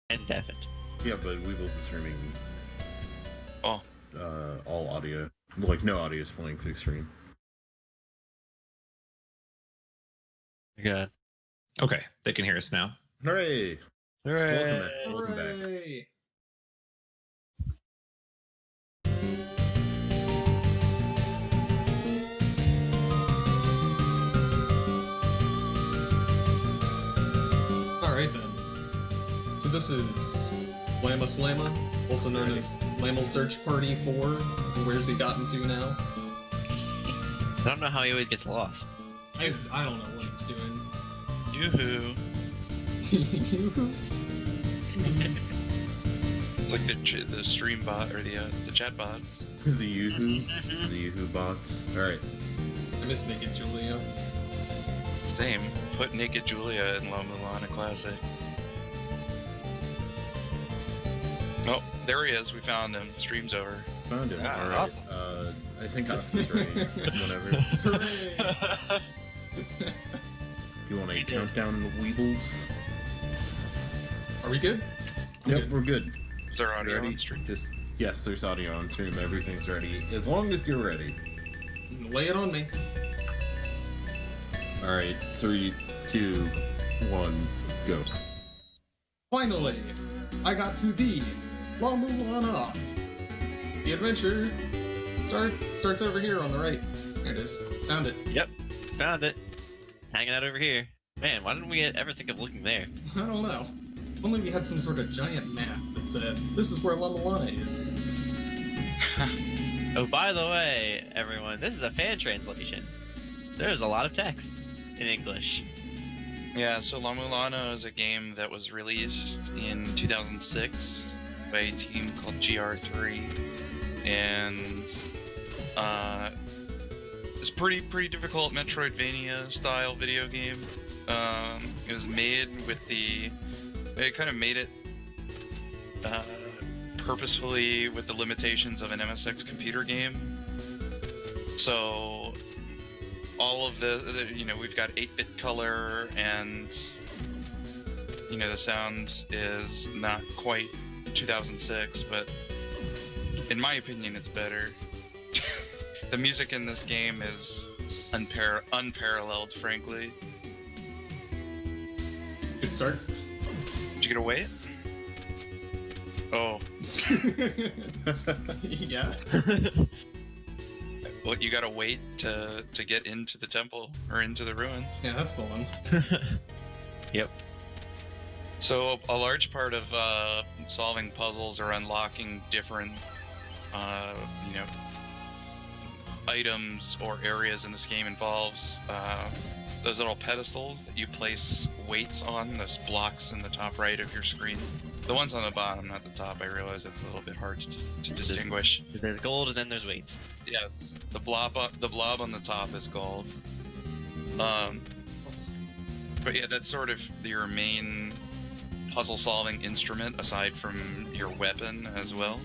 and deafened. Yeah, but Weebles is streaming Oh. all audio. Like, no audio is playing through stream. Good. Okay, they can hear us now. Hooray! Hooray! Welcome back. Hooray! Alright then. So this is Lama Slama, also known as Lamel Search Party 4. Where's he gotten to now? I don't know how he always gets lost. I don't know what he's doing. Yoo-hoo. You? It's like the stream bot or the chat bots. The Yoo-hoo. The Yoo-hoo bots. Alright. I miss Naked Julia. Same. Put Naked Julia in La-Mulana Classic. Oh, there he is. We found him. Stream's over. Found him. Ah, Alright. I think Oxy's ready. Whatever. Hooray! You want a countdown in the Weebles? Are we good? I'm Yep, good. we're good. Is there audio Ready? on stream? Yes, there's audio on stream. Everything's ready. As long as you're ready. Lay it on me. Alright, 3, 2, 1, go. Finally, I got to the La-Mulana. The adventure starts over here on the right. There it is. Found it. Yep, found it. Hanging out over here. Man, why didn't we ever think of looking there? I don't know. If only we had some sort of giant map that said, this is where La-Mulana is. Oh, by the way, everyone, this is a fan translation. There's a lot of text in English. Yeah, so La-Mulana is a game that was released in 2006 by a team called JRTA4, and it's pretty difficult Metroidvania style video game. It was made with they kind of made it purposefully with the limitations of an MSX computer game. So all of the we've got 8-bit color, and the sound is not quite 2006, but in my opinion it's better. The music in this game is unparalleled, frankly. Good start. Did you get a wait? Oh, Yeah. well, you gotta wait to get into the temple or into the ruins. Yeah, that's the one. Yep. So a large part of solving puzzles or unlocking different, items or areas in this game involves those little pedestals that you place weights on, those blocks in the top right of your screen. The ones on the bottom, not the top, I realize it's a little bit hard to distinguish. There's gold and then there's weights. Yes, the blob on the top is gold. But yeah, that's sort of your main puzzle-solving instrument, aside from your weapon as well.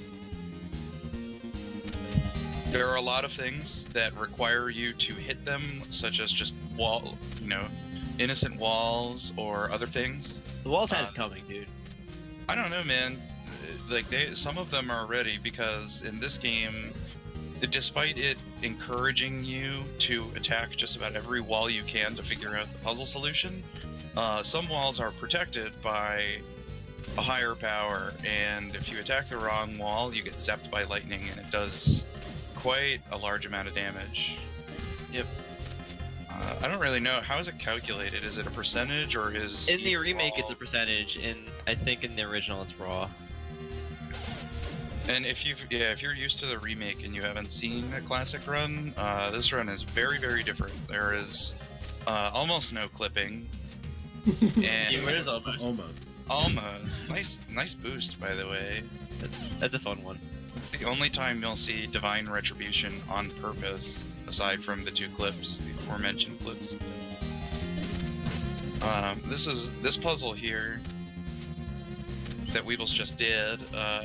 There are a lot of things that require you to hit them, such as just innocent walls or other things. The walls had it coming, dude. I don't know, man. Like some of them are ready, because in this game, despite it encouraging you to attack just about every wall you can to figure out the puzzle solution, some walls are protected by a higher power, and if you attack the wrong wall, you get zapped by lightning, and it does quite a large amount of damage. Yep. I don't really know. How is it calculated? Is it a percentage, or is In the remake, raw? it's a percentage. I think in the original, it's raw. And if you're used to the remake and you haven't seen a classic run, this run is very, very different. There is almost no clipping, and Yeah, it is Almost. Nice boost, by the way. That's a fun one. It's the only time you'll see Divine Retribution on purpose, aside from the two clips, the aforementioned clips. This puzzle here that Weebles just did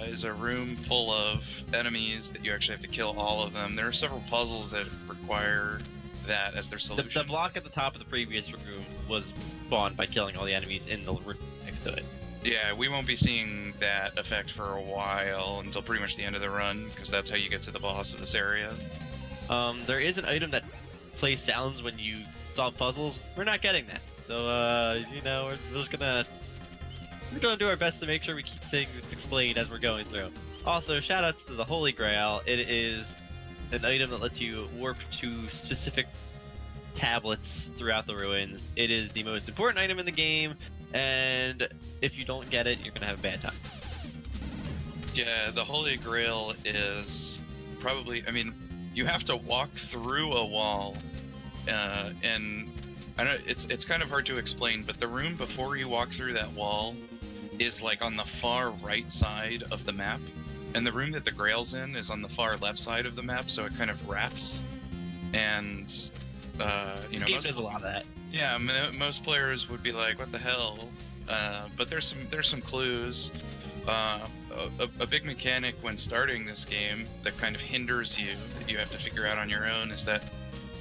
is a room full of enemies that you actually have to kill all of them. There are several puzzles that require that as their solution. The block at the top of the previous room was spawned by killing all the enemies in the room next to it. Yeah, we won't be seeing that effect for a while until pretty much the end of the run, because that's how you get to the boss of this area. There is an item that plays sounds when you solve puzzles. We're not getting that. So, you know, we're just gonna do our best to make sure we keep things explained as we're going through. Also, shoutouts to the Holy Grail. It is an item that lets you warp to specific tablets throughout the ruins. It is the most important item in the game, and if you don't get it, you're gonna have a bad time. Yeah, the Holy Grail is probably, I mean, you have to walk through a wall, and I know it's kind of hard to explain, but the room before you walk through that wall is like on the far right side of the map, and the room that the Grail's in is on the far left side of the map, so it kind of wraps. And you This know, game does a lot of that. yeah, most players would be like, "What the hell?" But there's some clues. A big mechanic when starting this game that kind of hinders you, that you have to figure out on your own, is that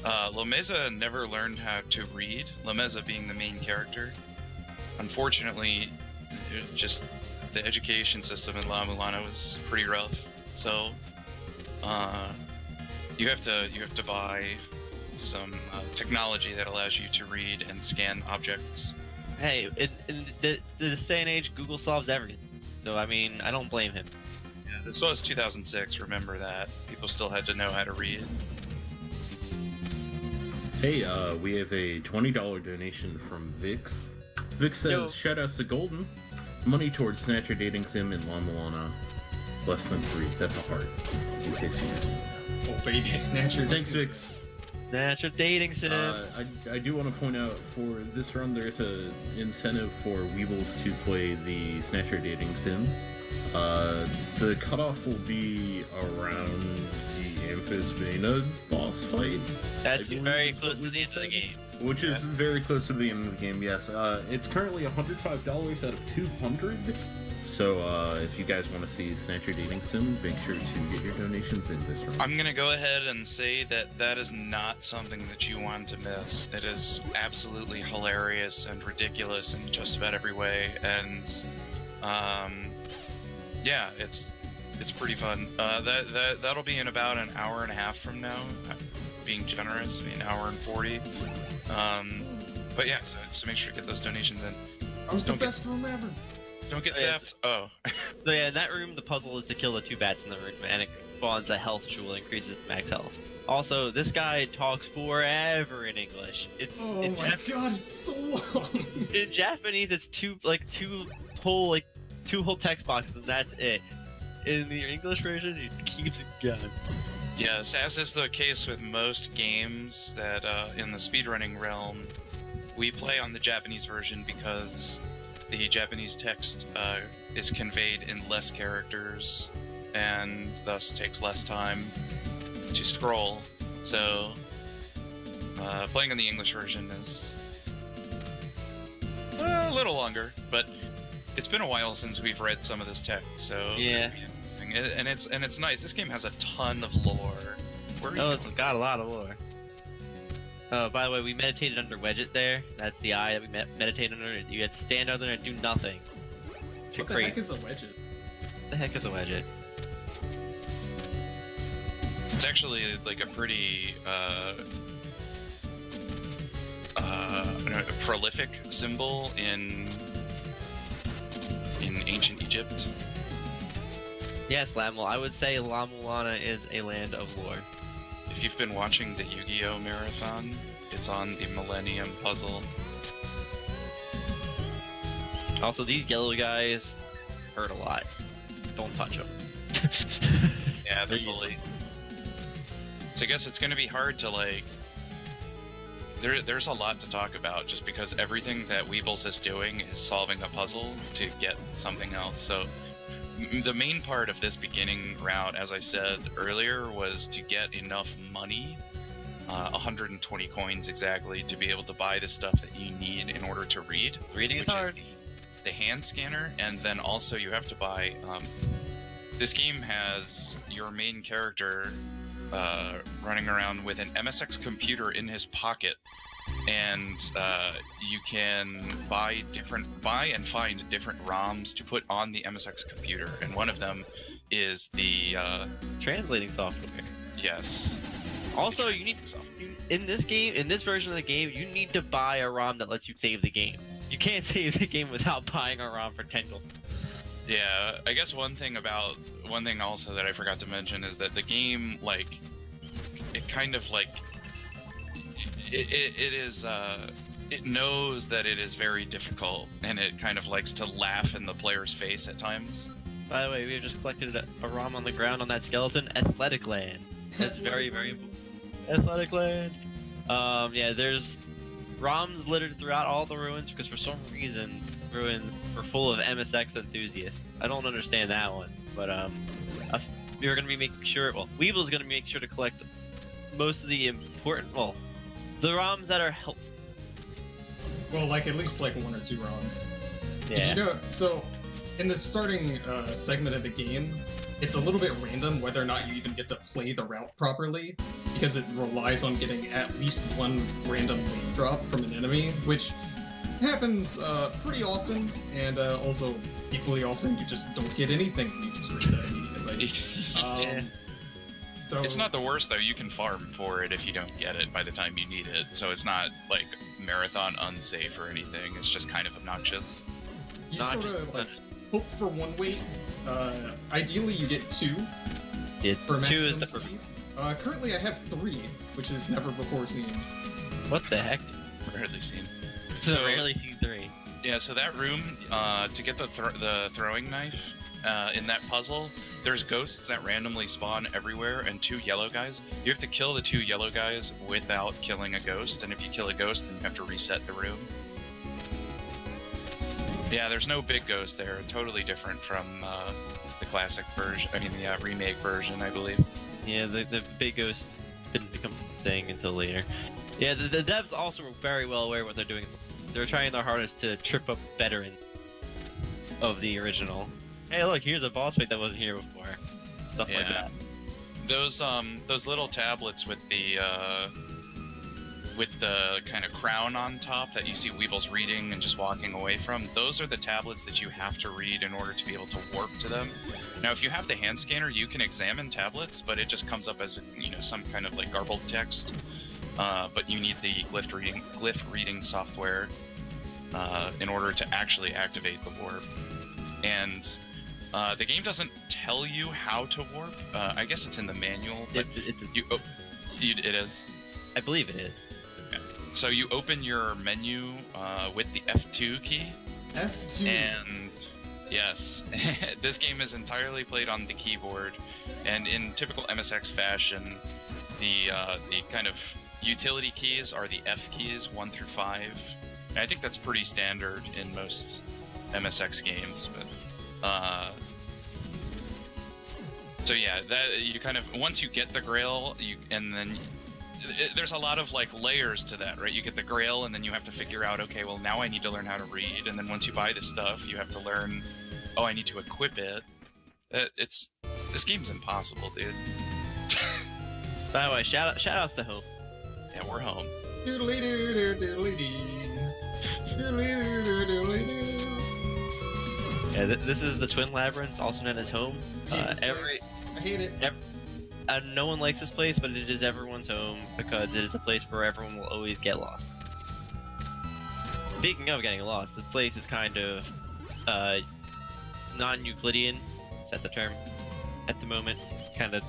Lomeza never learned how to read. Lomeza being the main character. Unfortunately, just the education system in La-Mulana was pretty rough. So you have to buy some technology that allows you to read and scan objects. Hey, in this day and age, Google solves everything. So, I mean, I don't blame him. Yeah, this was 2006. Remember that people still had to know how to read. Hey, we have a $20 donation from Vix. Vix says, Yo. shoutouts to Golden. Money towards Snatcher Dating Sim in La-Mulana. Less than 3. That's a heart. In case you missed. Oh, baby, Snatcher. Thanks, Vix. Natural dating sim. I do want to point out, for this run, there's a incentive for Weebles to play the Snatcher Dating Sim. The cutoff will be around the Amphisbaena boss fight. That's I believe very is close what to the we end of the said. game. Which is very close to the end of the game, yes. It's currently $105 out of 200. So if you guys want to see Snatcher Dating Sim, make sure to get your donations in this room. I'm gonna go ahead and say that is not something that you want to miss. It is absolutely hilarious and ridiculous in just about every way, and yeah, it's pretty fun. That'll be in about an hour and a half from now. Being generous, I mean, an hour and 40. But yeah, so make sure to get those donations in. That was the Don't get- best room ever. Don't get Oh, yeah, zapped. Oh. So yeah, in that room, the puzzle is to kill the 2 bats in the room, and it spawns a health jewel and increases max health. Also, this guy talks forever in English. Oh in my god, it's so long. In Japanese, it's two whole text boxes, and that's it. In the English version, it keeps going. Yes, as is the case with most games that in the speedrunning realm, we play on the Japanese version because the Japanese text is conveyed in less characters and thus takes less time to scroll. So playing on the English version is a little longer, but it's been a while since we've read some of this text, so Yeah. and it's nice. This game has a ton of lore. Where are you Oh, it's going? got a lot of lore. Oh, by the way, we meditated under Wedget there. That's the eye that we meditate under. You have to stand under there and do nothing. To What the create. heck is a wedget? What the heck is a Wedget? It's actually like a pretty a prolific symbol in ancient Egypt. Yes, Lamul. I would say La-Mulana is a land of lore. If you've been watching the Yu-Gi-Oh marathon, it's on the Millennium Puzzle. Also, these yellow guys hurt a lot. Don't touch them. Yeah, they're They're bully. So I guess it's going to be hard to like. There's a lot to talk about just because everything that Weebles is doing is solving a puzzle to get something else. So the main part of this beginning route, as I said earlier, was to get enough money, 120 coins exactly, to be able to buy the stuff that you need in order to read. Reading is which hard. is the hand scanner, and then also you have to buy. This game has your main character running around with an MSX computer in his pocket, and you can buy and find different ROMs to put on the MSX computer, and one of them is the Translating software. yes. Also, in this version of the game, you need to buy a ROM that lets you save the game. You can't save the game without buying a ROM for $10. Yeah, I guess one thing also that I forgot to mention is that the game, like, it kind of like it knows that it is very difficult, and it kind of likes to laugh in the player's face at times. By the way, we have just collected a ROM on the ground on that skeleton. Athletic Land. That's very, very important. Athletic Land. Yeah, there's ROMs littered throughout all the ruins because for some reason ruins were full of MSX enthusiasts. I don't understand that one, but we're gonna be making sure. Well, Weeble's gonna make sure to collect most of the important. Well, the ROMs that are helpful. Well, like at least like 1 or 2 ROMs. Yeah. You know, so in the starting segment of the game, it's a little bit random whether or not you even get to play the route properly, because it relies on getting at least one random wave drop from an enemy, which happens pretty often, and also equally often you just don't get anything and you just reset immediately. Yeah. So It's not the worst though. You can farm for it if you don't get it by the time you need it, so it's not like marathon unsafe or anything. It's just kind of obnoxious. you Not sort just- of like hope for 1 weight. Ideally, you get 2 Yeah, for 2 maximum is the speed. Currently, I have 3, which is never before seen. What the heck? Rarely seen. So rarely see 3. Yeah, so that room, to get the throwing knife in that puzzle, there's ghosts that randomly spawn everywhere, and 2 yellow guys. You have to kill the 2 yellow guys without killing a ghost, and if you kill a ghost, then you have to reset the room. Yeah, there's no big ghost there. Totally different from the classic version. I mean, the remake version, I believe. Yeah, the big ghost didn't become a thing until later. Yeah, the devs also were very well aware of what they're doing. They're trying their hardest to trip up veterans of the original. Hey, look, here's a boss fight that wasn't here before. Stuff like Yeah. that. Those little tablets with the kind of crown on top that you see Weebles reading and just walking away from, those are the tablets that you have to read in order to be able to warp to them. Now, if you have the hand scanner, you can examine tablets, but it just comes up as some kind of like garbled text. But you need the glyph reading software in order to actually activate the warp. And the game doesn't tell you how to warp. I guess it's in the manual. But it is. I believe it is. So you open your menu with the F2 key, F2. and yes, this game is entirely played on the keyboard. And in typical MSX fashion, the kind of utility keys are the F keys, 1 through 5. And I think that's pretty standard in most MSX games. But so yeah, that you kind of once you get the Grail, there's a lot of like layers to that, right? You get the Grail, and then you have to figure out, okay, well now I need to learn how to read, and then once you buy this stuff, you have to learn, oh, I need to equip it. This game's impossible, dude. By the way, shout outs to Hope. Yeah, we're home. Yeah, this is the Twin Labyrinth, also known as Home. I hate it. No one likes this place, but it is everyone's home because it is a place where everyone will always get lost. Speaking of getting lost, this place is kind of non-Euclidean. Is that the term? At the moment, kind of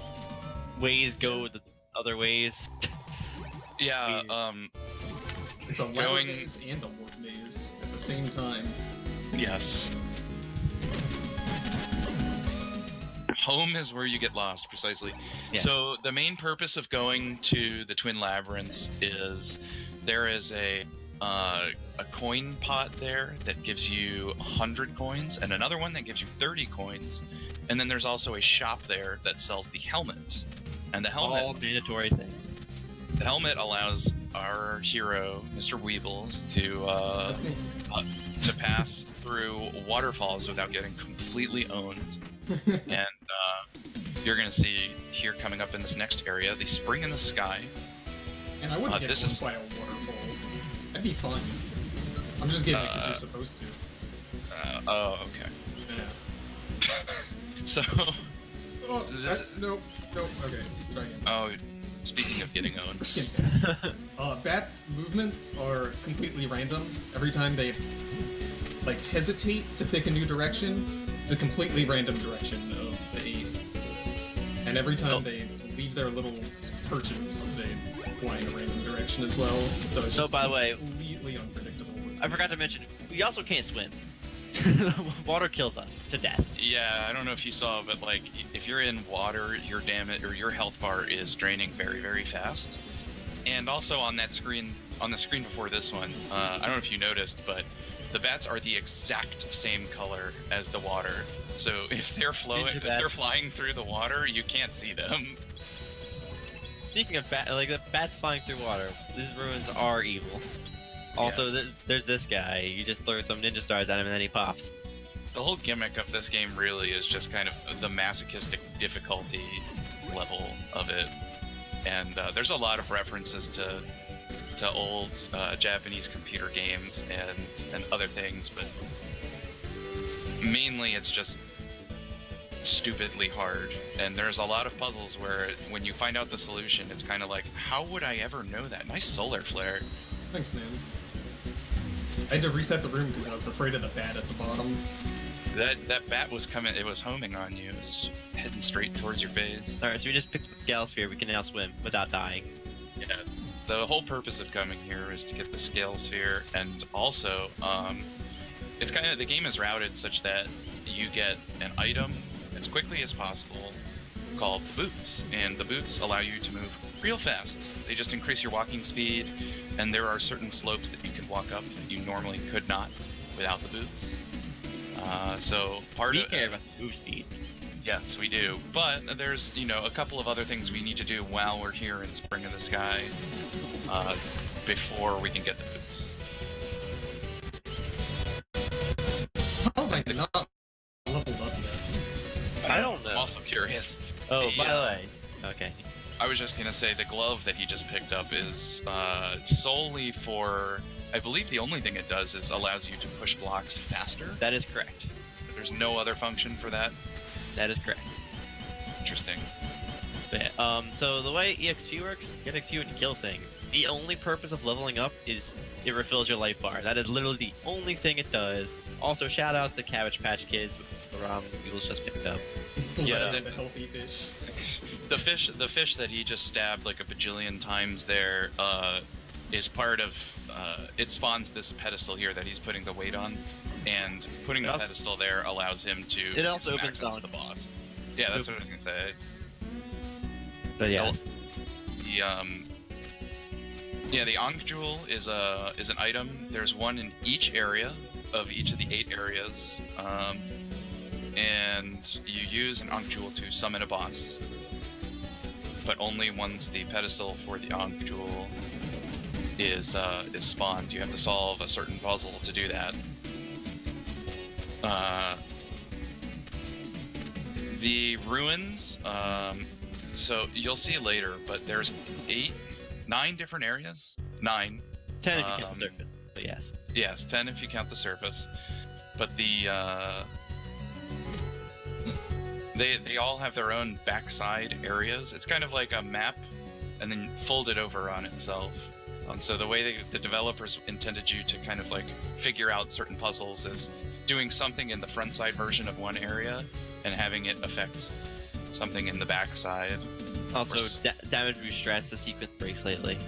ways go the other ways. Yeah, It's a ladder maze and a warp maze at the same time. yes. Home is where you get lost, precisely. Yeah. So the main purpose of going to the Twin Labyrinths is there is a coin pot there that gives you 100 coins, and another one that gives you 30 coins, and then there's also a shop there that sells the helmet. And the helmet, All mandatory thing. the helmet allows our hero, Mr. Weebles, That's me. to pass through waterfalls without getting completely owned. And you're going to see here coming up in this next area, the Spring in the Sky. And I wouldn't get this one is- by a waterfall. That'd be fun. I'm just getting it because you're supposed to. Oh, okay. Yeah. So, Oh, This- nope. Okay, try again. oh, speaking of getting owned, Fucking bats. Bats' movements are completely random. Every time they like hesitate to pick a new direction, it's a completely random direction of the 8. And every time they leave their little perches, they fly in a random direction as well. So it's So, just by the way, completely unpredictable. What's I forgot to mention, we also can't swim. Water kills us to death. yeah, I don't know if you saw, but like, if you're in water, your damage or your health bar is draining very, very fast. And also on that screen, on the screen before this one, I don't know if you noticed, but the bats are the exact same color as the water. So if they're Ginger if they're bats. flying through the water, you can't see them. Speaking of the bats flying through water, these ruins are evil. Also, Yes. there's this guy. You just throw some ninja stars at him and then he pops. The whole gimmick of this game really is just kind of the masochistic difficulty level of it, and there's a lot of references to old Japanese computer games and other things, but mainly it's just stupidly hard. And there's a lot of puzzles where when you find out the solution, it's kind of like, how would I ever know that? Nice solar flare. Thanks, man. I had to reset the room because I was afraid of the bat at the bottom. That bat was coming, it was homing on you. It was heading straight towards your face. Alright, so we just picked up the Galasphere. We can now swim without dying. Yes. The whole purpose of coming here is to get the scale sphere, and also, it's kind of, the game is routed such that you get an item as quickly as possible called the boots, and the boots allow you to move real fast. They just increase your walking speed, and there are certain slopes that you can walk up that you normally could not without the boots. So part We of care about the move speed. Yes, we do. But there's, a couple of other things we need to do while we're here in Spring in the Sky before we can get the boots. How have I not leveled up yet? I don't know. I'm also curious. Oh, The, by the way. Okay. I was just going to say the glove that he just picked up is solely for, I believe the only thing it does is allows you to push blocks faster. That is correct. There's no other function for that. That is correct. Interesting. But, yeah, so the way EXP works, get XP when you kill things. The only purpose of leveling up is it refills your life bar. That is literally the only thing it does. Also, shout outs to Cabbage Patch Kids, the ROM Weables just picked up. Yeah, the healthy fish. The fish that he just stabbed like a bajillion times there is part of. It spawns this pedestal here that he's putting the weight on, and putting the pedestal there allows him to. It also get some opens access down to the boss. Yeah, that's what I was gonna say. But yeah, The Ankh Jewel is an item. There's one in each area of each of the 8 areas, and you use an Ankh Jewel to summon a boss, but only once the pedestal for the Ankh Jewel is spawned. You have to solve a certain puzzle to do that. The ruins, so you'll see later, but there's 9 different areas. 9. 10 if you count the surface. But yes. Yes, 10 if you count the surface. But they all have their own backside areas. It's kind of like a map, and then folded over on itself. So the way the developers intended you to kind of like figure out certain puzzles is doing something in the front side version of one area and having it affect something in the backside. Also, damage boost strats, the sequence breaks lately.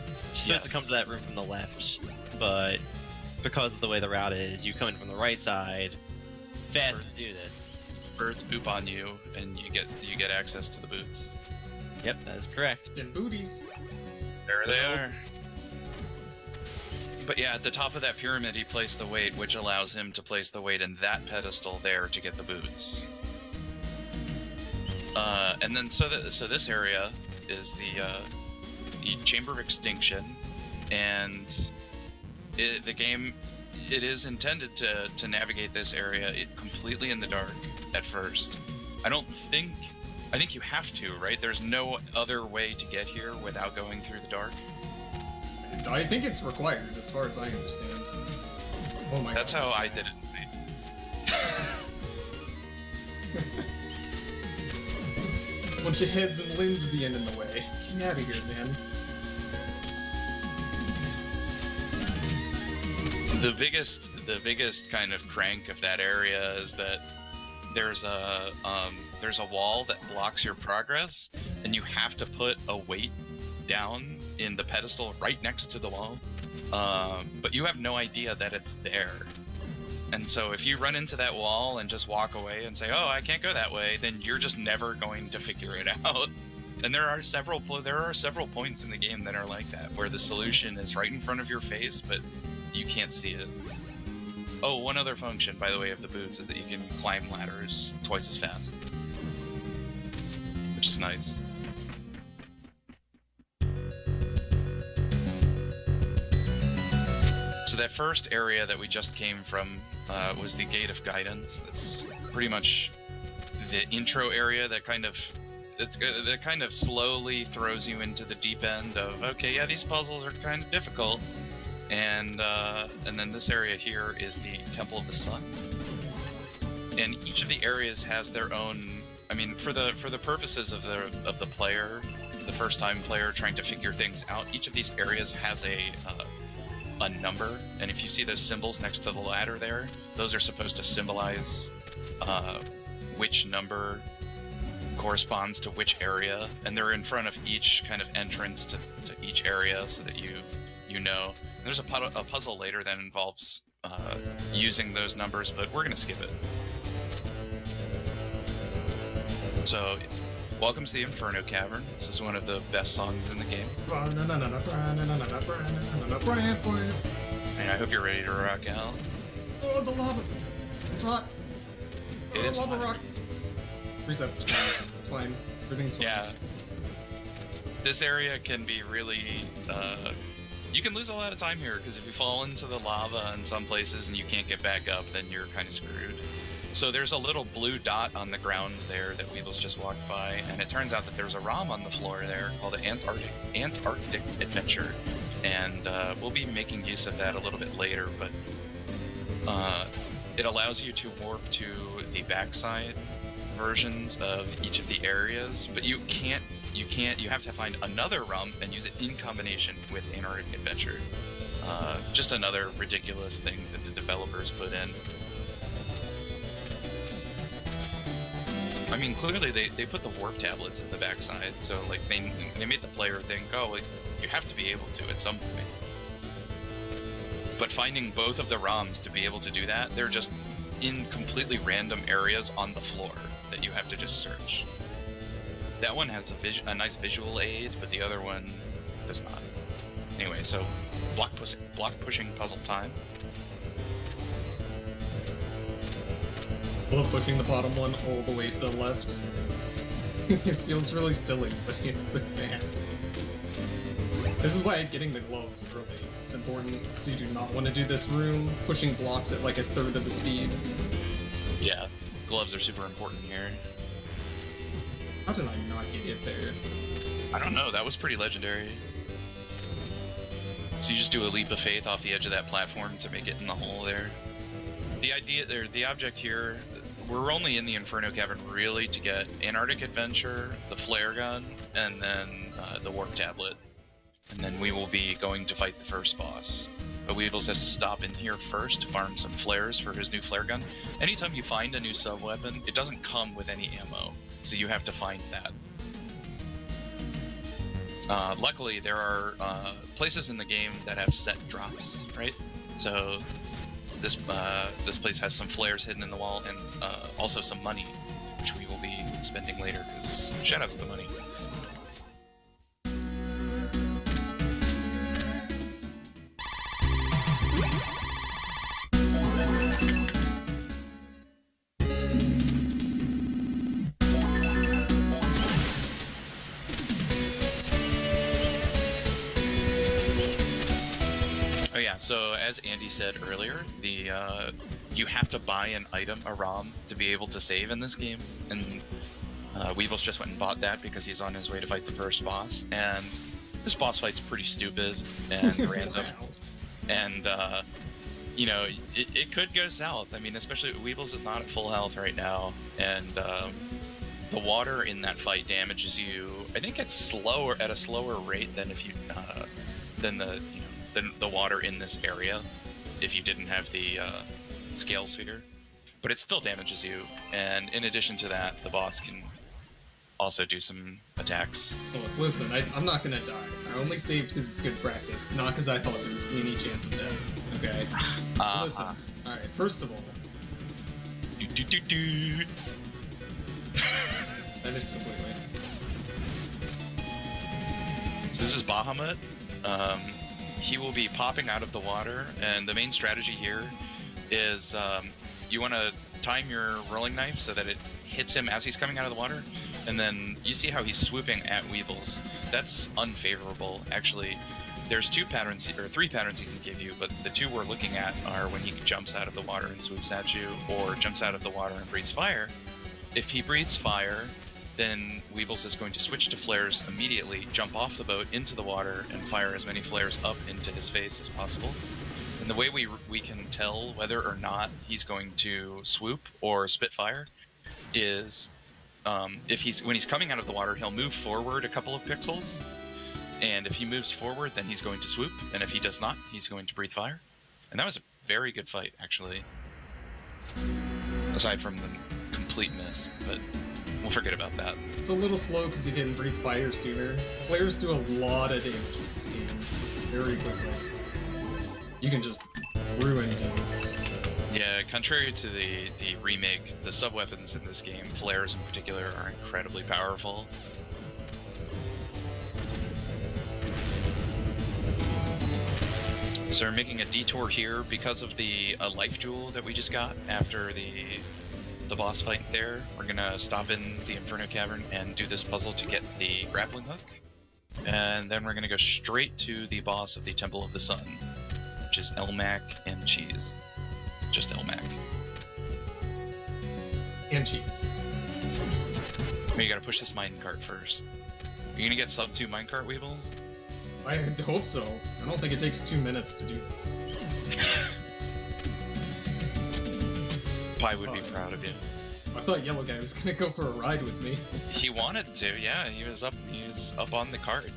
You're supposed to come to that room from the left, but because of the way the route is, you come in from the right side, fast to do this. Birds poop on you, and you get access to the boots. Yep, that is correct. And booties. There they are. But yeah, at the top of that pyramid, he placed the weight, which allows him to place the weight in that pedestal there to get the boots. And then so this area is the Chamber of Extinction, and the game is intended to navigate this area completely in the dark at first. I don't think I think you have to, right? There's no other way to get here without going through the dark. I think it's required, as far as I understand. Oh my That's god. how I did it. Bunch of heads and limbs being in the way. Get out of here, man. The biggest kind of crank of that area is that there's a wall that blocks your progress, and you have to put a weight down in the pedestal right next to the wall. But you have no idea that it's there. And so if you run into that wall and just walk away and say, "Oh, I can't go that way," then you're just never going to figure it out. And there are several points in the game that are like that, where the solution is right in front of your face, but you can't see it. Oh, one other function, by the way, of the boots is that you can climb ladders twice as fast, which is nice. So that first area that we just came from was the Gate of Guidance. That's pretty much the intro area that kind of slowly throws you into the deep end of, okay, yeah, these puzzles are kind of difficult. And then this area here is the Temple of the Sun. And each of the areas has their own. I mean, for the purposes of the player, the first-time player trying to figure things out, each of these areas has a number. And if you see those symbols next to the ladder there, those are supposed to symbolize which number corresponds to which area, and they're in front of each kind of entrance to each area, so that you know. And there's a puzzle later that involves using those numbers, but we're gonna skip it. So, welcome to the Inferno Cavern. This is one of the best songs in the game. And I hope you're ready to rock out. Oh, the lava! It's hot! It Oh, is lava fine. rock! Resets. It's fine. Everything's fine. Yeah. This area can be really... you can lose a lot of time here, because if you fall into the lava in some places and you can't get back up, then you're kind of screwed. So there's a little blue dot on the ground there that Weables just walked by, and it turns out that there's a ROM on the floor there called the Antarctic Adventure, and we'll be making use of that a little bit later, but it allows you to warp to the backside versions of each of the areas, but you have to find another ROM and use it in combination with Antarctic Adventure. Just another ridiculous thing that the developers put in. I mean, clearly they put the warp tablets in the backside, so like they made the player think, oh, like, you have to be able to at some point. But finding both of the ROMs to be able to do that, they're just in completely random areas on the floor that you have to just search. That one has a nice visual aid, but the other one does not. Anyway, so block pushing puzzle time. I love pushing the bottom one all the way to the left. It feels really silly, but it's so fast. This is why getting the glove early is important, because you do not want to do this room pushing blocks at like a third of the speed. Yeah, gloves are super important here. How did I not get hit there? I don't know, that was pretty legendary. So you just do a leap of faith off the edge of that platform to make it in the hole there. The object here, we're only in the Inferno Cavern really to get Antarctic Adventure, the flare gun, and then the warp tablet. And then we will be going to fight the first boss. But Weables has to stop in here first to farm some flares for his new flare gun. Anytime you find a new sub-weapon, it doesn't come with any ammo, so you have to find that. Luckily, there are places in the game that have set drops, right? So this place has some flares hidden in the wall, and also some money, which we will be spending later, because shoutouts to money. So as Andy said earlier, the you have to buy an item, a ROM, to be able to save in this game. And Weebles just went and bought that because he's on his way to fight the first boss. And this boss fight's pretty stupid and random. Wow. And, you know, it could go south. I mean, especially Weebles is not at full health right now. And the water in that fight damages you. I think it's at a slower rate than if you, than the water in this area if you didn't have the scale sphere. But it still damages you. And in addition to that, the boss can also do some attacks. Look, listen, I'm not gonna die. I only saved because it's good practice, not because I thought there was any chance of death. Okay? Listen. Alright, first of all, I missed it completely. So this is Bahamut. He will be popping out of the water, and the main strategy here is you want to time your rolling knife so that it hits him as he's coming out of the water, and then you see how he's swooping at Weebles. That's unfavorable, actually. There's three patterns he can give you, but the two we're looking at are when he jumps out of the water and swoops at you, or jumps out of the water and breathes fire. If he breathes fire, then Weebles is going to switch to flares immediately, jump off the boat into the water, and fire as many flares up into his face as possible. And the way we can tell whether or not he's going to swoop or spit fire is when he's coming out of the water, he'll move forward a couple of pixels, and if he moves forward, then he's going to swoop, and if he does not, he's going to breathe fire. And that was a very good fight, actually. Aside from the complete miss, but we'll forget about that. It's a little slow because he didn't breathe fire sooner. Flares do a lot of damage in this game, very quickly. You can just ruin dudes. Yeah, contrary to the remake, the sub-weapons in this game, flares in particular, are incredibly powerful. So we're making a detour here because of the life jewel that we just got after the boss fight there. We're gonna stop in the Inferno Cavern and do this puzzle to get the grappling hook. And then we're gonna go straight to the boss of the Temple of the Sun, which is Elmac and Cheese. Just Elmac. And cheese. You gotta push this minecart first. Are you gonna get sub 2 minecart, Weebles? I hope so. I don't think it takes 2 minutes to do this. Pi would be proud of you. I thought Yellow Guy was gonna go for a ride with me. He wanted to, yeah. He was up on the cart.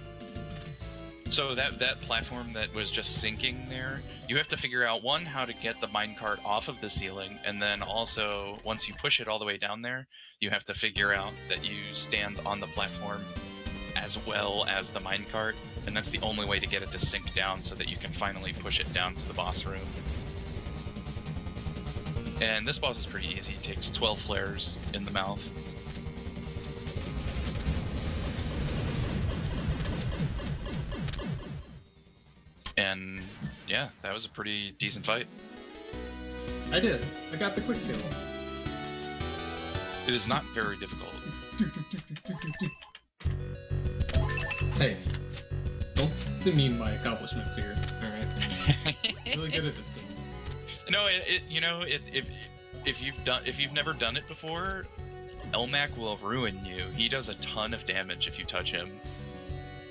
So that platform that was just sinking there, you have to figure out, one, how to get the minecart off of the ceiling, and then also, once you push it all the way down there, you have to figure out that you stand on the platform as well as the minecart, and that's the only way to get it to sink down so that you can finally push it down to the boss room. And this boss is pretty easy. It takes 12 flares in the mouth. And yeah, that was a pretty decent fight. I did. I got the quick kill. It is not very difficult. Hey, don't demean my accomplishments here, alright? Really good at this game. No, if you've never done it before, Elmac will ruin you. He does a ton of damage if you touch him.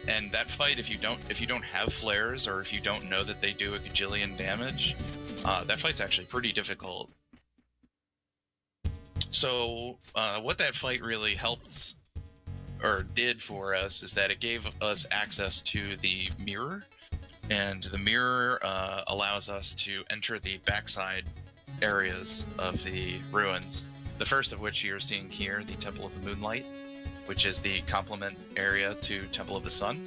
And that fight, if you don't have flares, or if you don't know that they do a gajillion damage, that fight's actually pretty difficult. So what that fight really helped, or did for us, is that it gave us access to the mirror, and the mirror allows us to enter the backside areas of the ruins. The first of which you're seeing here, the Temple of the Moonlight, which is the complement area to Temple of the Sun.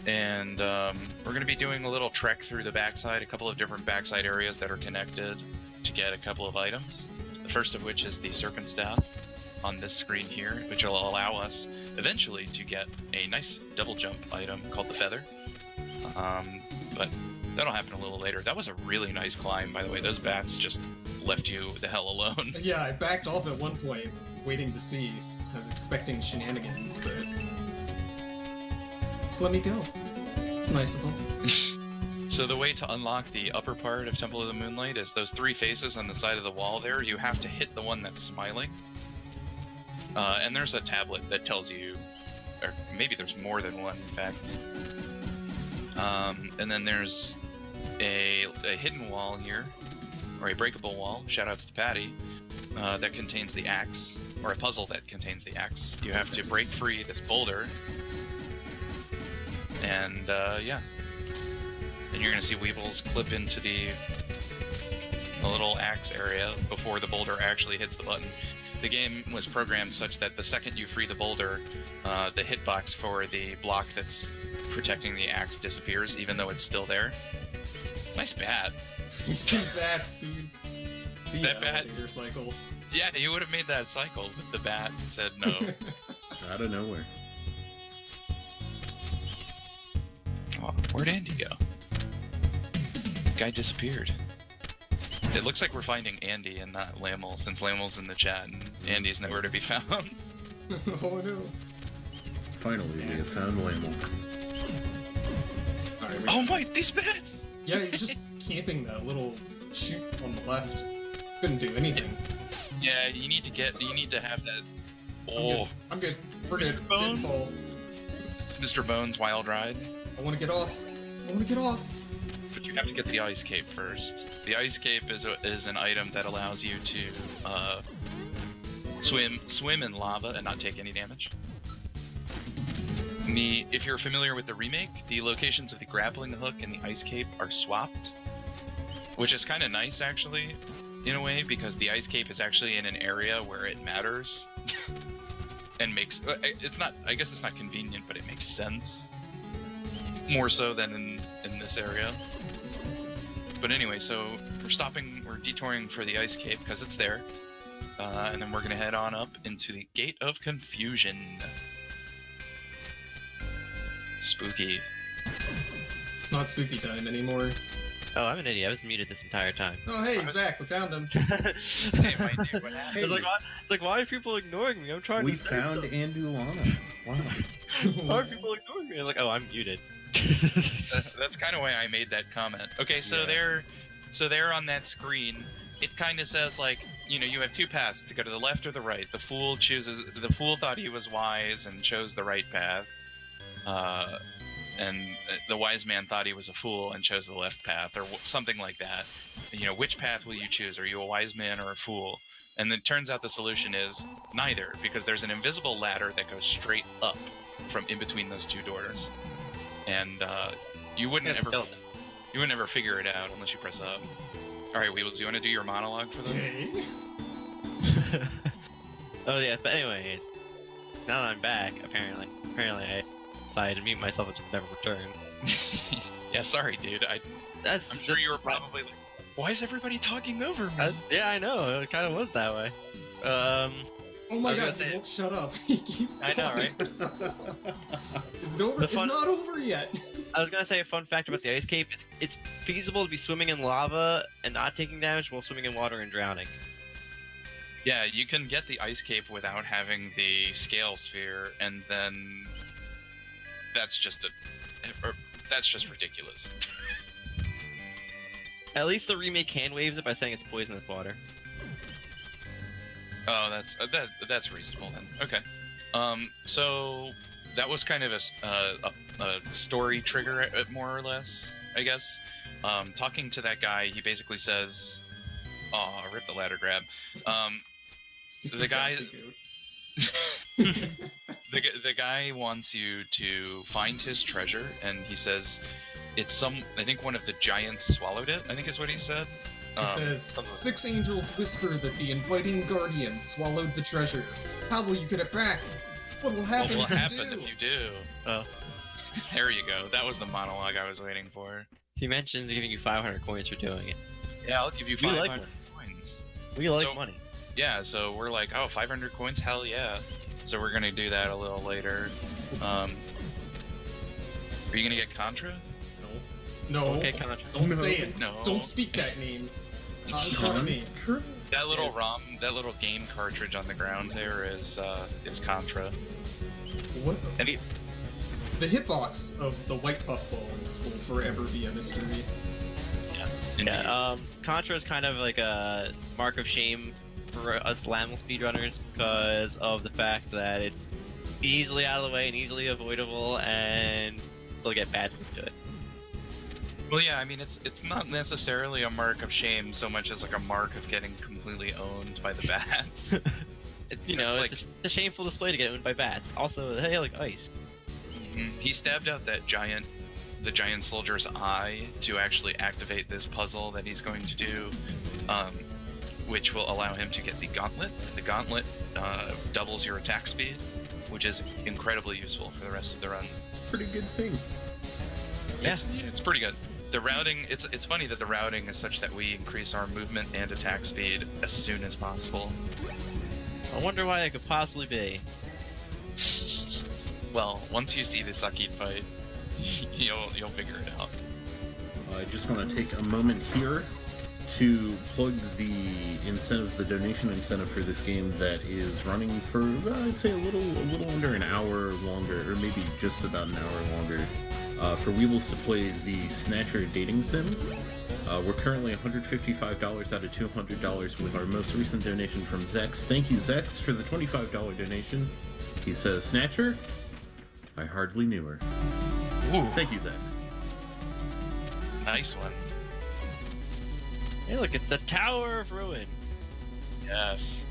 And we're going to be doing a little trek through the backside, a couple of different backside areas that are connected to get a couple of items. The first of which is the Serpent Staff on this screen here, which will allow us eventually to get a nice double jump item called the Feather. But that'll happen a little later. That was a really nice climb, by the way. Those bats just left you the hell alone. Yeah, I backed off at one point, waiting to see, because I was expecting shenanigans, but just let me go. It's nice of them. So the way to unlock the upper part of Temple of the Moonlight is those 3 faces on the side of the wall there. You have to hit the one that's smiling. And there's a tablet that tells you, or maybe there's more than one, in fact. And then there's a hidden wall here, or a breakable wall, shoutouts to Patty, that contains the axe, or a puzzle that contains the axe. You have to break free this boulder, and yeah. And you're going to see Weebles clip into the little axe area before the boulder actually hits the button. The game was programmed such that the second you free the boulder, the hitbox for the block that's protecting the axe disappears, even though it's still there. Nice bat. Two bats, dude. See That bat- elevator cycle. Yeah, you would have made that cycle, but the bat said no. Out of nowhere. Oh, where'd Andy go? Guy disappeared. It looks like we're finding Andy and not Lamel, since Lamel's in the chat and Andy's nowhere to be found. Oh no. Finally, we have found Lamel. Alright, Oh my, these bats! yeah, you're just camping that little chute on the left. Couldn't do anything. Yeah, you need to have that. I'm Oh, good. I'm good. We're good. Mr. Bone? Didn't fall. it's Mr. Bones' Wild Ride. I want to get off. I want to get off. But you have to get the ice cape first. The ice cape is an item that allows you to swim in lava and not take any damage. If you're familiar with the remake, the locations of the grappling hook and the ice cape are swapped, which is kind of nice actually, in a way, because the ice cape is actually in an area where it matters, and makes it's not. I guess it's not convenient, but it makes sense more so than in this area. But anyway, so we're detouring for the ice cape because it's there, and then we're gonna head on up into the Gate of Confusion. Spooky. It's not spooky time anymore. Oh, I'm an idiot. I was muted this entire time. Oh, hey, he's back. We found him. Hey, my dude, what happened? It's like, why are people ignoring me? I'm trying We to say found something. La-Mulana. Wow. Why are people ignoring me? I'm like, oh, I'm muted. That's kind of why I made that comment. Okay, so Yeah. there on that screen, it kind of says like, you know, you have 2 paths to go to the left or the right. The fool thought he was wise and chose the right path. And the wise man thought he was a fool and chose the left path, or something like that. You know, which path will you choose? Are you a wise man or a fool? And it turns out the solution is neither, because there's an invisible ladder that goes straight up from in between those 2 doors. And you wouldn't ever figure it out unless you press up. All right, Weebles, do you want to do your monologue for this? Hey. Oh yeah, but anyways, now that I'm back, apparently I decided to mute myself and just never returned. Yeah, sorry, dude. I'm sure you were probably like, why is everybody talking over me? Yeah, I know. It kind of was that way. Oh my I was god, gonna he say- won't shut up. He keeps I know, talking right? for so long. It's over. The It's fun- not over yet. I was gonna say a fun fact about the ice cape. It's feasible to be swimming in lava and not taking damage while swimming in water and drowning. Yeah, you can get the ice cape without having the scale sphere, and then that's just ridiculous. At least the remake hand waves it by saying it's poisonous water. Oh, that's reasonable then. Okay. So that was kind of a story trigger, more or less, I guess. Talking to that guy, he basically says, "Oh, I ripped the ladder grab." Stupid The guy- fancy goat. The guy wants you to find his treasure, and he says it's I think one of the giants swallowed it, I think is what he said. He says, 6 angels whisper that the inviting guardian swallowed the treasure. How will you get it back? What will What happen will if you happen do? if you do? Oh. There you go. That was the monologue I was waiting for. He mentions giving you 500 coins for doing it. Yeah, I'll give you We like 500 coins. We like So- money. Yeah, so we're like, oh, 500 coins? Hell yeah. So we're gonna do that a little later. Are you gonna get Contra? No, Okay, Contra. don't No. say it. No. Don't speak that name. Not in front of me. That little game cartridge on the ground there is Contra. What? And the hitbox of the white puffballs will forever be a mystery. Yeah, Contra is kind of like a mark of shame for us LAML speedrunners because of the fact that it's easily out of the way and easily avoidable and still get bad to it. Well, yeah, I mean, it's not necessarily a mark of shame so much as like a mark of getting completely owned by the bats. It's a shameful display to get owned by bats. Also, they like ice. He stabbed out the giant soldier's eye to actually activate this puzzle that he's going to do, which will allow him to get the gauntlet. The gauntlet doubles your attack speed, which is incredibly useful for the rest of the run. It's a pretty good thing. Yeah, it's pretty good. The routing, it's funny that the routing is such that we increase our movement and attack speed as soon as possible. I wonder why that could possibly be. Well, once you see the Sakit fight, you'll figure it out. I just want to take a moment here to plug the incentive, the donation incentive for this game that is running for, I'd say, a little under an hour longer, or maybe just about an hour longer, for Weebles to play the Snatcher dating sim. We're currently $155 out of $200 with our most recent donation from Zex. Thank you, Zex, for the $25 donation. He says, Snatcher, I hardly knew her. Ooh. Thank you, Zex. Nice one. Hey, look, it's the Tower of Ruin. Yes.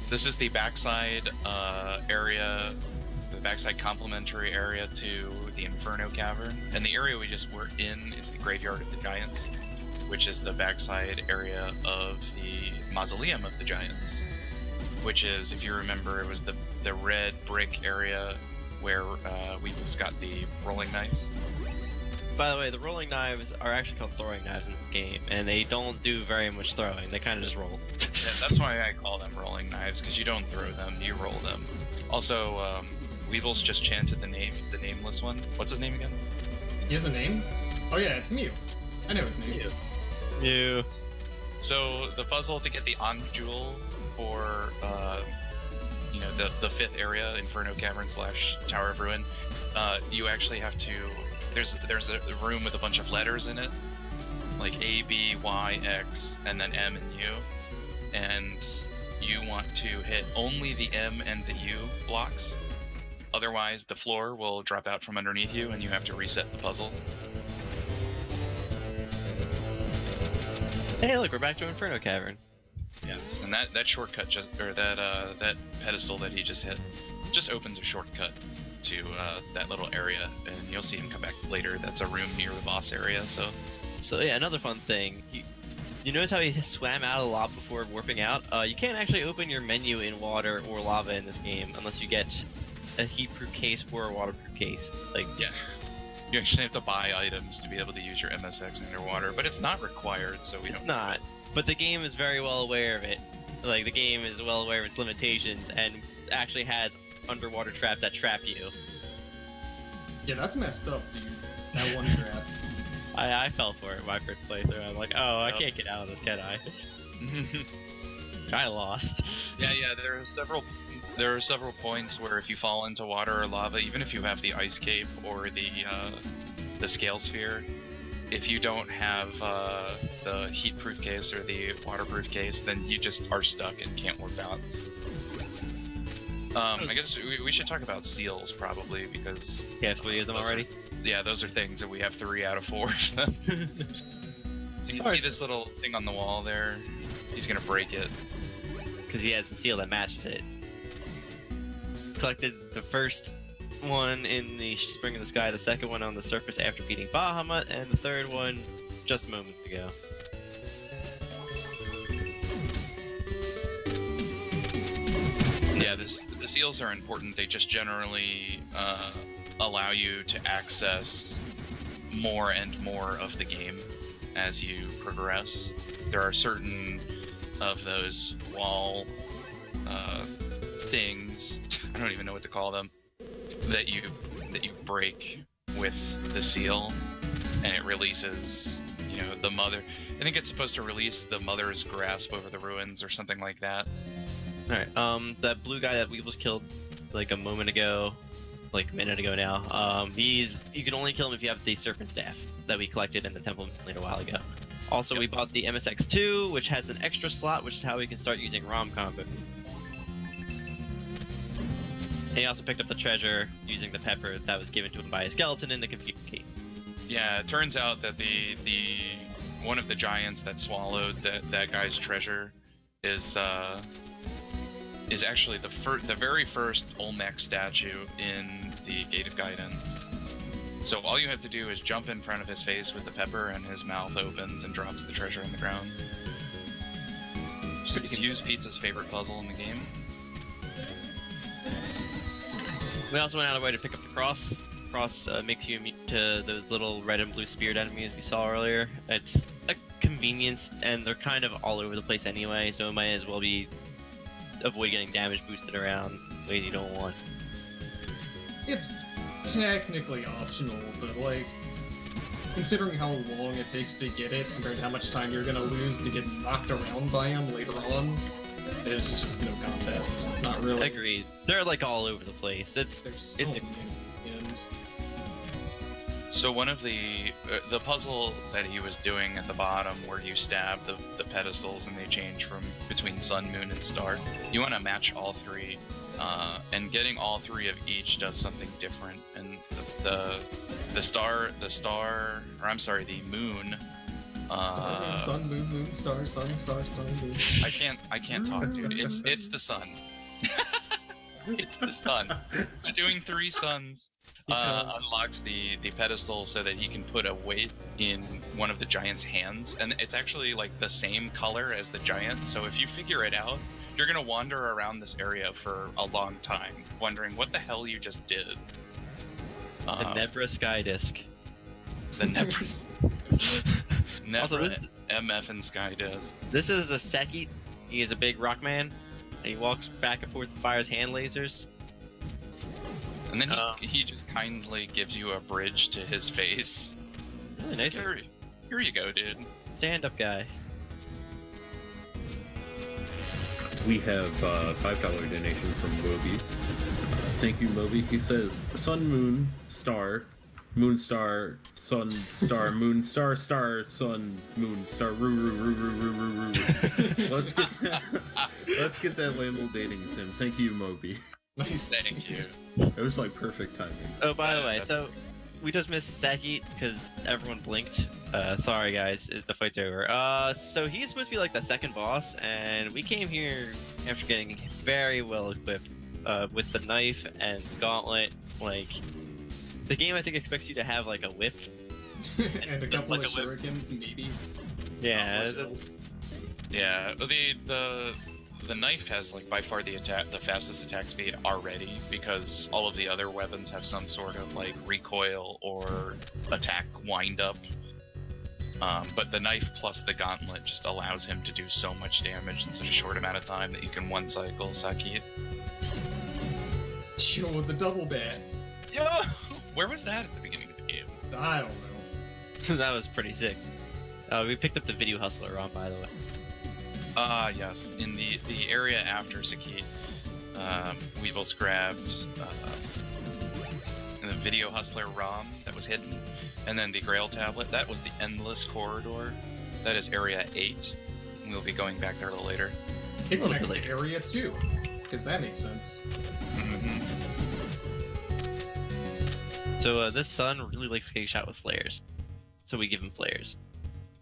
This is the backside area, the backside complementary area to the Inferno Cavern. And the area we just were in is the Graveyard of the Giants, which is the backside area of the Mausoleum of the Giants. Which is, if you remember, it was the red brick area where we just got the rolling knives. By the way, the rolling knives are actually called throwing knives in this game, and they don't do very much throwing. They kind of just roll. Yeah, that's why I call them rolling knives, because you don't throw them, you roll them. Also, Weebles just chanted the nameless one. What's his name again? He has a name? Oh yeah, it's Mew. I know his name. You. So the puzzle to get the On Jewel for the fifth area, Inferno Cavern / Tower of Ruin, you actually have to. There's a room with a bunch of letters in it, like A, B, Y, X, and then M and U, and you want to hit only the M and the U blocks. Otherwise, the floor will drop out from underneath you, and you have to reset the puzzle. Hey, look, we're back to Inferno Cavern. Yes, and that shortcut that pedestal that he just hit just opens a shortcut to that little area, and you'll see him come back later. That's a room near the boss area. So yeah, another fun thing. You notice how he swam out of the lava before warping out? You can't actually open your menu in water or lava in this game unless you get a heat-proof case or a waterproof case. Yeah. You actually have to buy items to be able to use your MSX underwater, but it's not required, so we don't. It's not, but the game is very well aware of it. Like, the game is well aware of its limitations and actually has underwater traps that trap you. Yeah, that's messed up, dude. That one trap. I fell for it my first playthrough. I'm like, oh, I can't get out of this, can I? I lost. Yeah. There are several points where if you fall into water or lava, even if you have the ice cape or the scale sphere, if you don't have the heat-proof case or the waterproof case, then you just are stuck and can't warp out. I guess we should talk about seals, probably, because... Yeah, if we use them already? Those are things that we have 3 out of 4 of them. So you see this little thing on the wall there? He's gonna break it. Because he has the seal that matches it. Collected the first one in the Spring in the Sky, the second one on the surface after beating Bahamut, and the third one just moments ago. Yeah, the seals are important. They just generally allow you to access more and more of the game as you progress. There are certain of those wall things, I don't even know what to call them, that you break with the seal, and it releases, the mother. I think it's supposed to release the mother's grasp over the ruins or something like that. Alright, that blue guy that Weebles killed like a moment ago, like a minute ago now. You can only kill him if you have the Serpent Staff that we collected in the temple a little while ago. Also, we bought the MSX2, which has an extra slot, which is how we can start using ROM combo. And he also picked up the treasure using the pepper that was given to him by a skeleton in the computer key. Yeah, it turns out that the one of the giants that swallowed that guy's treasure is actually the very first Olmec statue in the Gate of Guidance. So all you have to do is jump in front of his face with the pepper, and his mouth opens and drops the treasure on the ground. So you can use Pizza's favorite puzzle in the game. We also went out of the way to pick up the cross. Cross makes you immune to those little red and blue spirit enemies we saw earlier. It's a convenience, and they're kind of all over the place anyway, so it might as well be avoid getting damage boosted around ways you don't want. It's technically optional, but like, considering how long it takes to get it compared to how much time you're gonna lose to get knocked around by them later on, it's just no contest. Not really. Agreed. They're like all over the place. There's so many in the end. So one of the puzzle that he was doing at the bottom, where you stab the pedestals and they change from between sun, moon, and star, you want to match all three, and getting all three of each does something different. And the moon. Star, moon, sun, moon, moon, star, sun, star, star, moon. I can't talk, dude. It's the sun. It's the sun. So doing 3 suns unlocks the pedestal so that he can put a weight in one of the giant's hands, and it's actually like the same color as the giant. So if you figure it out, you're gonna wander around this area for a long time, wondering what the hell you just did. The Nebra Sky Disc. The Nebra. Nebra Also, MF and Sky Disc. This is a Seki. He is a big rock man. He walks back and forth and fires hand lasers. And then he just kindly gives you a bridge to his face. Really nice. Here you go, dude. Stand-up guy. We have a $5 donation from Moby. Thank you, Moby. He says, sun, moon, star, moon, star, sun, star, moon, star, star, sun, moon, star, roo, roo, roo, roo, roo, roo, roo. Let's get that Lamel dating sim. Thank you, Moby. Nice. Thank you. It was like perfect timing. Oh, by the way, so we just missed Seki because everyone blinked. Sorry, guys, the fight's over. So he's supposed to be like the second boss, and we came here after getting very well equipped with the knife and gauntlet. Like, the game, I think, expects you to have like a whip and a couple like of shurikens, maybe. Yeah. Not much else. Yeah, the knife has like by far the fastest attack speed already, because all of the other weapons have some sort of like recoil or attack wind up. But the knife plus the gauntlet just allows him to do so much damage in such a short amount of time that you can one cycle Saki. Yo, the double bat. Yo, where was that at the beginning of the game? I don't know. That was pretty sick. We picked up the Video Hustler ROM, by the way. Yes. In the area after Saki, Weables grabbed the Video Hustler ROM that was hidden, and then the Grail tablet. That was the Endless Corridor. That is Area 8. We'll be going back there a little later. It connects to Area 2, because that makes sense. Mm-hmm. So this sun really likes getting shot with flares, so we give him flares.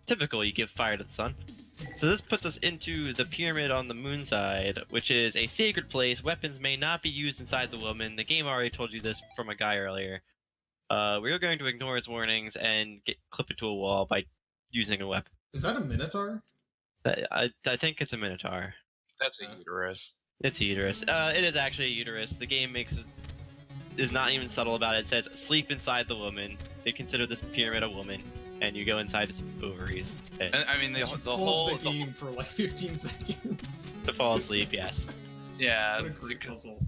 Typical, you give fire to the sun. So this puts us into the pyramid on the moon side, which is a sacred place. Weapons may not be used inside the woman. The game already told you this from a guy earlier. We are going to ignore its warnings and clip it to a wall by using a weapon. Is that a Minotaur? I think it's a Minotaur. That's a uterus. It's a uterus. It is actually a uterus. The game is not even subtle about it. It says, sleep inside the woman. They consider this pyramid a woman. And you go inside its ovaries. And, I mean, the whole game for like 15 seconds. To fall asleep, yes. Yeah. What a great puzzle.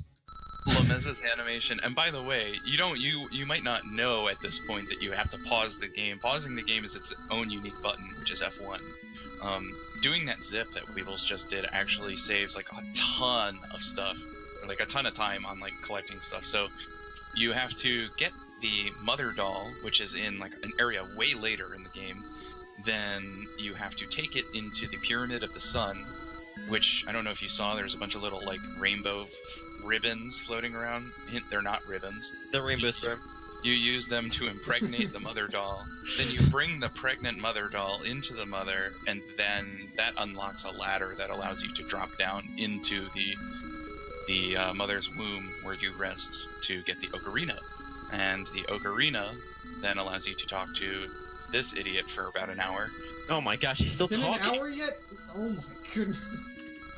Lamez's animation, and by the way, you might not know at this point that you have to pause the game. Pausing the game is its own unique button, which is F1. Doing that zip that Weebles just did actually saves like a ton of stuff, or like a ton of time on like collecting stuff. So you have to get the mother doll, which is in like an area way later in the game. Then you have to take it into the Pyramid of the Sun, which I don't know if you saw. There's a bunch of little like rainbow ribbons floating around. Hint, they're not ribbons. The rainbow sperm. You use them to impregnate the mother doll. Then you bring the pregnant mother doll into the mother, and then that unlocks a ladder that allows you to drop down into the mother's womb where you rest to get the ocarina. And the ocarina then allows you to talk to this idiot for about an hour. Oh my gosh, he's still Been talking. an hour yet? Oh my goodness.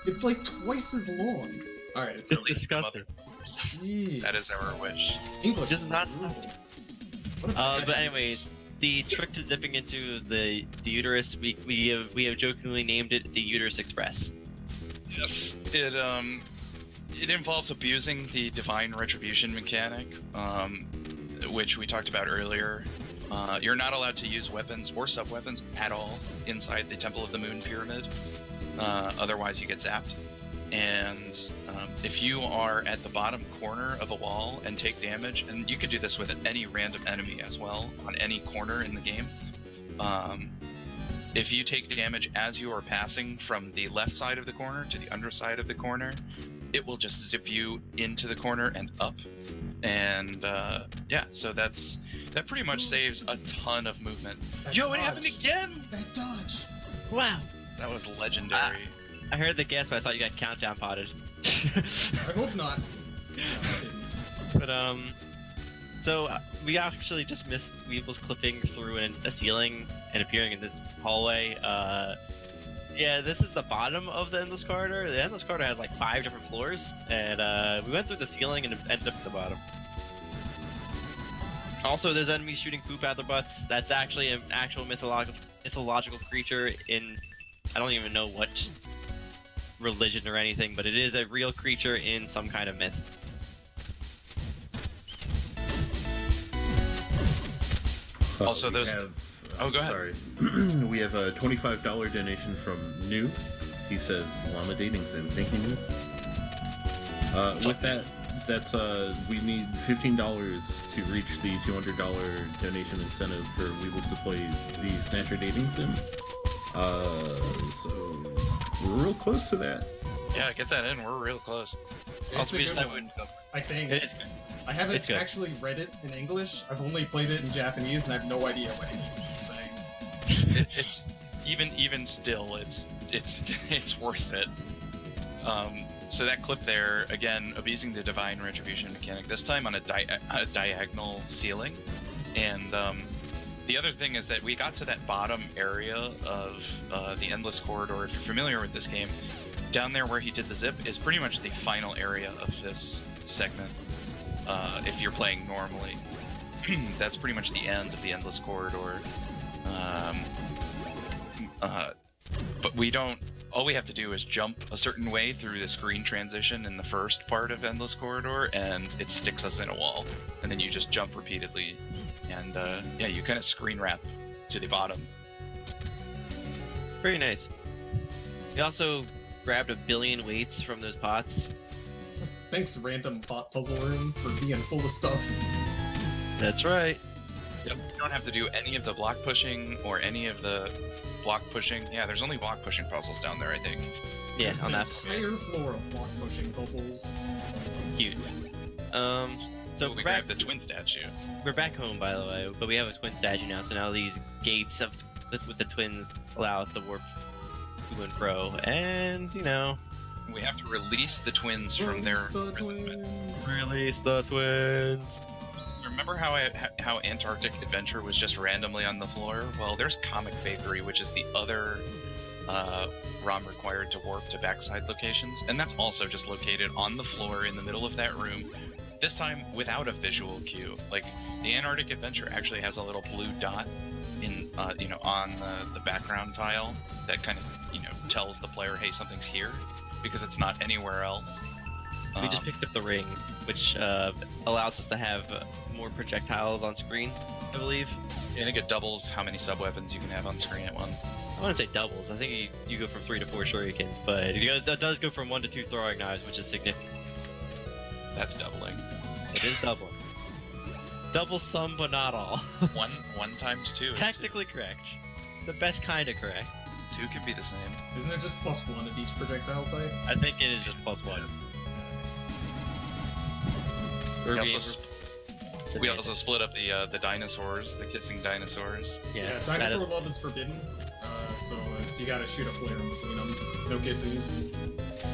It's like twice as long. Alright, it's It's disgusting. Jeez. That is our wish. English. This is not. What about But anyways, the trick to zipping into the uterus, we have jokingly named it the Uterus Express. Yes. It involves abusing the divine retribution mechanic, which we talked about earlier. You're not allowed to use weapons or sub-weapons at all inside the Temple of the Moon Pyramid. Otherwise, you get zapped. And if you are at the bottom corner of a wall and take damage, and you could do this with any random enemy as well, on any corner in the game, if you take damage as you are passing from the left side of the corner to the underside of the corner, it will just zip you into the corner and up. And yeah, so that pretty much saves a ton of movement. That Yo, dodge. it happened again! That dodge. Wow. That was legendary. I heard the guess, but I thought you got countdown potted. I hope not. No, I didn't. But so we actually just missed Weebles clipping through a ceiling and appearing in this hallway. Yeah, this is the bottom of the Endless Corridor. The Endless Corridor has like 5 different floors, and we went through the ceiling and ended up at the bottom. Also, there's enemies shooting poop out their butts. That's actually an actual mythological creature in, I don't even know what religion or anything, but it is a real creature in some kind of myth. Also, we those- have, Oh, go ahead. Sorry. We have a $25 donation from Noob. He says, Llama Dating Sim. Thank you, Noob. With that's we need $15 to reach the $200 donation incentive for Weebles to play the Snatcher Dating Sim. So we're real close to that. Yeah, get that in. We're real close. It's Also, a we good decided one, we wouldn't go. I think. It is good. I haven't It's good. actually read it in English. I've only played it in Japanese, and I have no idea what anything's saying. It's even still, it's worth it. So that clip there, again, abusing the divine retribution mechanic. This time on a diagonal ceiling, and the other thing is that we got to that bottom area of the Endless Corridor. If you're familiar with this game, down there where he did the zip is pretty much the final area of this segment. If you're playing normally, that's pretty much the end of the Endless Corridor. But we don't. All we have to do is jump a certain way through the screen transition in the first part of Endless Corridor, and it sticks us in a wall. And then you just jump repeatedly, and yeah, you kind of screen wrap to the bottom. Very nice. We also grabbed 1 billion weights from those pots. Thanks, random thought puzzle room, for being full of stuff. That's right. Yep. You don't have to do any of the block pushing or any of the block pushing. Yeah, there's only block pushing puzzles down there, I think. Yeah, There's on an that entire floor of block pushing puzzles. cute. So we we're back. grabbed the twin statue. We're back home, by the way, but we have a twin statue now. So now these gates with the twins allow us to warp to and fro, and you know, We have to release the twins from their Release the imprisonment. twins. release the twins. Remember how Antarctic Adventure was just randomly on the floor? Well, there's Comic Bakery, which is the other ROM required to warp to backside locations, and that's also just located on the floor in the middle of that room. This time without a visual cue. Like the Antarctic Adventure actually has a little blue dot in on the background tile that kind of tells the player, hey, something's here, because it's not anywhere else. We just picked up the ring, which allows us to have more projectiles on screen, I believe. I think it doubles how many sub-weapons you can have on screen at once. I wouldn't say doubles. I think you go from 3 to 4 shurikens, but that does go from 1 to 2 throwing knives, which is significant. That's doubling. It is doubling. Double some, but not all. One times 2 is Technically correct. The best kind of correct. 2. 2 can be the same. Isn't it just +1 of each projectile type? I think it is just +1. We also split up the dinosaurs, the kissing dinosaurs. Yeah, dinosaur love is forbidden. So you gotta shoot a flare in between them. No kisses.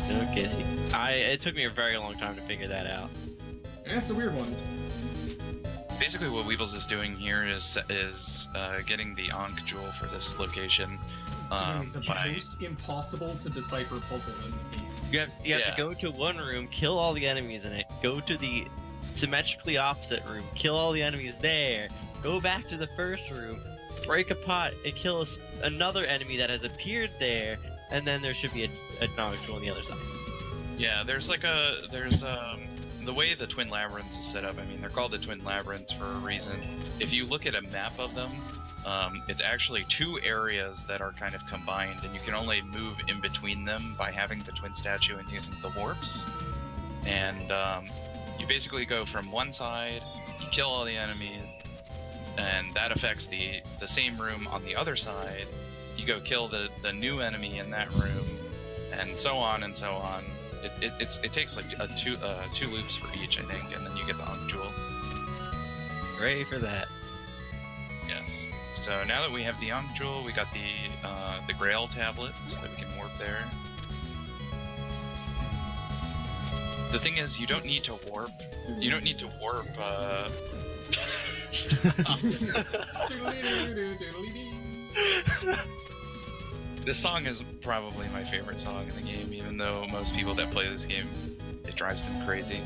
No kissy. It took me a very long time to figure that out. That's a weird one. Basically, what Weebles is doing here is getting the Ankh Jewel for this location. Doing the most impossible to decipher puzzle in the game. You have to go to one room, kill all the enemies in it, go to the symmetrically opposite room, kill all the enemies there, go back to the first room, break a pot, and kill another enemy that has appeared there, and then there should be a Ankh Jewel on the other side. Yeah, there's the way the Twin Labyrinths is set up, I mean, they're called the Twin Labyrinths for a reason. If you look at a map of them, it's actually 2 areas that are kind of combined, and you can only move in between them by having the twin statue and using the warps. And you basically go from one side, you kill all the enemies, and that affects the same room on the other side. You go kill the new enemy in that room, and so on and so on. It takes like two loops for each, I think, and then you get the Ankh Jewel. Ready for that. Yes. So now that we have the Ankh Jewel, we got the Grail tablet, so that we can warp there. The thing is, you don't need to warp. You don't need to warp. This song is probably my favorite song in the game, even though most people that play this game, it drives them crazy.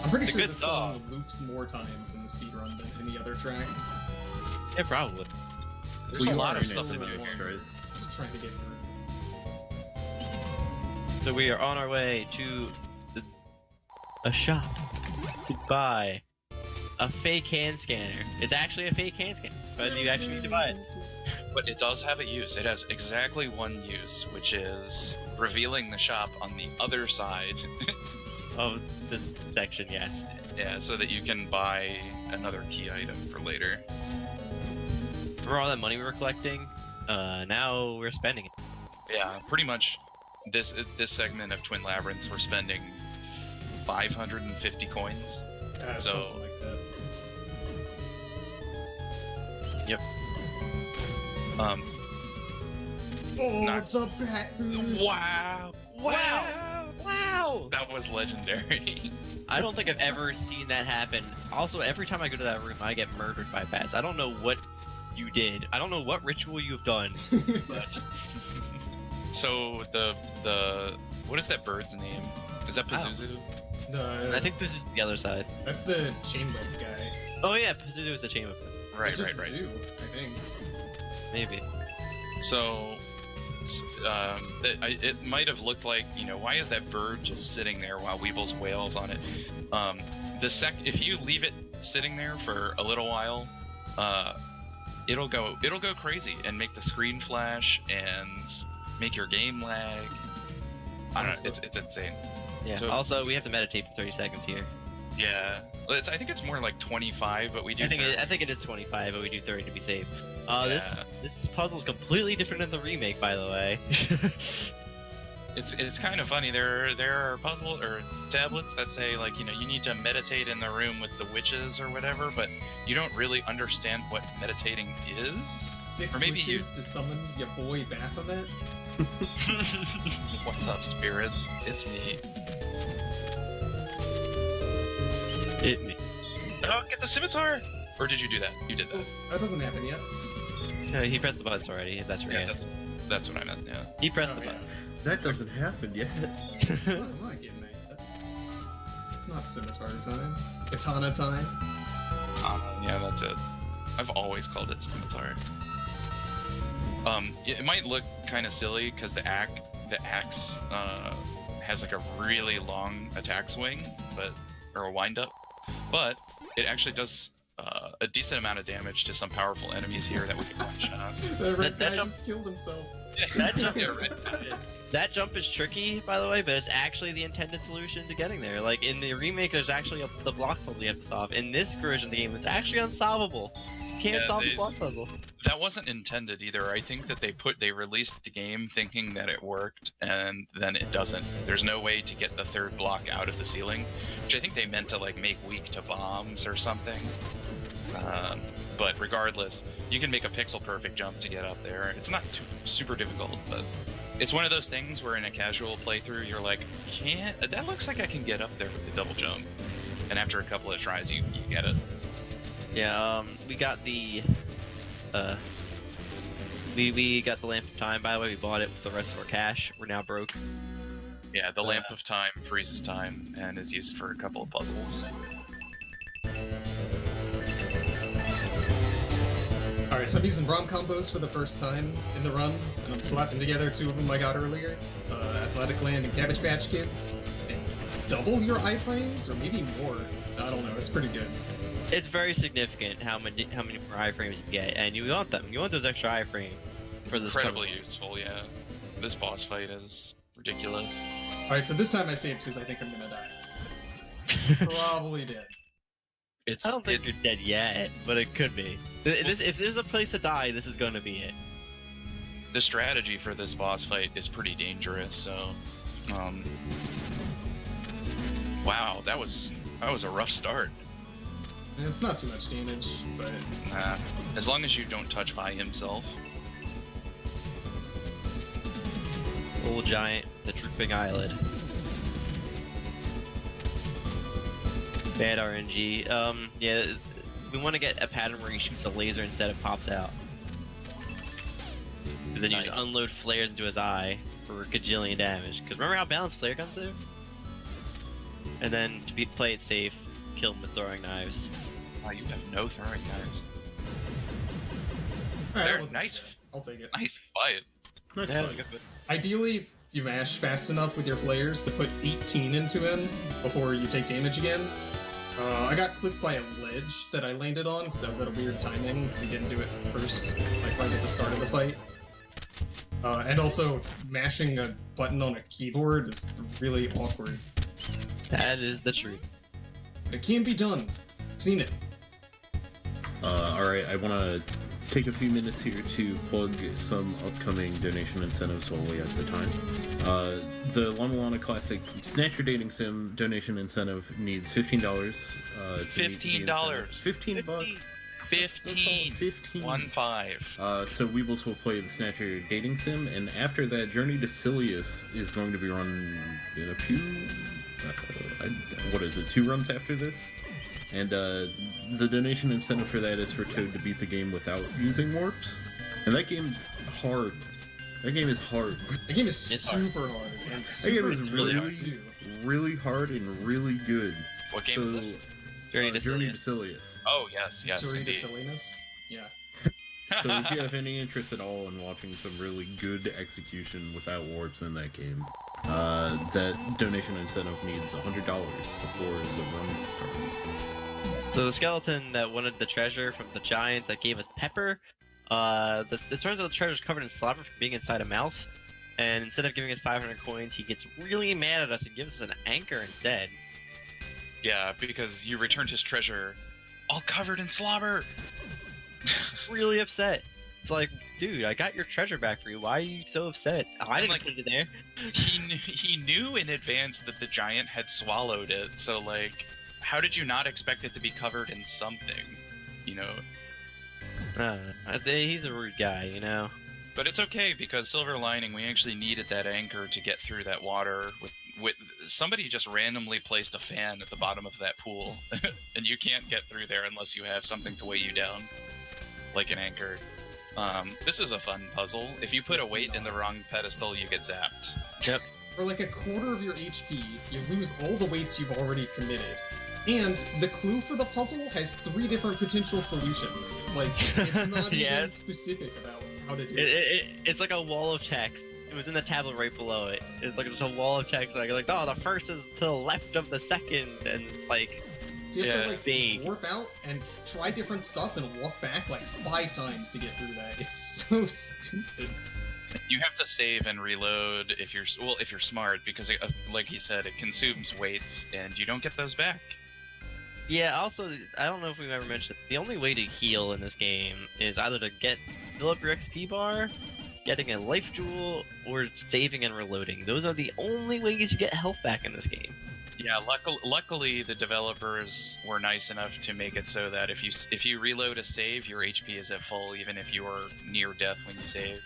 I'm pretty sure this song loops more times in the speedrun than any other track. Yeah, probably. There's a lot of stuff to do here. Just trying to get through. So we are on our way to a shop to buy a fake hand scanner. It's actually a fake hand scanner, but you actually need to buy it. But it does have a use. It has exactly one use, which is revealing the shop on the other side of this section, yes. Yeah, so that you can buy another key item for later. For all that money we were collecting, now we're spending it. Yeah, pretty much this segment of Twin Labyrinths, we're spending 550 coins. So something like that. Yep. Oh, the bat boost! Wow! Wow! That was legendary. I don't think I've ever seen that happen. Also, every time I go to that room, I get murdered by bats. I don't know what you did. I don't know what ritual you've done, but... So, what is that bird's name? Is that Pazuzu? I think Pazuzu's the other side. That's the chain whip guy. Oh yeah, Pazuzu is the chain whip. Right. Zoo, I think. Maybe. So, it might have looked like, why is that bird just sitting there while Weebles wails on it? If you leave it sitting there for a little while, it'll go crazy and make the screen flash and make your game lag. I don't know, it's insane. Yeah. So, also, we have to meditate for 30 seconds here. Yeah. I think it's more like 25, but we do. I think it is 25, but we do 30 to be safe. Yeah. This puzzle is completely different than the remake, by the way. It's kind of funny. There are puzzle or tablets that say you need to meditate in the room with the witches or whatever, but you don't really understand what meditating is. 6 witches to summon your boy Baphomet. What's up, spirits? It's me. Me. Oh, get the scimitar! Or did you do that? You did that. That doesn't happen yet. No, he pressed the buttons already. If that's your answer. That's what I meant. Yeah. He pressed the button. That doesn't happen yet. I'm not getting that. It's not scimitar time. Katana time. Yeah, that's it. I've always called it scimitar. It might look kind of silly because the axe has like a really long attack swing, or a wind up, but it actually does a decent amount of damage to some powerful enemies here that we can one shot. The red guy just killed himself. That jump, Yeah, right. that jump is tricky, by the way, but it's actually the intended solution to getting there. Like in the remake, there's actually the block puzzle you have to solve. In this version of the game, it's actually unsolvable. You can't solve the block puzzle. That wasn't intended either. I think that they released the game thinking that it worked, and then it doesn't. There's no way to get the third block out of the ceiling, which I think they meant to like make weak to bombs or something. But regardless, you can make a pixel-perfect jump to get up there. It's not super difficult, but it's one of those things where in a casual playthrough, you're like, that looks like I can get up there with the double jump. And after a couple of tries, you get it. Yeah, we got the we got the Lamp of Time, by the way. We bought it with the rest of our cash. We're now broke. Yeah, the Lamp of Time freezes time and is used for a couple of puzzles. Alright, so I'm using ROM combos for the first time in the run, and I'm slapping together two of them I got earlier. Athletic Land and Cabbage Patch Kids. And double your iframes, or maybe more. I don't know, it's pretty good. It's very significant how many more iframes you get, and you want them. You want those extra iframes for this. Incredibly useful, yeah. This boss fight is ridiculous. Alright, so this time I saved because I think I'm gonna die. Probably dead. It's I don't think you're dead yet, but it could be. If there's a place to die, this is going to be it. the strategy for this boss fight is pretty dangerous. So, wow, that was a rough start. And it's not too much damage, but As long as you don't touch by himself. Old giant, the drooping eyelid. Bad RNG. Yeah, we want to get a pattern where he shoots a laser instead of pops out. And then you just unload flares into his eye for a gajillion damage. Because remember how balanced flare guns do? And then to play it safe, kill him with throwing knives. Wow, you have no throwing knives. Alright, They're that was nice. I'll take it. Nice fight. Nice Yeah, fight. Ideally, you mash fast enough with your flares to put 18 into him before you take damage again. I got clipped by a ledge that I landed on because I was at a weird timing because he didn't do it first, like right at the start of the fight. And also, mashing a button on a keyboard is really awkward. That is the truth. But it can be done. I've seen it. Alright, I want to take a few minutes here to plug some upcoming donation incentives while we have the time. The La-Mulana Classic Snatcher Dating Sim donation incentive needs $15. $15. 15 bucks. 15. 15. 1-5. So Weebles will play the Snatcher Dating Sim, and after that, Journey to Silius is going to be run in a few... what is it, 2 runs after this? And the donation incentive for that is for Toad to beat the game without using warps. And that game's hard. That game is hard. The game is It's super hard and That super game is really hard really, too. really hard and really good. What game So, is this? Journey to Journey Silius. to Silius. Oh, yes, Journey to indeed. silliness. Yeah. So if you have any interest at all in watching some really good execution without warps in that game, that donation incentive needs $100 before the run starts. So the skeleton that wanted the treasure from the giants that gave us pepper, it turns out the treasure's covered in slobber from being inside a mouth, and instead of giving us 500 coins, he gets really mad at us and gives us an anchor instead. Yeah, because you returned his treasure all covered in slobber. Really upset. It's like, dude, I got your treasure back for you. Why are you so upset? I didn't like- put it there. He knew in advance that the giant had swallowed it, so like, how did you not expect it to be covered in something? You know? I'd say he's a rude guy, you know? But it's okay, because Silver Lining, we actually needed that anchor to get through that water with somebody just randomly placed a fan at the bottom of that pool, and you can't get through there unless you have something to weigh you down, like an anchor. This is a fun puzzle. If you put a weight in the wrong pedestal, you get zapped. Yep. For like a quarter of your HP, you lose all the weights you've already committed. And the clue for the puzzle has 3 different potential solutions. Like, it's not Yeah. even specific about how to do it. It's like a wall of text. It was in the tablet right below it. It's like just a wall of text. Like, oh, the first is to the left of the second, and it's like, So you have yeah, to like big. warp out and try different stuff and walk back like 5 times to get through that. It's so stupid. You have to save and reload if you're smart, because like he said, it consumes weights and you don't get those back. Yeah, also, I don't know if we've ever mentioned the only way to heal in this game is either to fill up your XP bar, getting a life jewel, or saving and reloading. Those are the only ways you get health back in this game. Yeah, luckily the developers were nice enough to make it so that if you reload a save, your HP is at full, even if you are near death when you saved.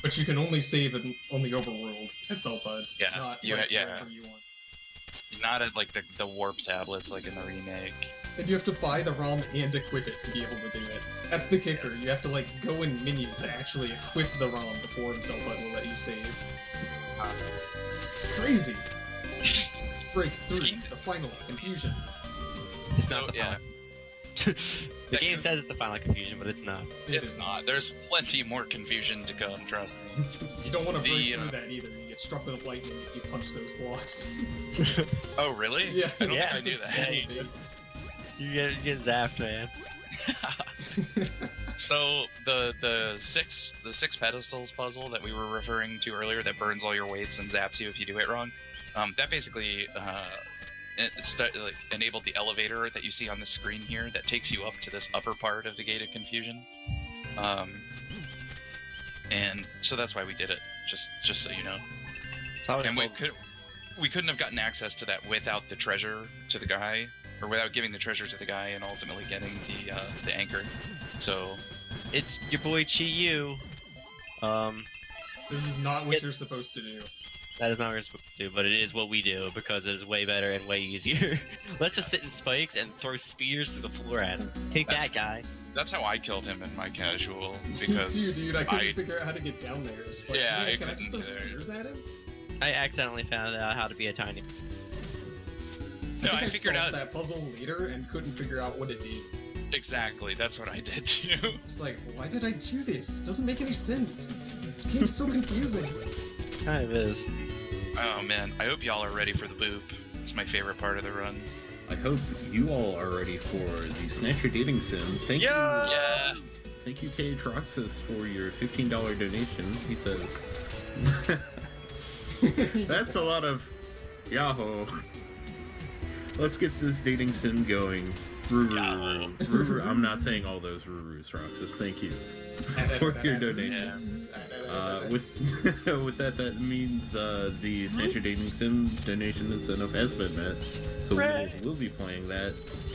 But you can only save on the overworld at Zelpud. Yeah, Not yeah. wherever you want. Not at like the warp tablets like in the remake. And you have to buy the ROM and equip it to be able to do it. That's the kicker. You have to like go in menu to actually equip the ROM before Zelpud will let you save. It's crazy. Break through the final confusion. It's not the yeah. final. The game says it's the final confusion, but it's not. It's not. There's plenty more confusion to come, trust me. You don't want to break through that either. You get struck with lightning if you punch those blocks. Oh, really? Yeah. I don't think I knew that. You get zapped, man. So the six pedestals puzzle that we were referring to earlier, that burns all your weights and zaps you if you do it wrong, that basically enabled the elevator that you see on the screen here that takes you up to this upper part of the Gate of Confusion. And so that's why we did it, just so you know. And we couldn't have gotten access to that without the treasure to the guy, or without giving the treasure to the guy and ultimately getting the anchor. So it's your boy Chi-Yu. This is not what you're supposed to do. That is not what you're supposed to do, but it is what we do because it is way better and way easier. Let's just sit in spikes and throw spears through the floor at him. That guy. That's how I killed him in my casual, because See, dude, I couldn't figure out how to get down there. It's just like, yeah, can I just throw spears at him? I accidentally found out how to be a tiny. No, I figured out that puzzle later and couldn't figure out what it did. Exactly, that's what I did too. It's like, why did I do this? It doesn't make any sense. This game's so confusing. Kind of is. Oh man, I hope y'all are ready for the boop. It's my favorite part of the run. I hope you all are ready for the Snatcher Dating Sim. Thank you. Yeah. Thank you, K. Troxus, for your $15 donation. He says, "That's a lot of Yahoo. Let's get this dating sim going." Ruru. I'm not saying all those Rurus, Roxas. Thank you for your donation. With that means the Snatcher Dating Sim donation incentive has been met. So we will be playing that.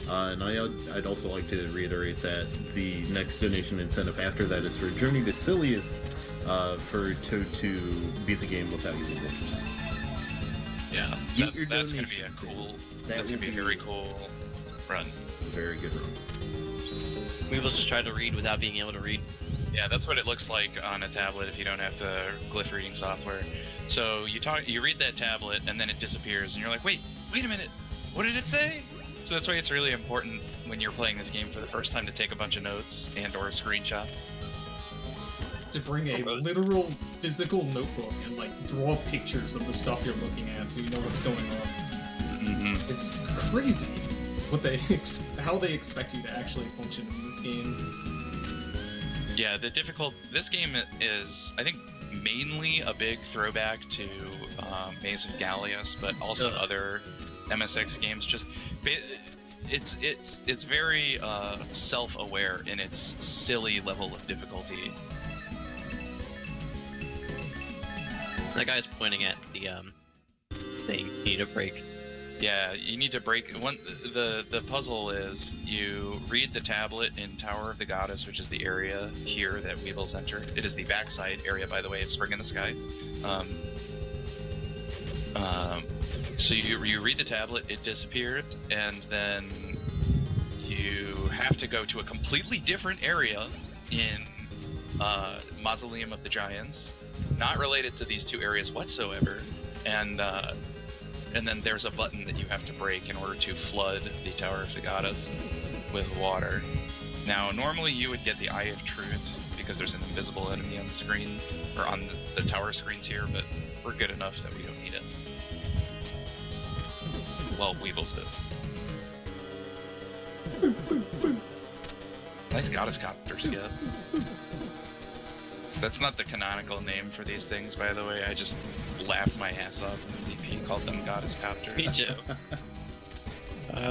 And I'd also like to reiterate that the next donation incentive after that is for Journey to Silius for Toad to beat the game without using glitches. Yeah, that's going to be a cool. That's going to be a very cool run. Very good run. Weables just tried to read without being able to read. Yeah, that's what it looks like on a tablet if you don't have the glyph reading software. So you read that tablet and then it disappears, and you're like, wait a minute, what did it say? So that's why it's really important when you're playing this game for the first time to take a bunch of notes and/or screenshots. To bring a literal physical notebook and like draw pictures of the stuff you're looking at so you know what's going on. Mm-hmm. It's crazy how they expect you to actually function in this game. Yeah, this game is, I think, mainly a big throwback to Maze of Gallius, but also other MSX games. Just it's very self-aware in its silly level of difficulty. That guy's pointing at the thing. You need a break. Yeah, you need to break one. The puzzle is you read the tablet in Tower of the Goddess, which is the area here that Weebles enter. It is the backside area, by the way, of Spring in the Sky. So you read the tablet, it disappeared, and then you have to go to a completely different area in Mausoleum of the Giants, not related to these two areas whatsoever, and then there's a button that you have to break in order to flood the Tower of the Goddess with water. Now, normally you would get the Eye of Truth because there's an invisible enemy on the screen, or on the tower screens here, but we're good enough that we don't need it. Well, Weebles does. Nice Goddess Copter skip. That's not the canonical name for these things, by the way. I just laughed my ass off when the DP called them goddess copters. Me too.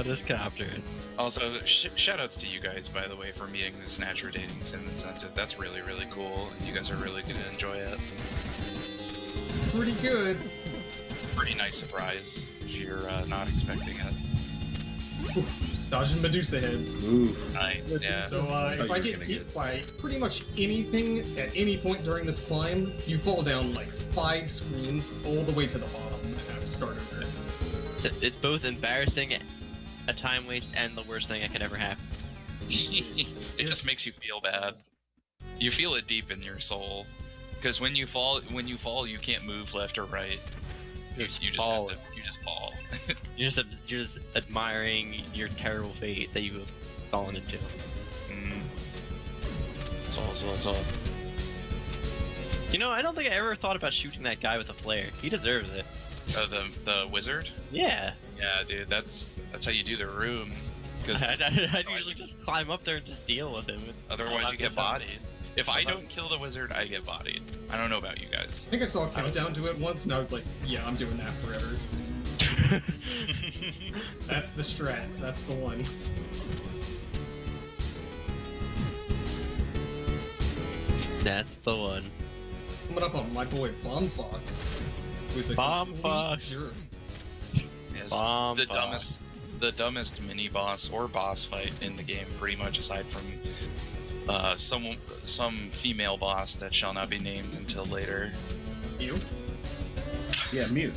This copter. Also, shoutouts to you guys, by the way, for meeting the Snatcher Dating Sim incentive. That's really, really cool. You guys are really going to enjoy it. It's pretty good. Pretty nice surprise if you're not expecting it. Dodging Medusa heads. Ooh. Nice, yeah. So if I get hit by pretty much anything at any point during this climb, you fall down like 5 screens all the way to the bottom and have to start over. It's both embarrassing, a time waste, and the worst thing that could ever happen. It just makes you feel bad. You feel it deep in your soul, because when you fall, you can't move left or right. You just fall. have to. You just fall. You're just admiring your terrible fate that you have fallen into. So. You know, I don't think I ever thought about shooting that guy with a flare. He deserves it. The wizard? Yeah. Yeah, dude. That's how you do the room. Because I'd usually just climb up there and just deal with him. Otherwise, you get bodied. If I don't kill the wizard, I get bodied. I don't know about you guys. I think I saw a countdown to it once, and I was like, yeah, I'm doing that forever. That's the strat. That's the one. That's the one. Coming up on my boy Bomb Fox, who's a Bomb complete Fox. jerk. Yes, Bomb the boss. dumbest mini boss or boss fight in the game, pretty much, aside from some female boss that shall not be named until later. You? Yeah, Mew.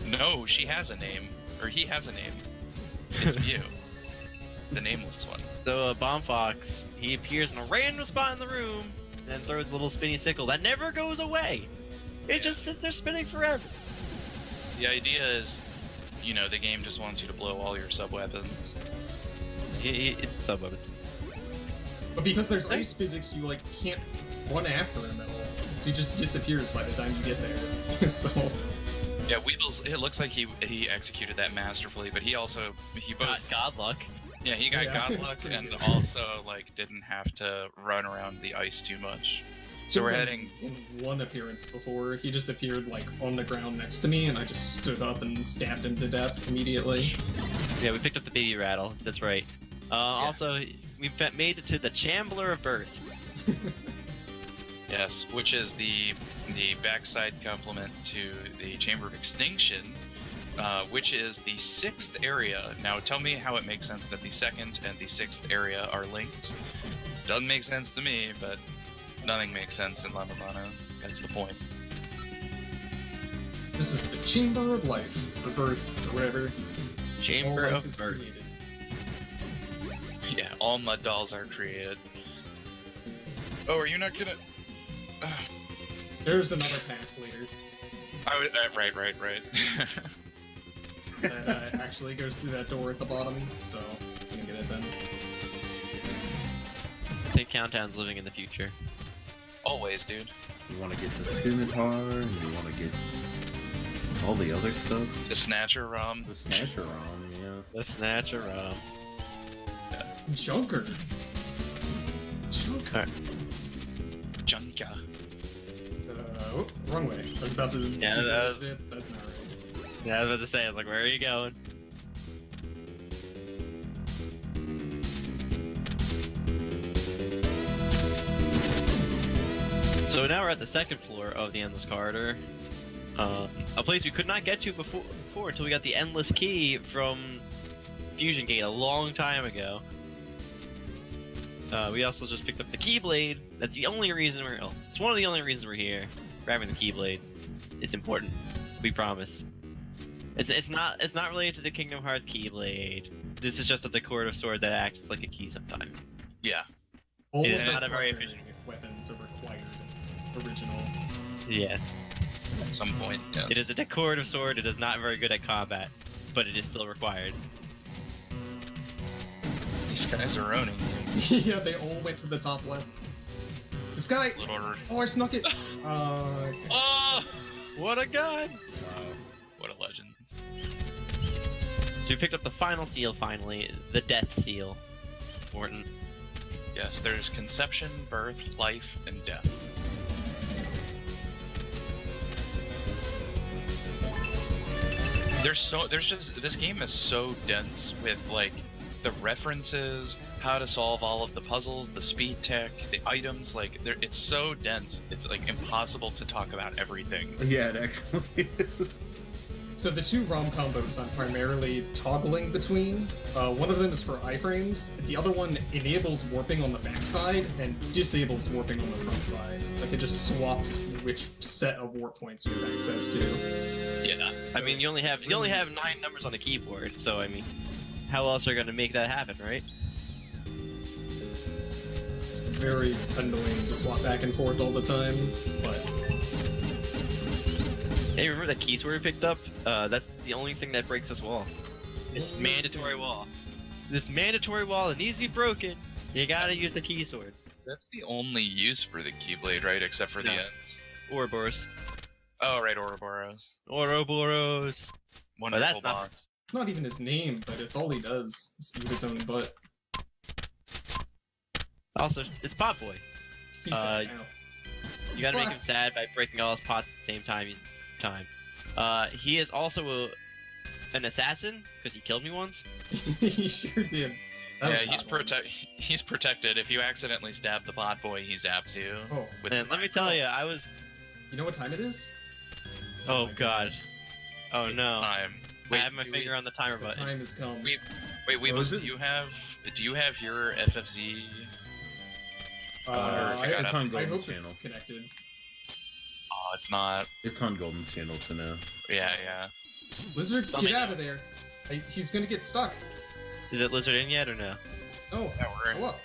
No, she has a name, or he has a name. It's Mew, the nameless one. So Bomb Fox, he appears in a random spot in the room and throws a little spinny sickle that never goes away. It just sits there spinning forever. The idea is, you know, the game just wants you to blow all your sub weapons. It's sub weapons. But because there's ice physics, you like can't run after him at all. So he just disappears by the time you get there. So Yeah, Weebles. It looks like he executed that masterfully, but he both Got godluck. yeah, he got Yeah, it's godluck pretty and good. also like didn't have to run around the ice too much. So we're heading. in one appearance before. He just appeared like on the ground next to me, and I just stood up and stabbed him to death immediately. Yeah, we picked up the baby rattle. That's right. Also, we've made it to the Chambler of Birth. Yes, which is the backside complement to the Chamber of Extinction, which is the 6th area. Now, tell me how it makes sense that the 2nd and the 6th area are linked. Doesn't make sense to me, but nothing makes sense in La-Mulana. That's the point. This is the Chamber of Life, or Birth, or whatever. Chamber All life of is Birth. created. Yeah, all mud dolls are created. Oh, are you not gonna? There's another pass later Right. that actually goes through that door at the bottom, so I'm gonna get it then. I think Countdown's living in the future. Always, dude. You want to get the scimitar, and you want to get all the other stuff. The Snatcher ROM. The Snatcher ROM, yeah. The Snatcher. Junker. Junker. Junka. Oh, wrong way. I was about to do Yeah, that. That's not right. Yeah, I was about to say, I was like, where are you going? So now we're at the 2nd floor of the Endless Corridor. A place we could not get to before until we got the Endless Key from Fusion Gate a long time ago. We also just picked up the Keyblade. That's the only reason it's one of the only reasons we're here. Grabbing the Keyblade. It's important. We promise. It's not related to the Kingdom Hearts Keyblade. This is just a decorative sword that acts like a key sometimes. Yeah. All It of is the not a very primary weapons are required. Original. Yeah. At some point, yeah. It is a decorative sword. It is not very good at combat, but it is still required. These guys are owning you. Yeah, they all went to the top left. This guy. Little. Oh, I snuck it. Oh! What a gun! Wow. What a legend. So we picked up the final seal finally, the Death Seal. Important. Yes, there's conception, birth, life, and death. This game is so dense with like the references, how to solve all of the puzzles, the speed tech, the items. Like, it's so dense. It's like impossible to talk about everything. Yeah, it actually is. So the two ROM combos I'm primarily toggling between, one of them is for iframes, the other one enables warping on the backside and disables warping on the front side. Like it just swaps which set of warp points you have access to. Yeah. So I mean, you only have 9 numbers on the keyboard, so I mean, how else are you going to make that happen, right? It's very annoying to swap back and forth all the time, but Hey, remember that key sword we picked up? That's the only thing that breaks this wall. This mandatory wall. This mandatory wall that needs to be broken. You gotta use a key sword. That's the only use for the Keyblade, right? Except for the No. end. Ouroboros. Oh, right, Ouroboros. Ouroboros. Wonderful that's not- boss. it's not even his name, but it's all he does is eat his own butt. Also, it's Pot Boy. He's sad now. You gotta make him sad by breaking all his pots at the same time. He is also an assassin because he killed me once. He sure did. That was Yeah, he's protected. If you accidentally stab the pot boy, he zaps you. Oh, With And let me tell you, I was. you know what time it is? Oh my god. goodness. Oh no. time. I have my finger on the timer The button. time has come. Wait, What was do it? you have your FFZ? Uh, if you got it's on I Golden's hope it's channel. connected. Oh, it's not. It's on Golden's channel, so no. Yeah. Lizard, Let get me out know. of there. He's gonna get stuck. Is it Lizard in yet or no? Oh, Yeah, we're go up.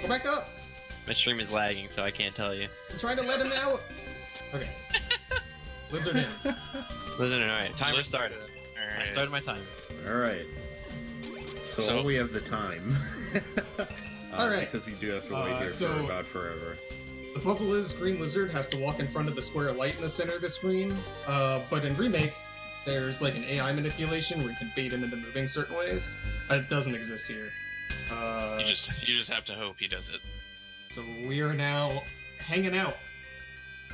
Go back up. My stream is lagging, so I can't tell you. I'm trying to let him out. Okay. Lizard in. Lizard in, alright. Timer started. I Alright. started my timer. Alright. So we have the time. Alright. Because you do have to wait here so- for about forever. The puzzle is Green Lizard has to walk in front of the square of light in the center of the screen. But in Remake, there's like an AI manipulation where you can bait him into moving certain ways. It doesn't exist here. You just have to hope he does it. So we are now hanging out.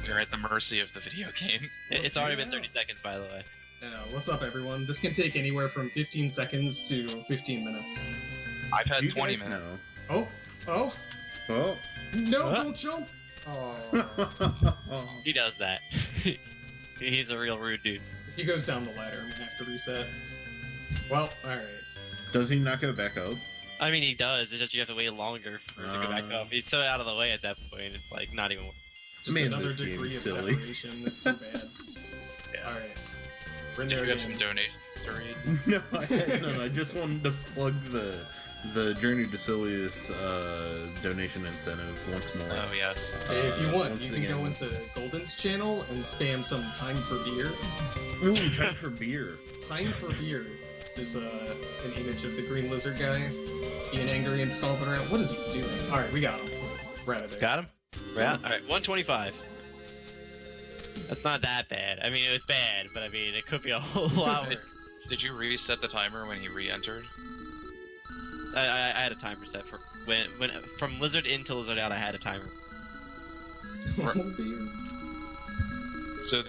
We're at the mercy of the video game. It's already been 30 seconds, by the way. What's up, everyone? This can take anywhere from 15 seconds to 15 minutes. I've had Do you 20 guys minutes. Oh, oh, know? no! Huh? Don't jump! Oh, Oh. He does that. He's a real rude dude. he goes down the ladder. I'm gonna have to reset. Well, all right. Does he not go back up? I mean, he does. It's just you have to wait longer for it to go back up. He's so out of the way at that point. It's like not even. Just Man, another this game's degree of silly. separation. That's so bad. Yeah. All right. We're in Did there you have again. some donations to read? No, I had none. I just wanted to plug the Journey to Silius donation incentive once more. Oh yes. Hey, if you want, once you can again. go into Golden's channel and spam some time for beer. Ooh, time for beer. Time for beer is an image of the green lizard guy being angry and stomping around. What is he doing? All right, we got him. We're out of there. Got him? Yeah. Alright, 125. That's not that bad. I mean, it was bad, but I mean, it could be a whole lot worse. Did you reset the timer when he re-entered? I had a timer set for when from lizard in to lizard out. I had a timer. Oh, beer. So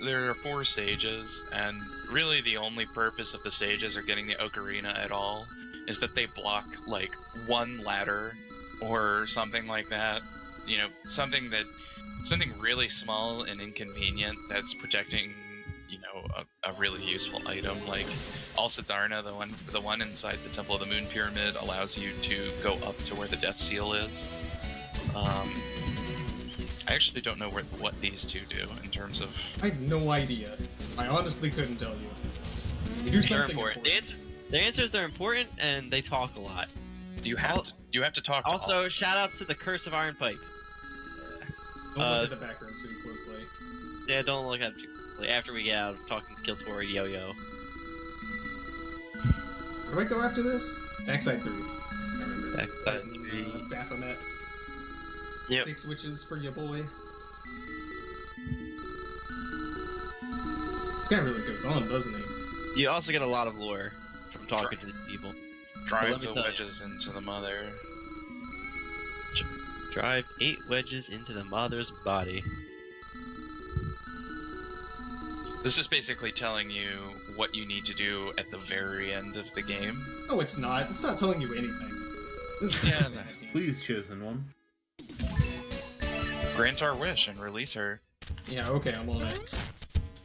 there are 4 stages, and really the only purpose of the stages or getting the ocarina at all is that they block like one ladder or something like that. You know, something really small and inconvenient that's protecting, you know, a really useful item. Like Al-Sidarna, the one inside the Temple of the Moon Pyramid, allows you to go up to where the Death Seal is. I actually don't know what these two do in terms of. I have no idea. I honestly couldn't tell you. You do They're something important. important. The answers they're important and they talk a lot. You have to talk. To Also, all. shout outs to the Curse of Iron Pipe. Don't look at the background too closely. Yeah, don't look at it after we get out of talking to Kiltori Yo-Yo. Where do I go after this? Backside 3. I remember. Backside 3. Baphomet. Yep. 6 witches for your boy. This guy really goes on, doesn't he? You also get a lot of lore from talking to these people. Drive let me the tell you. wedges into the mother. Drive 8 wedges into the mother's body. This is basically telling you what you need to do at the very end of the game. No, it's not. It's not telling you anything. This is Yeah, Please, chosen one. grant our wish and release her. Yeah, okay, I'm on it.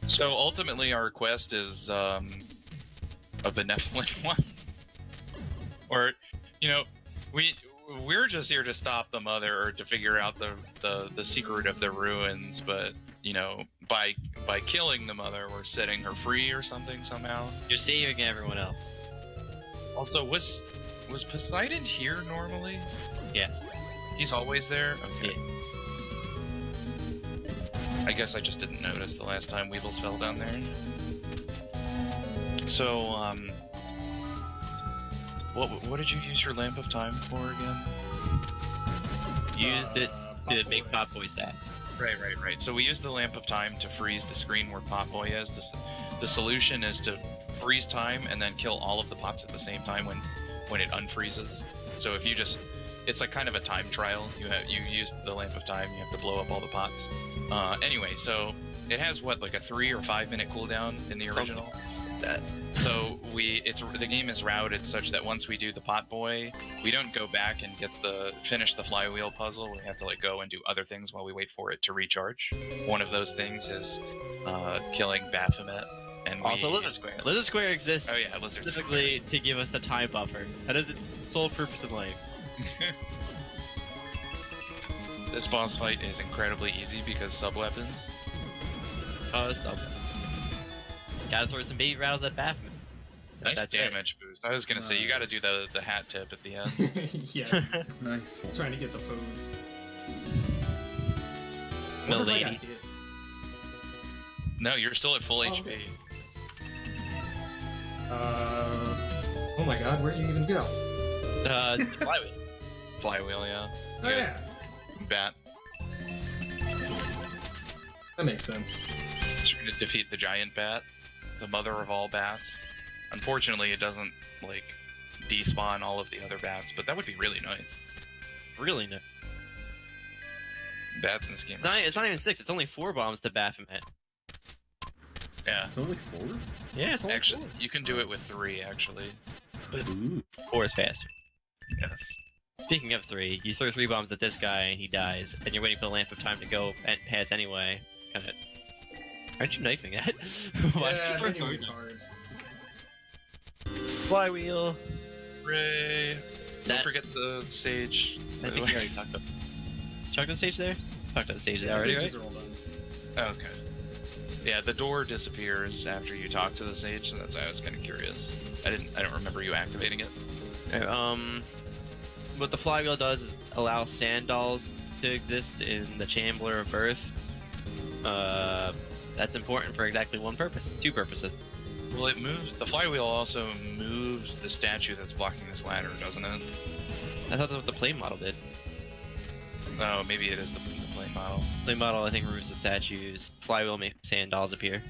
So ultimately, our quest is a benevolent one, or we're just here to stop the mother or to figure out the secret of the ruins. But by killing the mother, we're setting her free or something somehow. You're saving everyone else. Also, was Poseidon here normally? Yes. He's always there. Okay. Yeah. I guess I just didn't notice the last time Weebles fell down there. So, what did you use your Lamp of Time for again? Used it to Pop make Boy. Pop Boy sad. Right. So we used the Lamp of Time to freeze the screen where Pot Boy is. The solution is to freeze time and then kill all of the pots at the same time when it unfreezes. So if you just, it's like kind of a time trial. You use the Lamp of Time, you have to blow up all the pots. Anyway, so it has like a 3 or 5 minute cooldown in the original. So the game is routed such that once we do the Pot Boy, we don't go back and finish the flywheel puzzle. We have to go and do other things while we wait for it to recharge. One of those things is killing Baphomet. And Also, Lizard Square. Lizard Square exists Oh yeah, Lizard specifically to give us a time buffer. That is its sole purpose in life. This boss fight is incredibly easy because sub-weapons. So gotta throw some baby rattles at Baphomet. Nice That's damage boost. I was gonna say, you gotta do the hat tip at the end. Yeah, Nice one. trying to get the pose. Mill Wonder if I lady. got hit. No, you're still at full Oh, HP. okay. Oh my god, where'd you even go? Flywheel. Flywheel, yeah. Oh You yeah, got Bat. that makes sense. You're gonna defeat the giant bat, the mother of all bats. Unfortunately, it doesn't despawn all of the other bats, but that would be really nice. Really no. Bats in this game. It's not even 6. It's only 4 bombs to Baphomet. Yeah. It's only 4? Yeah, it's only Actually, 4. you can do it with 3. Actually. Ooh. 4 is faster. Yes. Speaking of 3, you throw 3 bombs at this guy and he dies, and you're waiting for the Lamp of Time to go and pass anyway. Kinda. Aren't you knifing that? Why Yeah, did you making throw it's hard. Flywheel. Hooray! Don't That- forget the sage. I think you already talked about. Talked to the stage there? Talked to the stage there The already, stages right? are all done. Okay. Yeah, the door disappears after you talk to the sage, so that's why I was kind of curious. I don't remember you activating it. Okay, what the flywheel does is allow sand dolls to exist in the Chamber of Birth. That's important for exactly one purpose. 2 purposes. Well, it moves. The flywheel also moves the statue that's blocking this ladder, doesn't it? I thought that's what the plane model did. Oh, maybe it is the plane model. Plane model, I think, removes the statues. Flywheel makes sand dolls appear.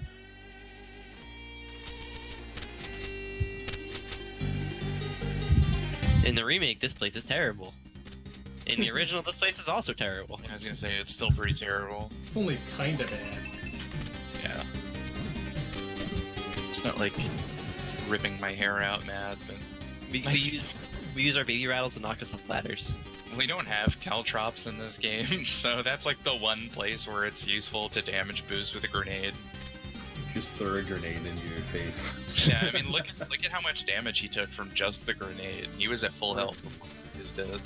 In the remake, this place is terrible. In the original, this place is also terrible. I was gonna say it's still pretty terrible. It's only kind of bad. Yeah. It's not like ripping my hair out mad, but We use our baby rattles to knock us off ladders. we don't have caltrops in this game, so that's like the one place where it's useful to damage boost with a grenade. Just throw a grenade into your face. Yeah, I mean, look at how much damage he took from just the grenade. He was at full health before he was dead.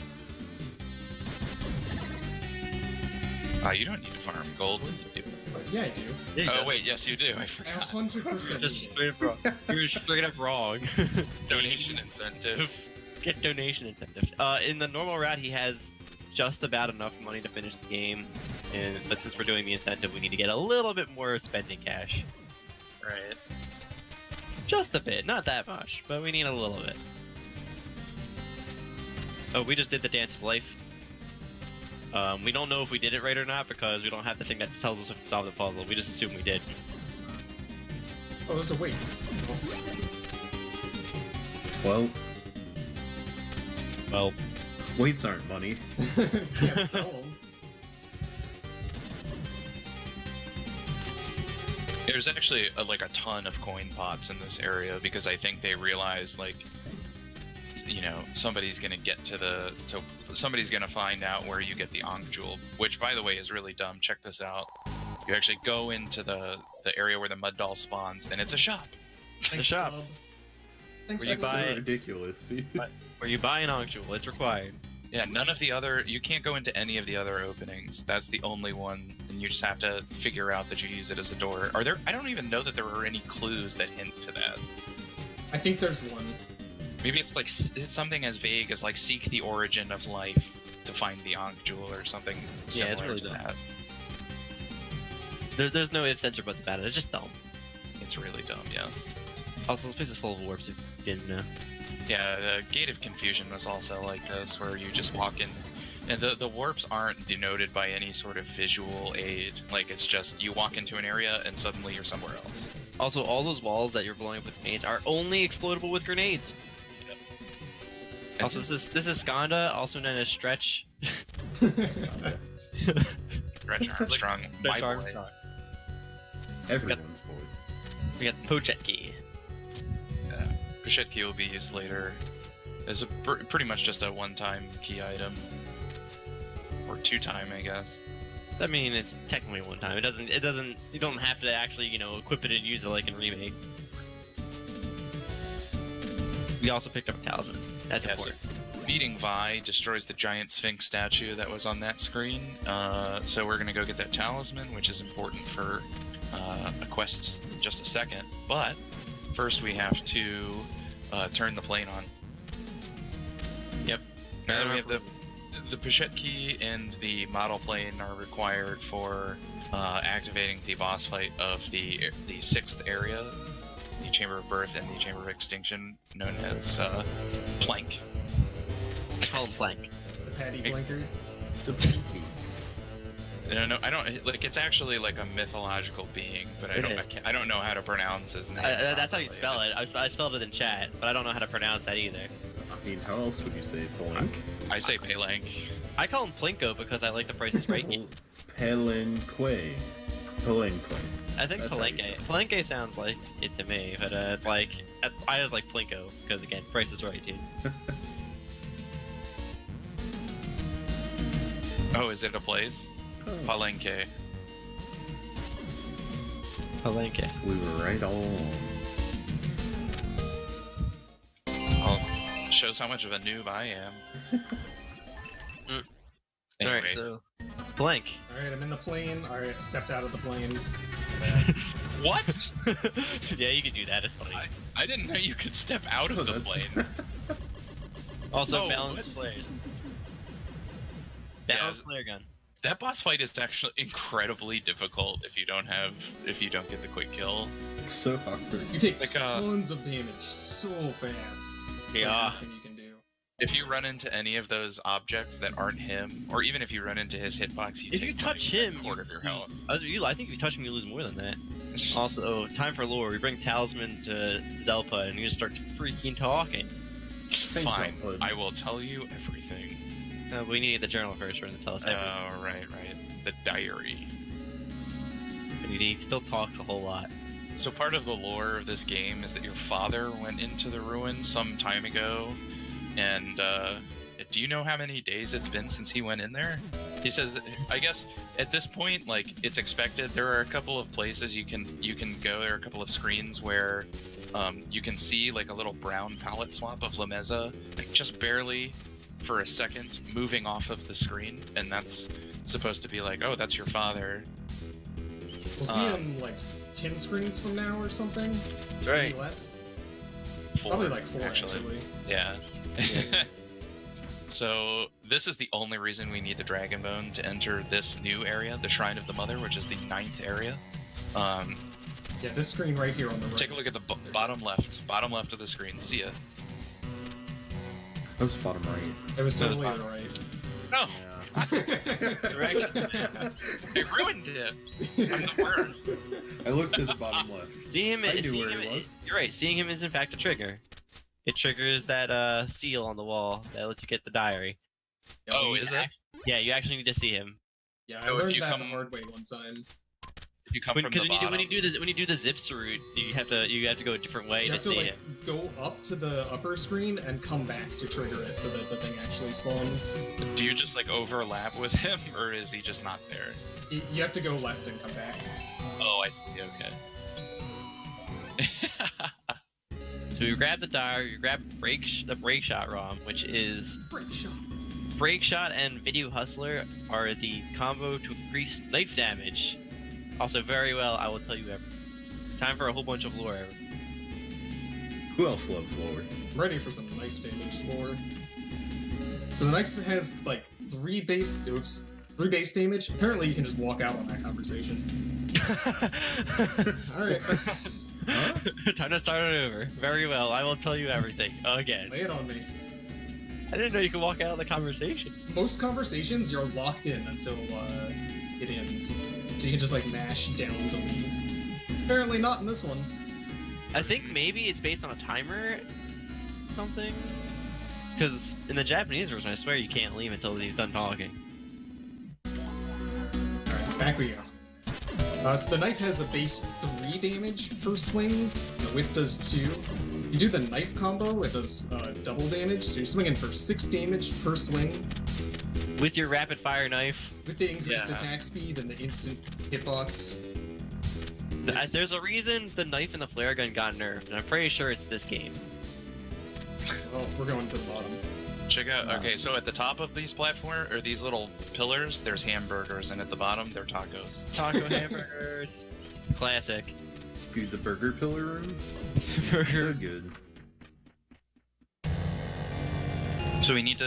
You don't need to farm gold. What do you do? But yeah, I do. There you Oh go. wait, yes you do. I I forgot. 100% Just need it. straight up wrong. You're straight up wrong. Donation incentive. Get donation incentive. In the normal route, he has just about enough money to finish the game, but since we're doing the incentive, we need to get a little bit more spending cash. Right. Just a bit, not that much, but we need a little bit. Oh, we just did the Dance of Life. We don't know if we did it right or not because we don't have the thing that tells us if we solved the puzzle. We just assume we did. Oh, those are weights. Well, Well, weights aren't money. Can't sell them. There's actually like a ton of coin pots in this area because I think they realize like, you know, somebody's gonna somebody's gonna find out where you get the Ankh Jewel, which by the way is really dumb. Check this out. You actually go into the area where the mud doll spawns, and it's a shop. The shop. Thanks, Where you Bob. buy- So ridiculous. Where you buy an Ankh Jewel, it's required. Yeah, none of the other. You can't go into any of the other openings. That's the only one, and you just have to figure out that you use it as a door. Are there? I don't even know that there are any clues that hint to that. I think there's one. Maybe it's like it's something as vague as like seek the origin of life to find the Ankh Jewel or something Yeah, similar it's to really that. There's no ifs, ands, or buts about it. It's just dumb. It's really dumb, yeah. Also, this place is full of warps if you didn't know. Yeah, the Gate of Confusion was also like this, where you just walk in, and the warps aren't denoted by any sort of visual aid. Like, it's just, you walk into an area, and suddenly you're somewhere else. Also, all those walls that you're blowing up with grenades are only exploitable with grenades. And Also, this is Skanda, also known as Stretch. Stretch Armstrong, my Stretch boy. Armstrong. Everyone's boy. We got Pochetki. Pushet key will be used later. It's pretty much just a one-time key item. Or two-time, I guess. I mean, it's technically one time. It doesn't, you don't have to actually, you know, equip it and use it like in Remake. We also picked up a talisman. That's Yeah, so important. beating Vi destroys the giant Sphinx statue that was on that screen. So we're gonna go get that talisman, which is important for a quest in just a second. But first we have to turn the plane on. Yep. Now that we have the Pushet key and the model plane are required for activating the boss fight of the sixth area, the Chamber of Birth and the Chamber of Extinction, known as Plank. Called Plank. The Patty Blinker. The pinky. No, I don't like. It's actually like a mythological being, but I don't know how to pronounce his name. That's how you properly. spell it. I spelled it in chat, but I don't know how to pronounce that either. I mean, how else would you say Pelink? I say Pelank. I call him Plinko because I like the Price is Right game. Pelinque. Pelinque. I think That's how you Palenque. say it. Palenque sounds like it to me, but it's like I just like Plinko because again, Price is Right, dude. Oh, is it a place? Oh, Palenque. Palenque. we were right all along. Well, shows how much of a noob I am. Anyway, All right, so blank. Alright, I'm in the plane. Alright, I stepped out of the plane. what? Yeah, you can do that. It's funny. I didn't know you could step out of Oh, the that's- plane. Also, Oh, balance what? flares. Yeah, Balance flare gun. That boss fight is actually incredibly difficult if you don't get the quick kill. It's so awkward. You take Like, tons of damage so fast. It's Yeah. like nothing you can do. If you run into any of those objects that aren't him, or even if you run into his hitbox, you If take you touch like, him, a quarter of your health. I think if you touch him, you lose more than that. Also, time for lore. We bring Talisman to Zelpa, and we just start freaking talking. Thanks, Fine, Output. I will tell you everything. We need the journal first for him to tell us everything. Oh, right. The diary. He still talks a whole lot. So part of the lore of this game is that your father went into the ruins some time ago, and do you know how many days it's been since he went in there? He says, I guess at this point, like, it's expected. There are a couple of places you can go. There are a couple of screens where you can see like a little brown palette swap of Lameza, like just barely for a second moving off of the screen, and that's supposed to be like, oh, that's your father. We'll see him like 10 screens from now or something. That's right. Maybe less. 4, Probably like 4 actually. Yeah. So this is the only reason we need the Dragon Bone to enter this new area, the Shrine of the Mother, which is the 9th area. Yeah, this screen right here on the right. Take a look at the bottom left of the screen. See ya. That was bottom right. It was totally the right. No, Yeah. they ruined it. I'm the worst. I looked at the bottom left. Seeing him, I knew seeing where him, he was. You're right. Seeing him is in fact a trigger. It triggers that seal on the wall that lets you get the diary. Oh, You is it? Yeah, you actually need to see him. Yeah, I So if learned you that the come- hard way one time. If you come from the Because bottom. when you do the zips route, you have to go a different way You to have to see like it. go up to the upper screen and come back to trigger it so that the thing actually spawns. Do you just like overlap with him, or is he just not there? You have to go left and come back. Oh, I see. Okay. So you grab the dial, you grab the break shot ROM, which is Break shot. break shot and video hustler are the combo to increase knife damage. Also very well, I will tell you everything. Time for a whole bunch of lore. Who else loves lore? I'm ready for some knife damage lore. So the knife has like 3 base damage. Apparently you can just walk out on that conversation. Alright, Huh? Time to start it over. Very well, I will tell you everything. Again. lay it on me. I didn't know you could walk out of the conversation. Most conversations you're locked in until it ends. So you can just like mash down to leave. Apparently not in this one. I think maybe it's based on a timer or something. Because in the Japanese version, I swear you can't leave until he's done talking. Alright, back we go. So the knife has a base 3 damage per swing. The whip does 2. You do the knife combo, it does double damage, so you're swinging for 6 damage per swing. With your rapid fire knife, With the increased Yeah. attack speed and the instant hitbox. It's- there's a reason the knife and the flare gun got nerfed, and I'm pretty sure it's this game. Oh, we're going to the bottom. Check out. Okay, so at the top of these platform or these little pillars, there's hamburgers, and at the bottom, they're tacos. Taco hamburgers. Classic. Dude, the burger pillar room? So Burger. good. So we need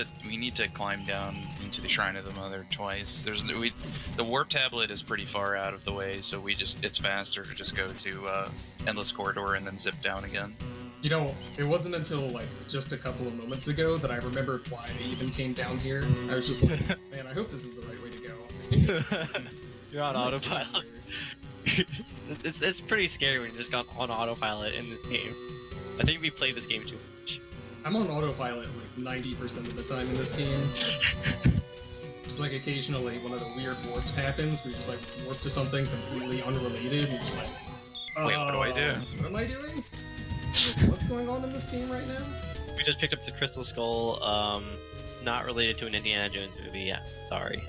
to climb down into the Shrine of the Mother twice. The warp tablet is pretty far out of the way, so it's faster to just go to Endless Corridor and then zip down again. You know, it wasn't until like just a couple of moments ago that I remembered why I even came down here. I was just like, man, I hope this is the right way to go. I think it's- You're on I'm not autopilot. doing It's pretty scary when you just got on autopilot in this game. I think we played this game too much. I'm on autopilot like 90% of the time in this game. Just like occasionally one of the weird warps happens, we just like warp to something completely unrelated, and you're just like, Wait, what do I do? What am I doing? What's going on in this game right now? We just picked up the Crystal Skull, not related to an Indiana Jones movie. Yeah, sorry.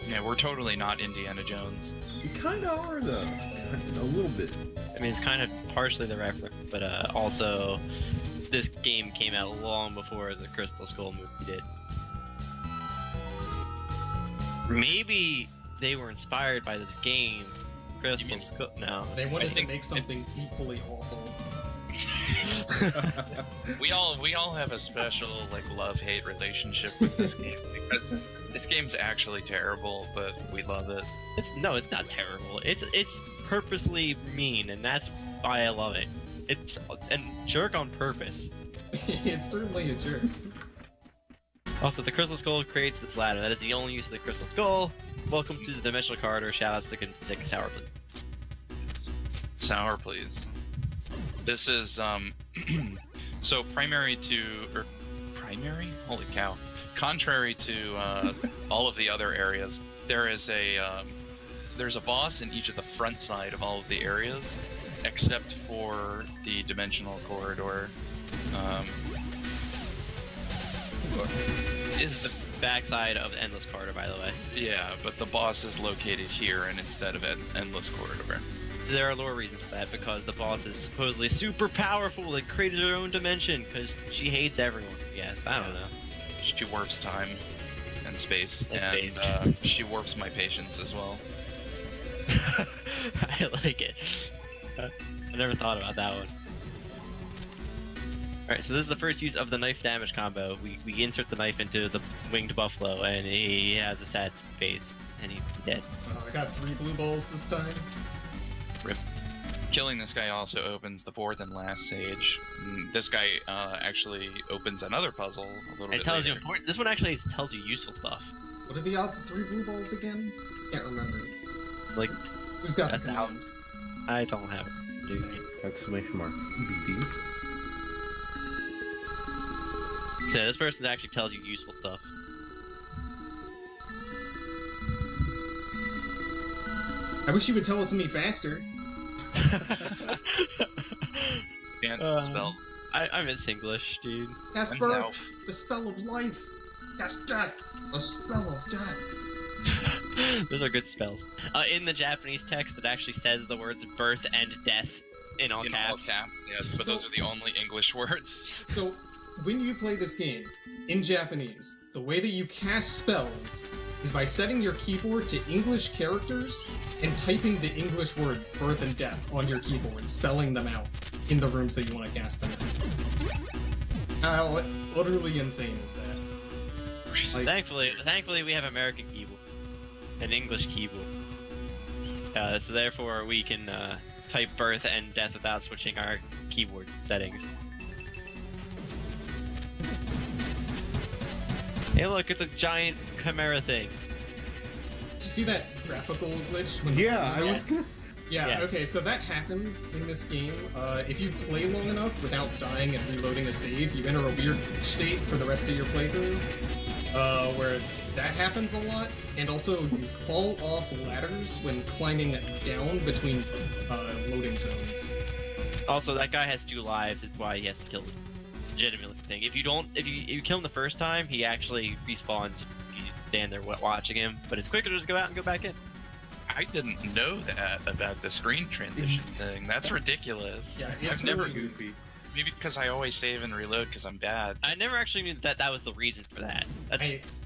Yeah, we're totally not Indiana Jones. You kinda are, though. A little bit. I mean, it's kind of partially the reference, but also this game came out long before the Crystal Skull movie did. Maybe they were inspired by this game, Crystal Skull. No. They wanted to think- make something equally awful. We all have a special like love-hate relationship with this game because this game's actually terrible, but we love it. It's not terrible. It's purposely mean, and that's why I love it. It's a jerk on purpose. It's certainly a jerk. Also, the Crystal Skull creates this ladder. That is the only use of the Crystal Skull. Welcome to the Dimensional Corridor. Shoutouts to Sick Sour, please. Sour, please. This is so primary? Holy cow! Contrary to all of the other areas, there's a boss in each of the front side of all of the areas, except for the Dimensional Corridor. Is The backside of the Endless Corridor, by the way. yeah, but the boss is located here and instead of at Endless Corridor. There are lore reasons for that, because the boss is supposedly super powerful and created her own dimension, because she hates everyone, yes, I don't know. She warps time and space, And and she warps my patience as well. I like it. I never thought about that one. Alright, so this is the first use of the knife damage combo. We insert the knife into the winged buffalo, and he has a sad face, and he's dead. I got 3 blue balls this time. Killing this guy also opens the 4th and last stage. This guy actually opens another puzzle a little It bit tells you later. important. This one actually tells you useful stuff. What are the odds of 3 blue balls again? Can't remember. Like, Who's got the That's out. command? I don't have it. Dude. Exclamation mark. BB. So this person actually tells you useful stuff. I wish you would tell it to me faster. Can't spell. I miss English, dude. Cast And birth, now. the spell of life. Cast death, the spell of death. Those are good spells. In the Japanese text, it actually says the words birth and death in all In caps. all caps, yes, but So- those are the only English words. So, when you play this game, in Japanese, the way that you cast spells is by setting your keyboard to English characters and typing the English words birth and death on your keyboard, spelling them out in the rooms that you want to cast them in. How utterly insane is that? Like, Thankfully, we have American keyboard, an English keyboard. So therefore, we can type birth and death without switching our keyboard settings. Hey, look, it's a giant chimera thing. did you see that graphical glitch? When Yeah, I was gonna. Yeah, Yes. okay, so that happens in this game. If you play long enough without dying and reloading a save, you enter a weird state for the rest of your playthrough, where that happens a lot, and also you fall off ladders when climbing down between loading zones. Also, that guy has 2 lives. That's why he has to kill him. Legitimately thing. If you kill him the first time, he actually respawns. If you stand there watching him, but it's quicker to just go out and go back in. I didn't know that about the screen transition thing. That's ridiculous. Yeah, it's I've never. really Goofy. Maybe because I always save and reload because I'm bad. I never actually knew that was the reason for that. That's,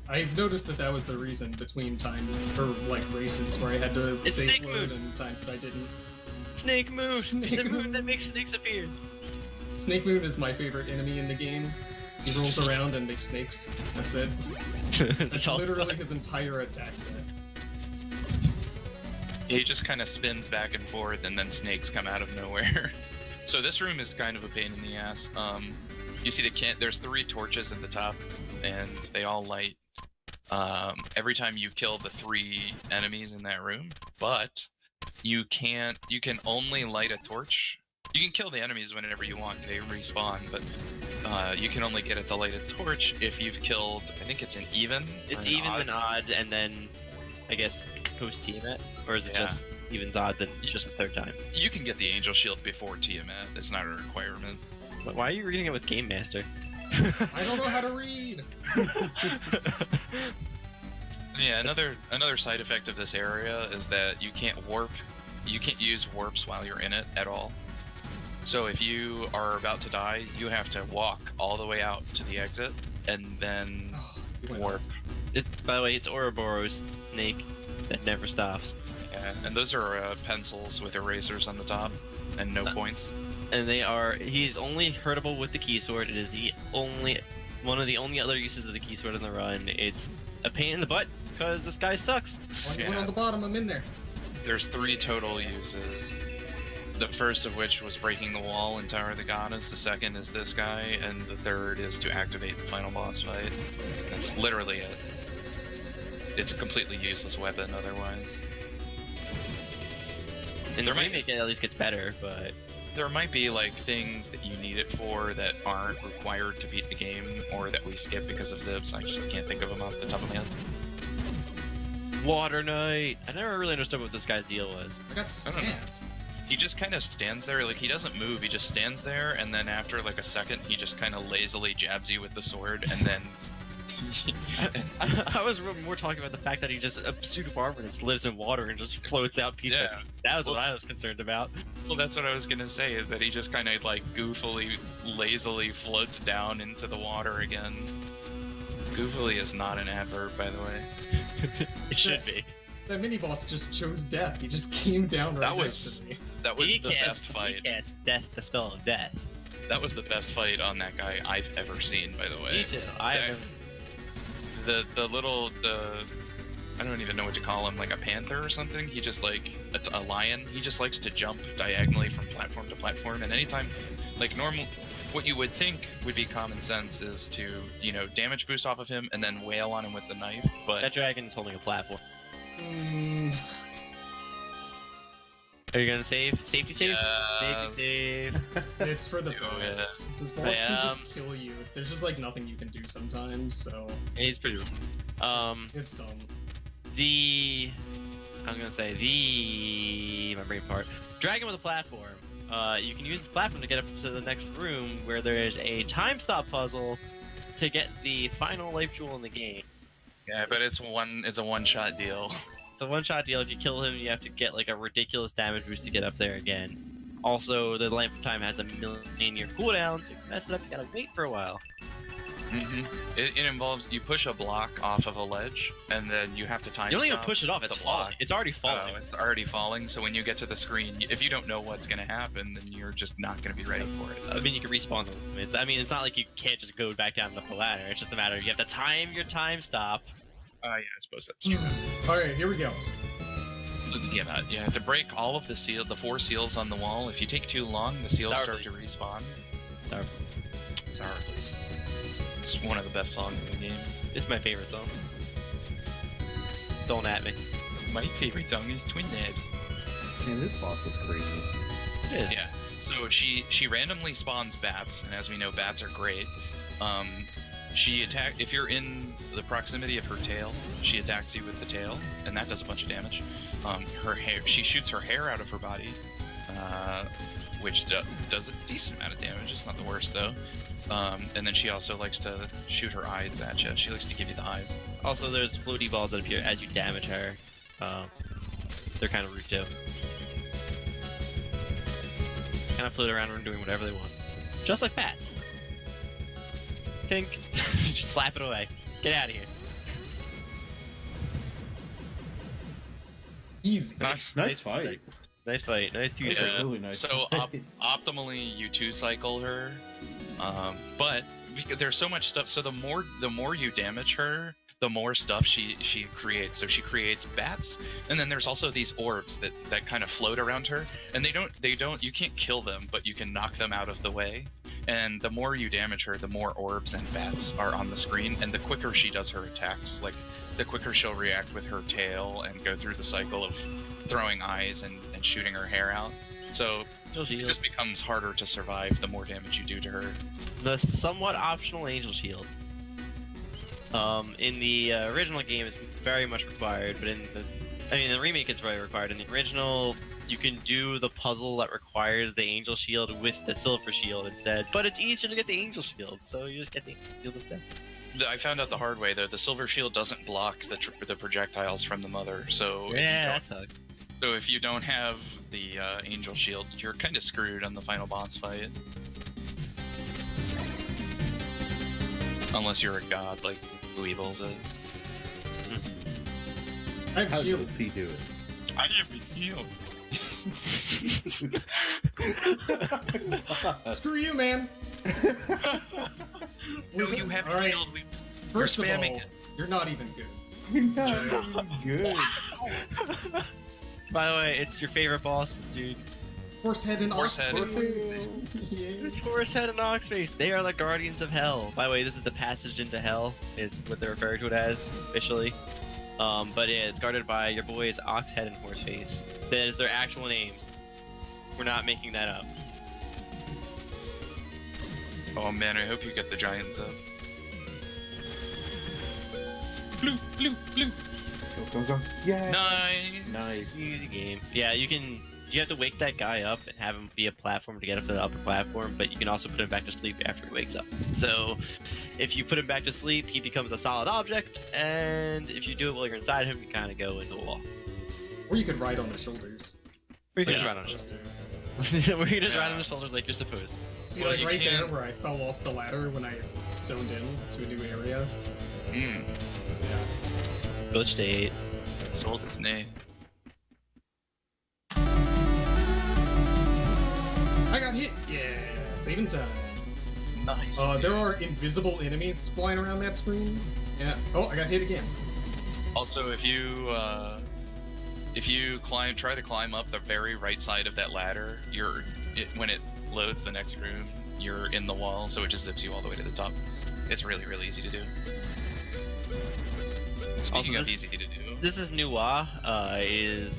I've noticed that was the reason between time, or like races where I had to It's save Snake load Moon. and times that I didn't. Snake Moon! Snake It's a moon Moon. that makes snakes appear. Snake Moon is my favorite enemy in the game. He rolls around and makes snakes. That's it. That's That's all. literally his entire attack set. He just kind of spins back and forth, and then snakes come out of nowhere. So this room is kind of a pain in the ass. You see there's 3 torches at the top, and they all light every time you kill the 3 enemies in that room. But you can only light a torch. You can kill the enemies whenever you want; they respawn. But you can only get it to light a torch if you've killed. I think it's an even. It's or an even odd. and odd, and then I guess post Tiamat, or is it Yeah. just evens odds and just the 3rd time? You can get the angel shield before Tiamat. It's not a requirement. But why are you reading it with Game Master? I don't know how to read. Yeah, another side effect of this area is that you can't warp. You can't use warps while you're in it at all. So if you are about to die, you have to walk all the way out to the exit and then Oh, you went warp. It's, by the way, it's Ouroboros snake that never stops, Yeah, and those are pencils with erasers on the top and no points. and he's only hurtable with the key sword. It is one of the only other uses of the key sword in the run. It's a pain in the butt because this guy sucks. One Yeah. on the bottom, I'm in there. There's 3 total uses. The first of which was breaking the wall in Tower of the Goddess, the second is this guy, and the third is to activate the final boss fight. That's literally it. It's a completely useless weapon otherwise. In the There might- remake, it at least gets better, but There might be like things that you need it for that aren't required to beat the game, or that we skip because of zips. I just can't think of them off the top of my head. Water Knight. I never really understood what this guy's deal was. I got I don't know. stabbed. He just kind of stands there, like he doesn't move, he just stands there, and then after like a second, he just kind of lazily jabs you with the sword, and then I was more talking about the fact that he just a pseudo barber just lives in water and just floats out peacefully. Yeah. That was what Well- I was concerned about. Well, that's what I was gonna say, is that he just kind of like goofily, lazily floats down into the water again. Goofily is not an adverb, by the way. It should be. That mini boss just chose death. He just came down right That next was- to me. That was He the casts- best fight. He casts death, the spell of death. That was the best fight on that guy I've ever seen, by the way. Me too. I Yeah. have The I don't even know what to call him, like a panther or something. He just like a lion. He just likes to jump diagonally from platform to platform, and anytime, like normal, what you would think would be common sense is to damage boost off of him and then wail on him with the knife. But that dragon's holding a platform. Mm, Are you gonna save? Safety save? Yes. Safety save. it's for the Do boss. This boss can Yeah. just kill you. There's just like nothing you can do sometimes, so He's pretty rough. it's dumb. The I'm gonna say my brain part. Dragon with a platform. You can use this platform to get up to the next room where there is a time stop puzzle to get the final life jewel in the game. Yeah, but it's a one-shot deal. It's a one-shot deal. If you kill him, you have to get like a ridiculous damage boost to get up there again. Also, the lamp of time has a million-year cooldown, so if you mess it up, you gotta wait for a while. It involves you push a block off of a ledge, and then you have to time. You don't even stop push it off; it's the falling. block. It's already falling. Oh, it's already falling. So when you get to the screen, if you don't know what's gonna happen, then you're just not gonna be ready for it. I mean, you can respawn them. It's not like you can't just go back down the ladder. It's just a matter of you have to time your time stop. Yeah, I suppose that's true. Alright, here we go. Yeah, you have to break all of the 4 seals on the wall. If you take too long, the seals Sour start Please. to respawn. Sour Please. It's one of the best songs in the game. It's my favorite song. Don't at me. My favorite song is Twin Nabs. Man, this boss is crazy. It is. Yeah. So she randomly spawns bats, and as we know, bats are great. If you're in the proximity of her tail, she attacks you with the tail, and that does a bunch of damage. Her hair, she shoots her hair out of her body, which does a decent amount of damage. It's not the worst though. And then she also likes to shoot her eyes at you. She likes to give you the eyes. Also, there's floaty balls that appear as you damage her. They're kind of rude too. Kind of float around and doing whatever they want, just like bats. Tink. Just slap it away. Get out of here. Easy. Nice fight. Nice fight. Nice two. Yeah. Really nice. So optimally, you 2-cycle her, but there's so much stuff. So the more you damage her, the more stuff she creates. So she creates bats, and then there's also these orbs that kind of float around her, and you can't kill them, but you can knock them out of the way. And the more you damage her, the more orbs and bats are on the screen, and the quicker she does her attacks. Like, the quicker she'll react with her tail and go through the cycle of throwing eyes and shooting her hair out. So it just becomes harder to survive the more damage you do to her. The somewhat optional Angel Shield. In the original game, it's very much required, but in the remake, it's very required. In the original, you can do the puzzle that requires the Angel Shield with the Silver Shield instead, but it's easier to get the Angel Shield, so you just get the Angel Shield instead. I found out the hard way, though. The Silver Shield doesn't block the projectiles from the Mother, so Yeah, that sucks. so if you don't have the Angel Shield, you're kind of screwed on the final boss fight. Unless you're a god like Weables is. I have How shield. does he do it? I have a shield. Screw you, man. Listen, You have all right. shield. First of spamming all, it. you're not even good. You're not even good. By the way, it's your favorite boss, dude. Horsehead and Horsehead. Oxface. Yeah. It's Horsehead and Oxface. They are the Guardians of Hell. By the way, this is the passage into Hell, is what they refer to it as, officially. But yeah, it's guarded by your boys Oxhead and Horseface. That is their actual names. We're not making that up. Oh man, I hope you get the giants up. Blue, blue, blue. Go. Yeah. Nice. Nice. Easy game. Yeah, you have to wake that guy up and have him be a platform to get up to the upper platform, but you can also put him back to sleep after he wakes up. So, if you put him back to sleep, he becomes a solid object, and if you do it while you're inside him, you kind of go into a wall. Or you could ride on the shoulders. Or you can Yeah. just ride on Supposed to. his Or you just ride Yeah. on his shoulders like you're supposed to. See, Well, like you right there can't- where I fell off the ladder when I zoned in to a new area. Mm. Yeah. Glitch state. Sold his name. I got hit! Yeah, saving time. Nice. There are invisible enemies flying around that screen. Yeah. Oh, I got hit again. Also, if you try to climb up the very right side of that ladder, when it loads the next room, you're in the wall, so it just zips you all the way to the top. It's really, really easy to do. Speaking of easy to do, This is Nuwa. Is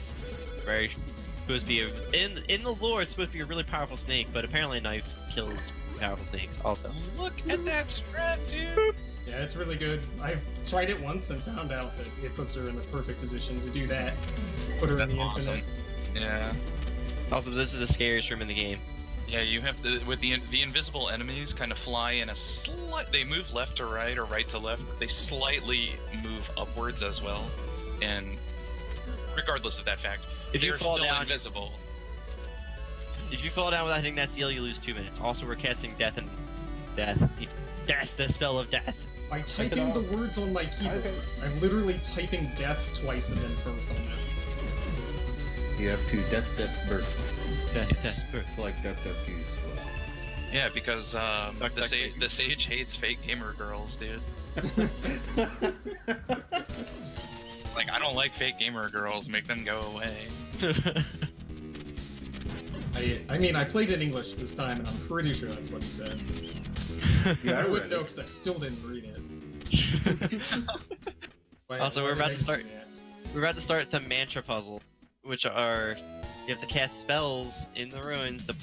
very supposed to be in the lore. It's supposed to be a really powerful snake, but apparently a knife kills powerful snakes. Also, look at that strap, dude. Yeah, it's really good. I've tried it once and found out that it puts her in the perfect position to do that. Put her That's in the awesome. infinite. Yeah. Also, this is the scariest room in the game. Yeah, you have to, with the invisible enemies kind of fly in a slight, they move left to right or right to left, but they slightly move upwards as well. And regardless of that fact, If you they're fall still down- invisible. If you fall down without hitting that seal, you lose 2 minutes. Also, we're casting death and death, the spell of death. By typing the words on my keyboard, I'm literally typing death twice and then birth on it. You have to death, birth. Death, birth. Like death, use. Yeah, because Duck, the sage hates fake gamer girls, dude. It's like, I don't like fake gamer girls, make them go away. I mean, I played in English this time, and I'm pretty sure that's what he said. Yeah, I I wouldn't read know it. because I still didn't read it. Also, Why we're did about I to just start- do that? We're about to start the mantra puzzle, which are you have to cast spells in the ruins to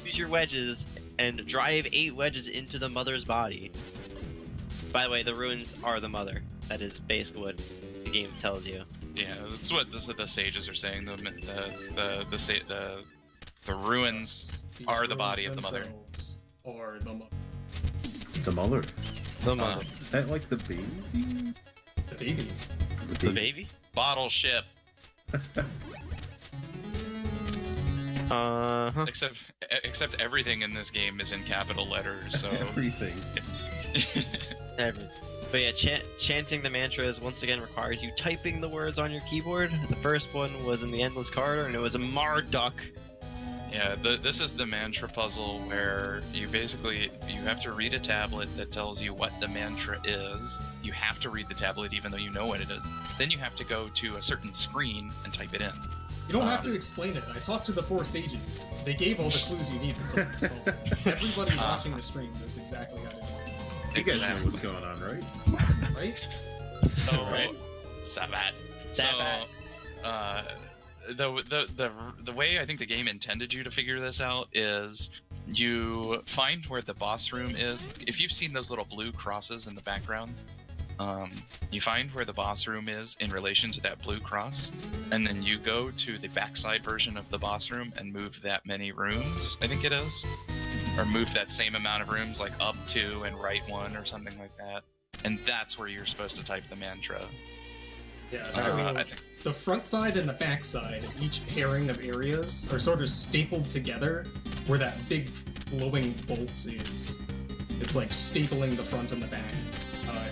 use your wedges and drive 8 wedges into the mother's body. By the way, the ruins are the mother. That is basically what the game tells you. Yeah, that's what the sages are saying. The ruins These are the ruins body of the mother. themselves Are the mother. The Muller. The mother. Is that like the baby? The baby. The baby? Bottle ship. Uh-huh. Except everything in this game is in capital letters. So Everything. Everything. But yeah, chanting the mantras once again requires you typing the words on your keyboard. The first one was in the Endless Corridor, and it was a Marduk. yeah, this is the mantra puzzle where you have to read a tablet that tells you what the mantra is. You have to read the tablet even though you know what it is. Then you have to go to a certain screen and type it in. You don't have to explain it. I talked to the 4 sages. They gave all the clues you need to solve this puzzle. Everybody watching the stream knows exactly how to do this. You guys know what's going on, right? Right? So, Right. Sabat. Sabat. The way I think the game intended you to figure this out is you find where the boss room is. If you've seen those little blue crosses in the background, you find where the boss room is in relation to that blue cross, and then you go to the backside version of the boss room and move that many rooms, I think it is. Or move that same amount of rooms, like up 2 and right 1 or something like that. And that's where you're supposed to type the mantra. Yeah, so I think. the front side and the back side, each pairing of areas are sort of stapled together where that big glowing bolt is. It's like stapling the front and the back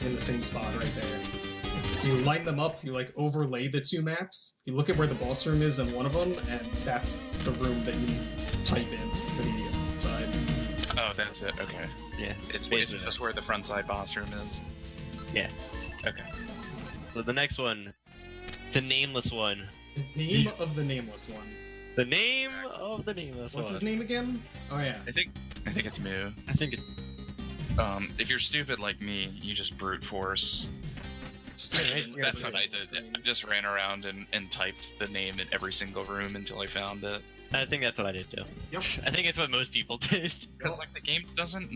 in the same spot right there. So you line them up, you like overlay the 2 maps, you look at where the boss room is in one of them, and that's the room that you type in for the side. Oh, that's it. Okay. Yeah, It's basically just where the front side boss room is. Yeah. Okay. So the next one, the nameless one. The name of the nameless one. The name of the nameless one. What's his name again? Oh yeah. I think it's Mu. I think it's If you're stupid like me, you just brute force. That's what I did. I just ran around and typed the name in every single room until I found it. I think that's what I did too. Yep. I think it's what most people did. Because like the game doesn't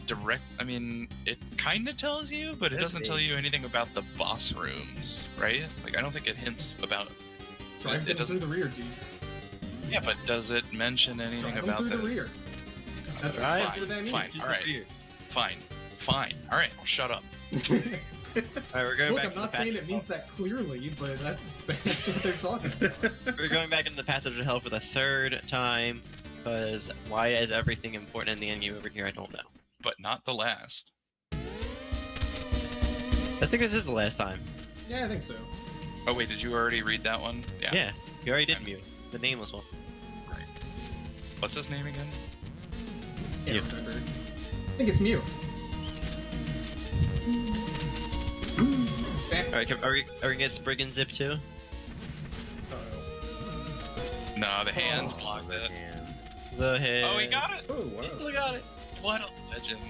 direct. I mean, it kind of tells you, but it doesn't tell you anything about the boss rooms, right? Like I don't think it hints about. Drive it them through the rear, dude. Yeah, but does it mention anything Drive them about through the the? rear. That's Right. what that means. Fine. All right. Fine. All right. Shut up. Alright, we're going Look, back. I'm not saying it means that clearly, but that's what they're talking about. We're going back into the passage of hell for the 3rd time. Because why is everything important in the endgame over here? I don't know. But not the last. I think this is the last time. Yeah, I think so. Oh wait, did you already read that one? Yeah, you already did Mew. The nameless one. Right. What's his name again? Can't Mew. remember. I think it's Mew. Back. Alright, are we gonna get Sprig and Zip too? Uh-oh. No, the hands blocked it. The head. Oh, he got it! Oh, He wow. still got it. What a legend.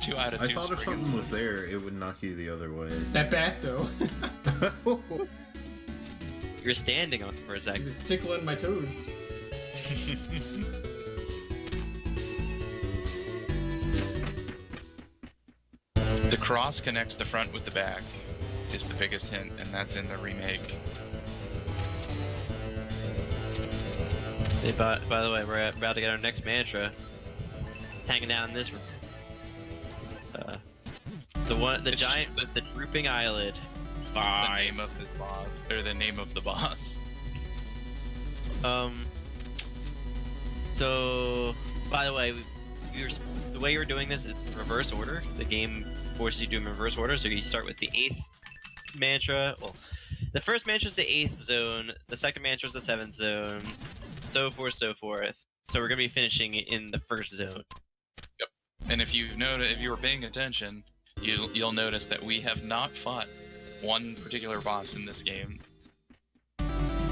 2 out of 2 I thought if Spriggans. something was there, it would knock you the other way. That bat, though. You were standing on it for a He second. was tickling my toes. The cross connects the front with the back is the biggest hint, and that's in the remake. Hey, by the way, we're about to get our next mantra. Hanging out in this room. The giant with the drooping eyelid. The name of his boss, or the name of the boss. So, by the way, the way you're doing this is reverse order. The game forces you to do in reverse order, so you start with the 8th mantra. Well, the first mantra is the 8th zone, the second mantra is the 7th zone, so forth, so forth. So we're gonna be finishing in the first zone. Yep. And if you were paying attention, you'll notice that we have not fought one particular boss in this game.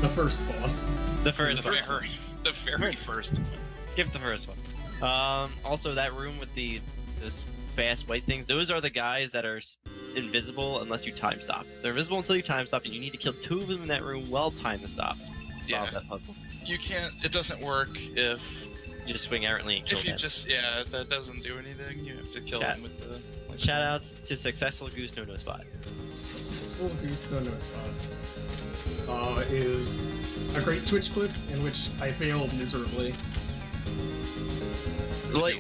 The first boss. The very first one. Skip the first one. Also, that room with those fast white things, those are the guys that are invisible unless you time stop. They're invisible until you time stop, and you need to kill 2 of them in that room while time is stopped. Solve that puzzle. You can't. It doesn't work if you just swing errantly and kill them. That doesn't do anything. You have to kill them with the. Shoutouts to Successful Goose No Spot. Successful Goose No Spot is a great Twitch clip in which I failed miserably. Like,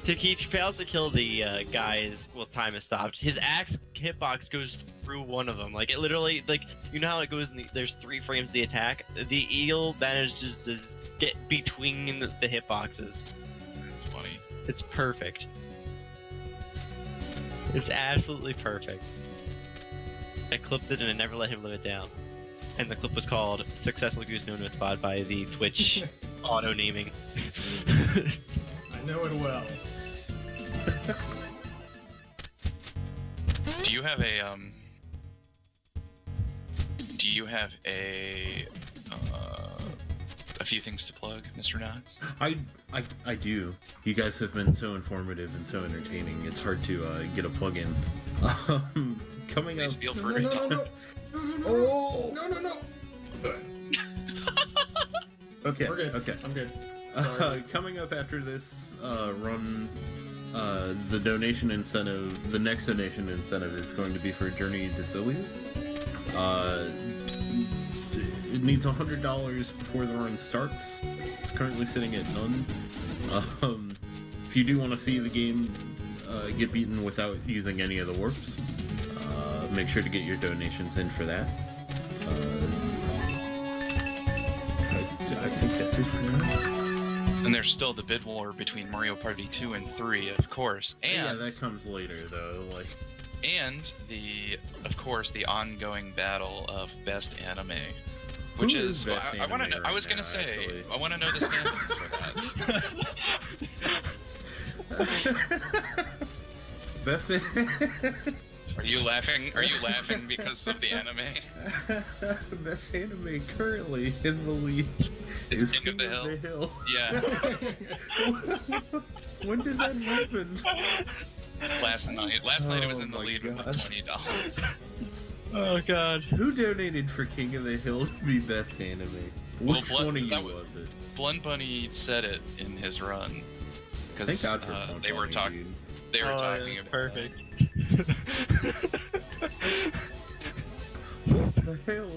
Takichi fails to kill the guys while time is stopped. His axe hitbox goes through one of them. Like, it literally, like, you know how it goes there's 3 frames of the attack? The eagle manages to get between the hitboxes. That's funny. It's perfect. It's absolutely perfect. I clipped it and I never let him live it down. And the clip was called Successful Goose No Spot by the Twitch auto-naming. I know it well. Do you have a few things to plug, Mr. Knox? I do. You guys have been so informative and so entertaining. It's hard to get a plug in. Coming up. Feel No. Okay. We're good. Okay. I'm good. Sorry. Coming up after this run, the donation incentive, the next donation incentive is going to be for Journey to Silius. It needs $100 before the run starts. It's currently sitting at none. If you do want to see the game get beaten without using any of the warps, make sure to get your donations in for that. I think that's it for now. And there's still the bid war between Mario Party 2 and 3, of course. And Yeah, that comes later though. Like, and of course, the ongoing battle of best anime, which Who is best I want to know. anime I was right gonna now, say actually? I want to know the standings for that. best. Are you laughing? Are you laughing because of the anime? Best anime currently in the league is King of the Hill. Yeah. When did that happen? Last night. Last night it was Oh in the my lead with God. $20. Oh god. Who donated for King of the Hill to be best anime? Well, Which one of you that was it? Blunt Bunny said it in his run. Thank Because God for Blunt they were Bunny, talking. dude. They were talking about perfect. What the hell?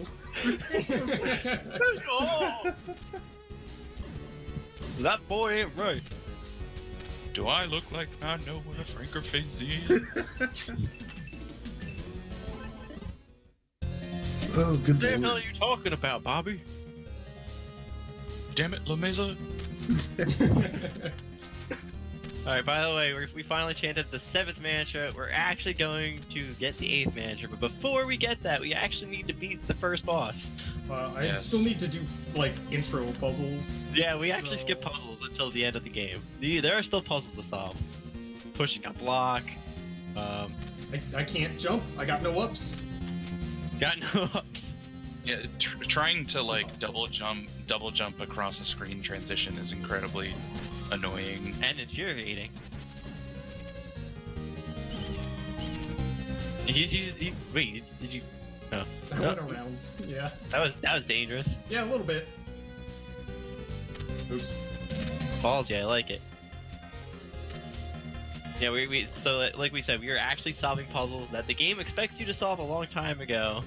Oh! That boy ain't right. Do I look like I know what a franker face is? Oh, good What the hell lord. are you talking about, Bobby? Damn it, La Mesa. Alright, by the way, we finally chanted the 7th mantra. We're actually going to get the 8th mantra, but before we get that, we actually need to beat the first boss. I Yes. still need to do, like, intro puzzles. Yeah, we actually So- skip puzzles until the end of the game. There are still puzzles to solve. Pushing a block. I can't jump. I got no ups. Got no ups. Yeah, trying to like double jump across a screen transition is incredibly annoying. And infuriating. Wait, did you? No. I went around. Yeah. That was dangerous. Yeah, a little bit. Oops. Balls, yeah, I like it. Yeah, so like we said, we are actually solving puzzles that the game expects you to solve a long time ago.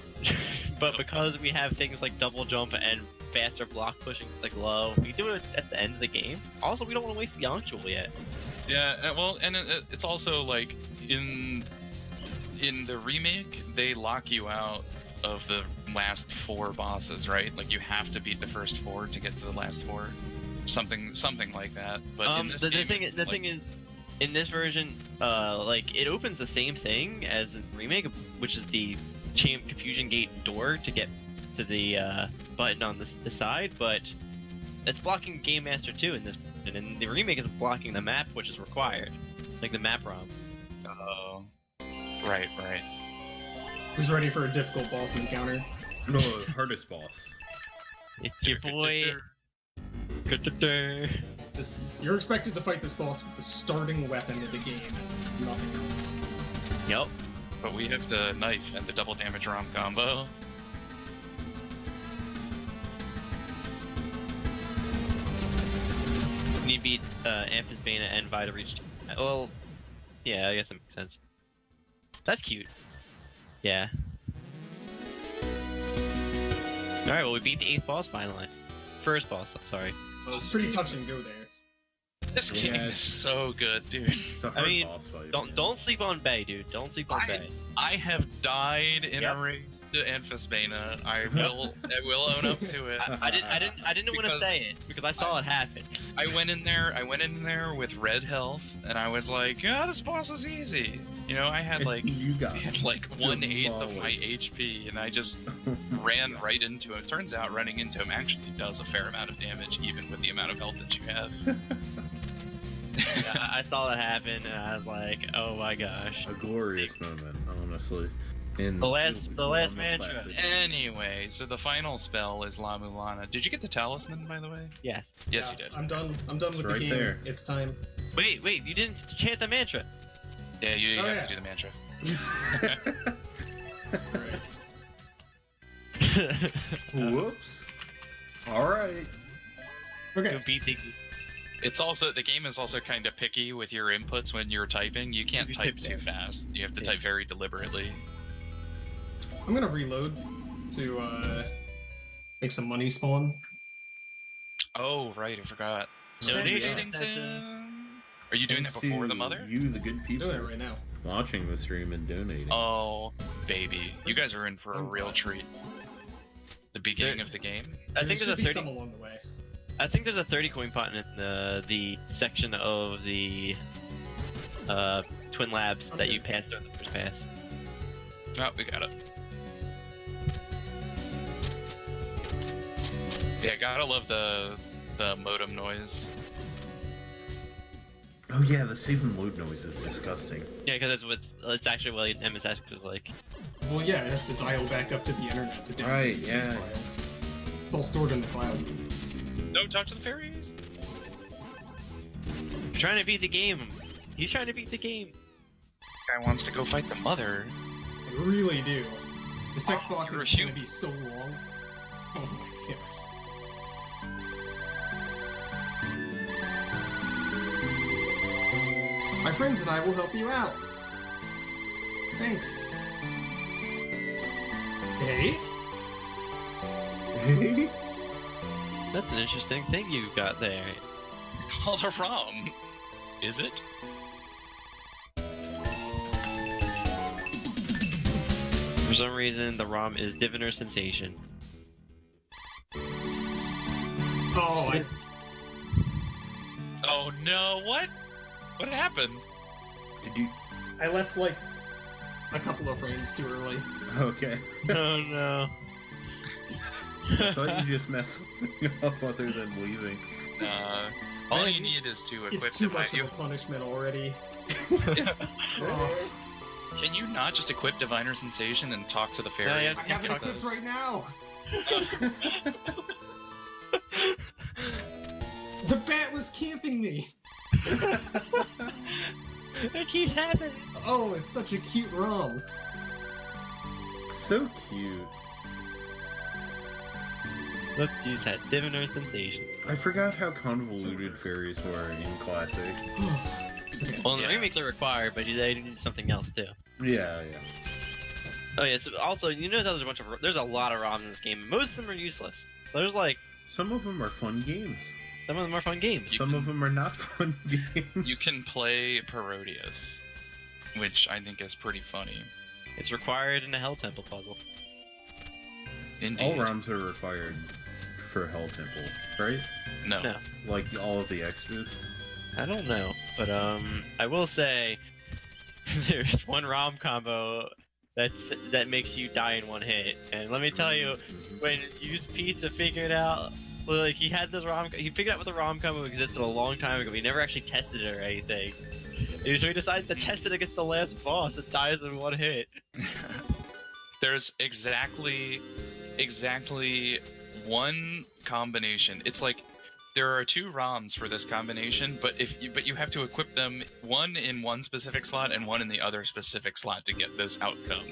But because we have things like double jump and faster block pushing like low, we do it at the end of the game. Also, we don't want to waste the Yongchul yet. Yeah, well, and it's also like in the remake, they lock you out of the last 4 bosses, right? Like you have to beat the first 4 to get to the last 4, something like that. But in this game, the thing is, in this version, like it opens the same thing as in remake, which is the confusion gate door to get to the button on the side, but it's blocking Game Master 2 in this. And in the remake, it's blocking the map, which is required, like the map ROM. Oh, right. Who's ready for a difficult boss encounter? No, hardest boss. It's your boy. You're expected to fight this boss with the starting weapon of the game and nothing else. Yep. But we have the knife and the double damage ROM combo. You need to beat Amphis Bana and Vi to reach. Well, yeah, I guess that makes sense. That's cute. Yeah. Alright, well, we beat the 8th boss finally. First boss, I'm sorry. Well, it's pretty touch and go there. This game is so good, dude. It's a hard I mean, boss fight. don't sleep on Bay, dude. Don't sleep on Bay. I have died in Yep. a race to Amphis Bana. I will own up to it. I didn't want to Because say it because I saw it happen. I went in there with red health, and I was like, this boss is easy. You know, I had like you got 1/8 of my demolished. HP, and I just ran right into him. Turns out running into him actually does a fair amount of damage, even with the amount of health that you have. Yeah, I saw that happen, and I was like, oh my gosh. A glorious moment, honestly. In The last normal mantra. classic. Anyway, so the final spell is La-Mulana. Did you get the talisman, by the way? Yes. Yes, Yeah, you did. I'm done with right the game. there. It's time. Wait, you didn't chant the mantra. Yeah, you Oh, have yeah. to do the mantra. Whoops. Alright. Okay. Beat the. It's also, the game is also kind of picky with your inputs when you're typing. You can't You type type too fast. fast. You have to Yeah. type very deliberately. I'm gonna reload to make some money spawn. Oh, right, I forgot. Donation Dating center. sim. Are you doing that Thanks before to the mother? You, the good I'm people, doing it right now. watching the stream and donating. Oh, baby. You guys are in for a I'm real glad. treat. The beginning of the game? I think there there's should a be 30. some along the way. I think there's a 30 coin pot in the section of the Twin Labs that you passed during the first pass. Oh, we got it. Yeah, gotta love the modem noise. Oh yeah, the save and load noise is disgusting. Yeah, because it's actually what MSX is like. Well, yeah, it has to dial back up to the internet to download Right, your save yeah. file. It's all stored in the cloud. No, talk to the fairies. You're trying to beat the game. He's trying to beat the game. Guy wants to go fight the mother. I really do. This text Oh, box you're is a going to human. be so long. Oh my gosh. My friends and I will help you out. Thanks. Hey? That's an interesting thing you got there. It's called a ROM. Is it? For some reason, the ROM is Diviner Sensation. Oh, Oh no, what? What happened? Did you? I left like a couple of frames too early. Okay. Oh no. I thought you just messed something up other than leaving. All you need is to equip It's too Divine. much of a punishment already. Oh, Can you not just equip Diviner Sensation and talk to the No, fairy? yeah, I have it Fuck equipped those. right now. The bat was camping me. It keeps happening. Oh, it's such a cute ROM. So cute. Let's use that Diviner Sensation. I forgot how convoluted fairies were in Classic. Well, the Yeah. remakes are required, but they need something else too. Yeah. Oh yeah. So also, you know, there's a lot of ROMs in this game. And most of them are useless. There's like Some of them are fun games. some of them are fun games. Some of them are not fun games. You can play Parodius, which I think is pretty funny. It's required in a Hell Temple puzzle. Indeed. All ROMs are required for Hell Temple, right? No. No. Like all of the extras. I don't know, but I will say there's one ROM combo that makes you die in one hit, and let me tell you, when you use Pete to figure it out, well, like he had this he figured out what the ROM combo existed a long time ago. But he never actually tested it or anything. And so he decides to test it against the last boss and dies in one hit. There's exactly one combination. It's like there are 2 ROMs for this combination, but you have to equip them one in one specific slot and one in the other specific slot to get this outcome.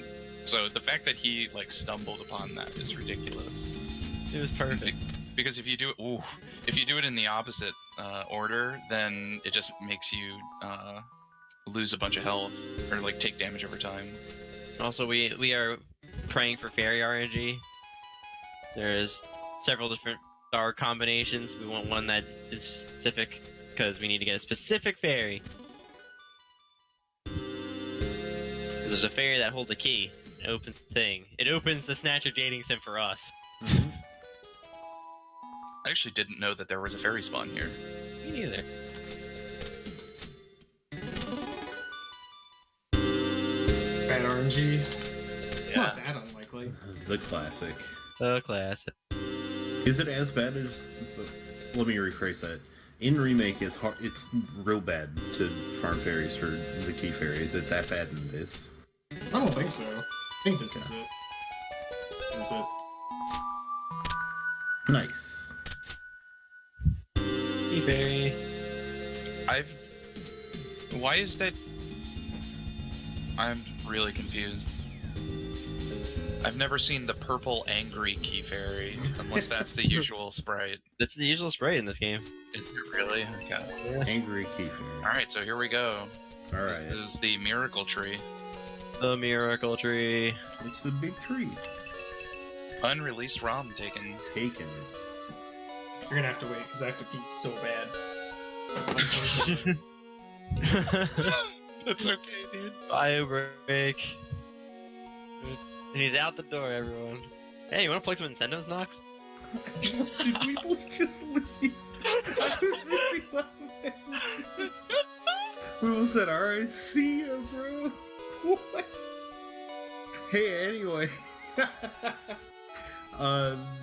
So the fact that he like stumbled upon that is ridiculous. It was perfect. Because if you do it in the opposite order, then it just makes you lose a bunch of health or like take damage over time. Also, we are praying for fairy RNG. There's several different star combinations. We want one that is specific because we need to get a specific fairy. 'Cause there's a fairy that holds a key. It opens the thing. It opens the Snatcher dating sim for us. I actually didn't know that there was a fairy spawn here. Me neither. Bad RNG. It's not that unlikely. The classic. The classic. Is it as bad as? Let me rephrase that. In remake, it's hard. It's real bad to farm fairies for the key fairies. It's that bad in this. I don't think so. I think this is it. This is it. Nice. Hey, fairy. Why is that? I'm really confused. I've never seen the purple angry key fairy, unless that's the usual sprite. That's the usual sprite in this game. Is it really? Okay. Angry key fairy. Alright, so here we go. All This right. is the miracle tree. The miracle tree. It's the big tree. Unreleased ROM taken. Taken. You're gonna have to wait because I have to pee so bad. I'm so sorry. That's okay, dude. Bio break. And he's out the door, everyone. Hey, you wanna play some incentives, Nox? Did Weebles just leave? I was busy laughing. Weebles said, "Alright, see ya, bro." What? Hey, anyway.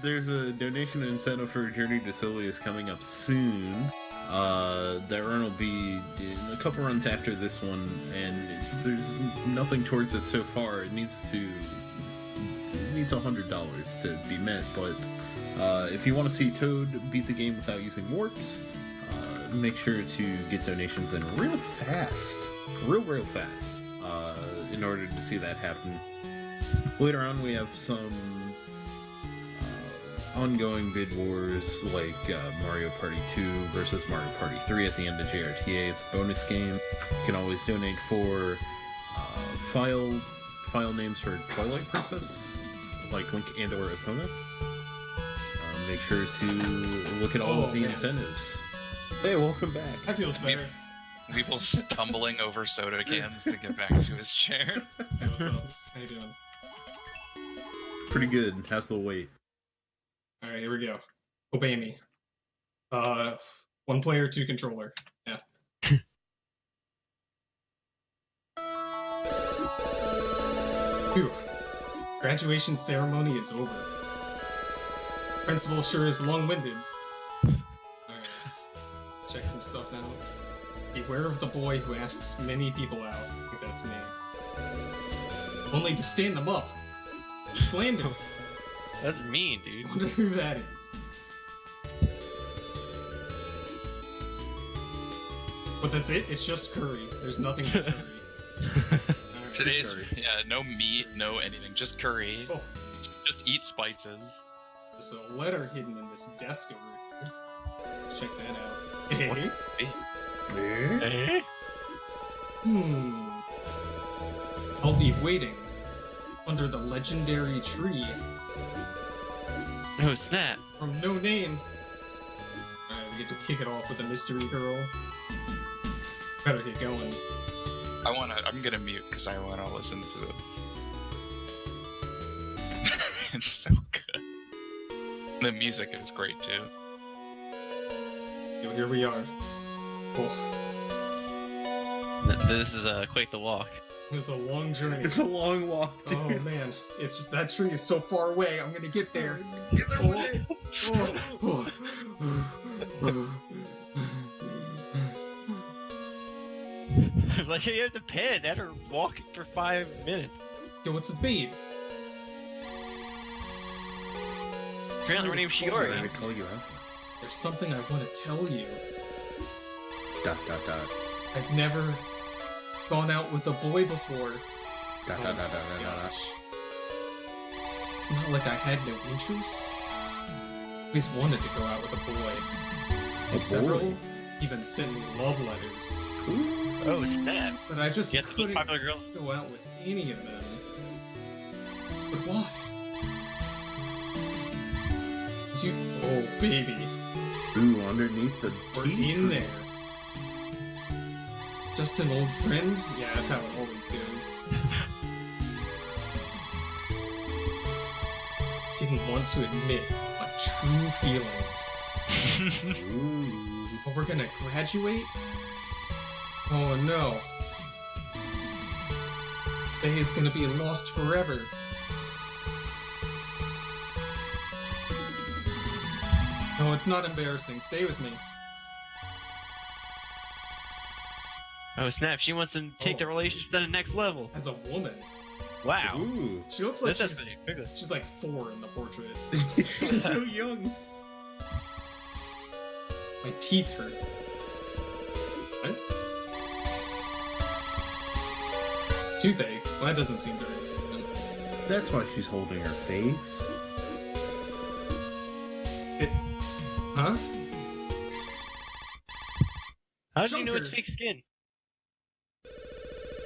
There's a donation incentive for Journey to Silius coming up soon. That run will be a couple runs after this one, and there's nothing towards it so far. It needs $100 to be met, but if you want to see Toad beat the game without using warps, make sure to get donations in real fast, real fast, in order to see that happen. Later on, we have some ongoing bid wars like Mario Party 2 versus Mario Party 3 at the end of JRTA. It's a bonus game. You can always donate for file names for Twilight Princess, like Link and or Epona. Make sure to look at all of the incentives. Hey, welcome back. That feels better. Weeble stumbling over soda cans to get back to his chair. Hey, what's up? How you doing? Pretty good. How's the weight? Alright, here we go. Obey me. 1 player, 2 controller. Yeah. Phew. Graduation ceremony is over. Principal sure is long-winded. Alright. Check some stuff out. Beware of the boy who asks many people out. I think that's me. Only to stand them up. Slander. That's mean, dude. Wonder who that is. But that's it? It's just curry. There's nothing but curry. Alright. Today's curry. no meat, no anything, just curry. Oh, Just eat spices. there's a letter hidden in this desk over here. Let's check that out. Hey, Eh? I'll be waiting under the legendary tree Oh snap! from No Name. Alright, we get to kick it off with a mystery girl. Better get going. I'm gonna mute because I wanna listen to this. It's so good. The music is great too. Yo, here we are. Oh, This is quite the walk. it was a long journey. It's a long walk, dude. Oh man, that tree is so far away. I'm gonna get there. Get there with it. Like you have to pin after walking for 5 minutes. Yo, it's a babe. Apparently her name's Trying Shiori. to call you out. There's something I want to tell you. ... Dot. I've never gone out with a boy before. Dot. Gosh. It's not like I had no interest. I always wanted to go out with a boy. And several even sent me love letters. Oh snap! But I just You have to meet couldn't popular girls. go out with any of them. But why? Oh, baby. Ooh, underneath the We're tea in tree. there. Just an old friend? Yeah, that's how it always goes. Didn't want to admit my true feelings. Ooh. But we're gonna graduate? Oh no. Faye is gonna be lost forever. No, it's not embarrassing. Stay with me. Oh snap! She wants to take the relationship to the next level. As a woman. Wow. Ooh. She looks like This is pretty quickly. she's like 4 in the portrait. She's so young. My teeth hurt. What? Toothache? Well, that doesn't seem very good. That's why she's holding her face. Huh? How do you know it's Junker. fake skin?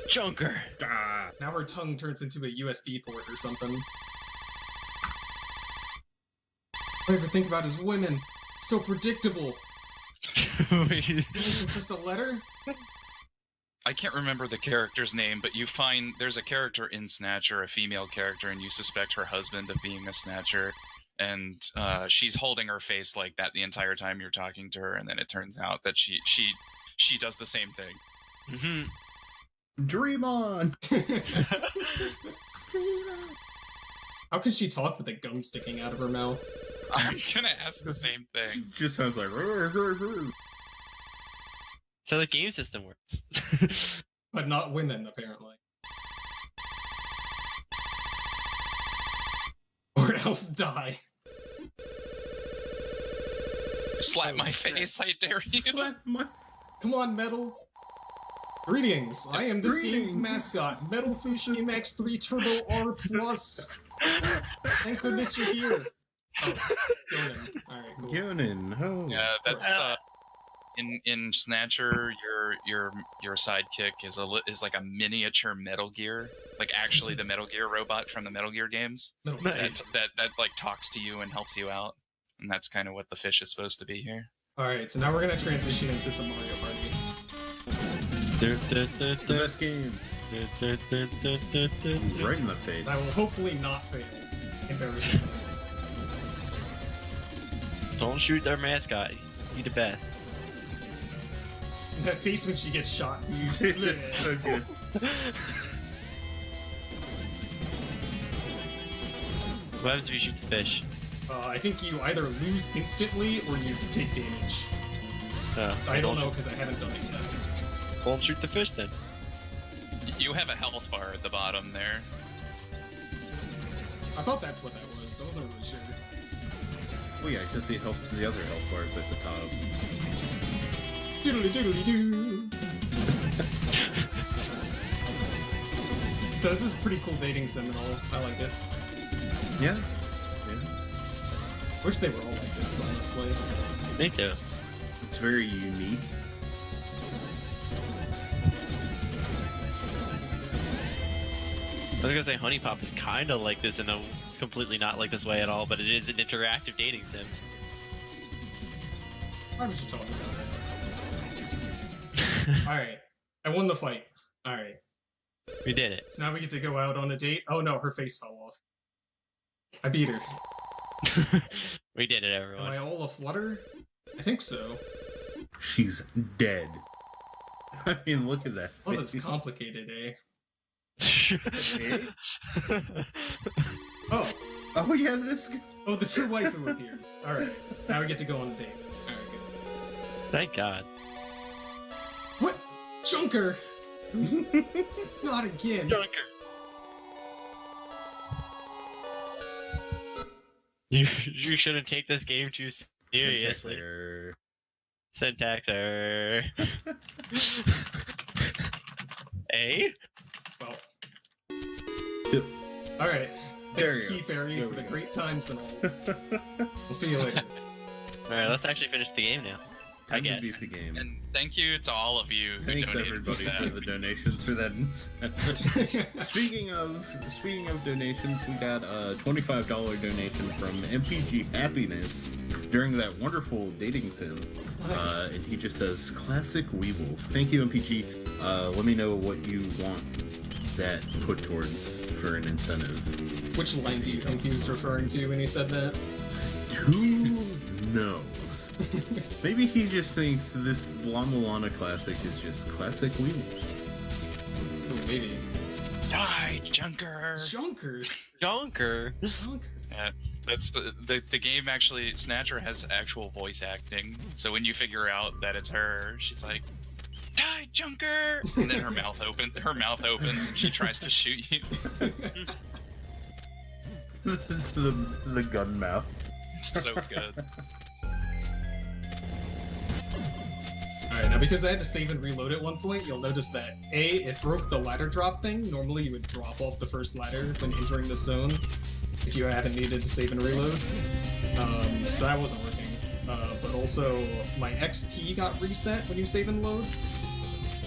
Junker. Ah. Now her tongue turns into a USB port or something. All I ever think about is women. So predictable. Just a letter? I can't remember the character's name, but you find there's a character in Snatcher, a female character, and you suspect her husband of being a Snatcher, and she's holding her face like that the entire time you're talking to her, and then it turns out that she does the same thing. Mm-hmm. Dream on. How can she talk with a gun sticking out of her mouth? I'm gonna ask the same thing. Just sounds like. "Rrr, rrr, rrr." So the game system works. But not women, apparently. Or else die. Slap my crap. face, I dare you. Slap my. Come on, Metal. Greetings, I am this game's Greetings. mascot, Metalfish MX3 Turbo R+. Thank goodness you're here. Oh, Conan. Alright, cool. Gunin. Oh. Yeah, that's in Snatcher. Your sidekick is like a miniature Metal Gear, like actually the Metal Gear robot from the Metal Gear games. Metal Nice. That like talks to you and helps you out, and that's kind of what the fish is supposed to be here. Alright, so now we're gonna transition into some Mario Party. The best game. Right in the face. I will hopefully not fail. Embarrassing. Don't shoot our mascot. Be the best. That face when she gets shot, dude. It's so good. What happens if you shoot the fish? I think you either lose instantly or you take damage. I don't know because I haven't done it yet. Don't shoot the fish then. You have a health bar at the bottom there. I thought that's what that was. I wasn't really sure. Well, yeah, because the other health bars at the top. Doodly doodly doo. So this is a pretty cool dating sim and all. I like it. Yeah. Wish they were all like this, honestly. Me too. It's very unique. was gonna say Honey Pop is kind of like this in a completely not like this way at all, but it is an interactive dating sim. Why would you talk about it? Alright. I won the fight. Alright. We did it. So now we get to go out on a date. Oh no, her face fell off. I beat her. We did it, Am everyone. I all aflutter? I think so. She's dead. I mean, look at that. Oh, that's face. complicated, eh? Eh? Oh. Oh yeah, this. Oh, the true waifu appears. Alright. Now we get to go on a date. Alright, good. Thank God. What? Junker! Not again. Junker. You shouldn't take this game too seriously. Syntax error. A? Well. Yep. Alright. There Thanks, you Key go. Fairy, There for we the go. great times and all. We'll see you later. Alright, let's actually finish the game now. I Time to guess. beat the game. And thank you to all of you who Thanks donated everybody for that. for the donations for that incentive. Speaking of donations, we got a $25 donation from MPG Happiness during that wonderful dating sim. Nice. And he just says, "Classic Weebles." Thank you, MPG. Let me know what you want that put towards for an incentive. Which line do you think he was referring to when he said that? Who knows? Maybe he just thinks this La-Mulana classic is just classic Weebles. Oh, maybe. Die, Junker! Junker! Junker. Junker! Yeah, that's the game actually. Snatcher has actual voice acting, so when you figure out that it's her, she's like, "Die, Junker!" And then her mouth opens, and she tries to shoot you. the gun mouth. It's so good. Alright, now because I had to save and reload at one point, you'll notice that A, it broke the ladder drop thing. Normally you would drop off the first ladder when entering the zone if you haven't needed to save and reload. So that wasn't working. But also, my XP got reset when you save and load.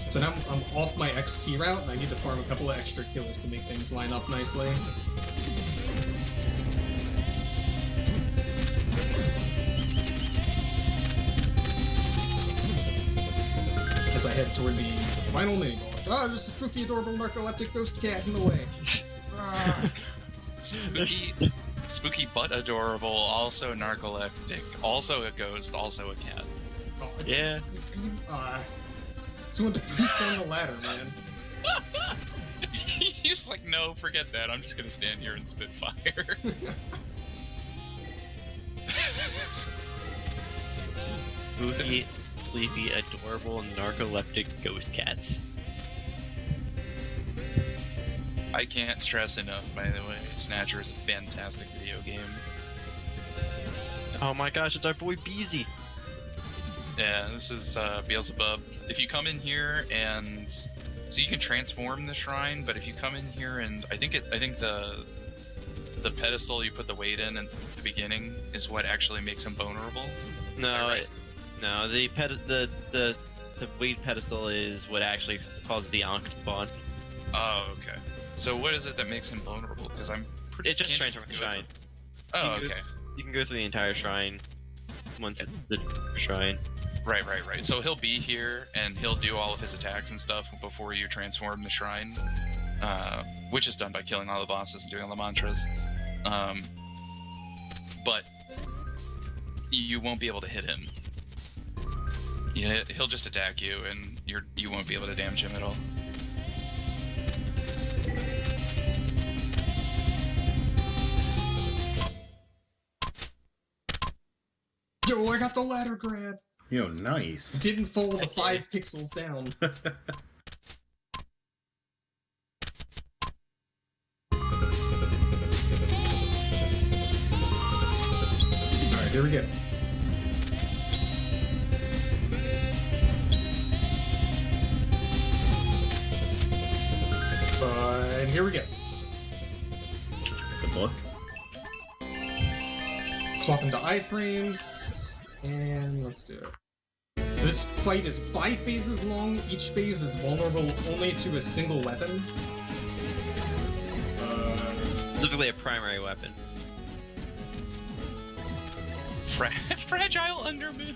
So now I'm off my XP route, and I need to farm a couple of extra kills to make things line up nicely. As I head toward the final mini boss. Ah, just a spooky, adorable, narcoleptic ghost cat in the way. Ah. Spooky but adorable, also narcoleptic, also a ghost, also a cat. Oh, Yeah. Someone to please down the ladder, man. He's like, no, forget that. I'm just gonna stand here and spit fire. Spooky, sleepy, adorable, narcoleptic ghost cats. I can't stress enough, by the way, Snatcher is a fantastic video game. Oh my gosh, it's our boy Beezy. Yeah, this is Beelzebub. If you come in here and so you can transform the shrine, but if you come in here and I think the pedestal you put the weight in at the beginning is what actually makes him vulnerable. Is that No, right? no, the weight pedestal is what actually causes the Ankh to spawn. Oh, okay. So what is it that makes him vulnerable? Because I'm pretty. It just can't transforms the you shrine. Oh, You can okay. You can go through the entire shrine once it's the shrine. Right. So he'll be here and he'll do all of his attacks and stuff before you transform the shrine, which is done by killing all the bosses and doing all the mantras. But you won't be able to hit him. Yeah, he'll just attack you, and you won't be able to damage him at all. Yo, I got the ladder grab! Yo, nice. Didn't fall the 5 pixels down. Alright, here we go. And here we go. Good luck. Swap into iframes, and let's do it. So this fight is 5 phases long. Each phase is vulnerable only to a single weapon. Specifically a primary weapon. Fragile Undermoon.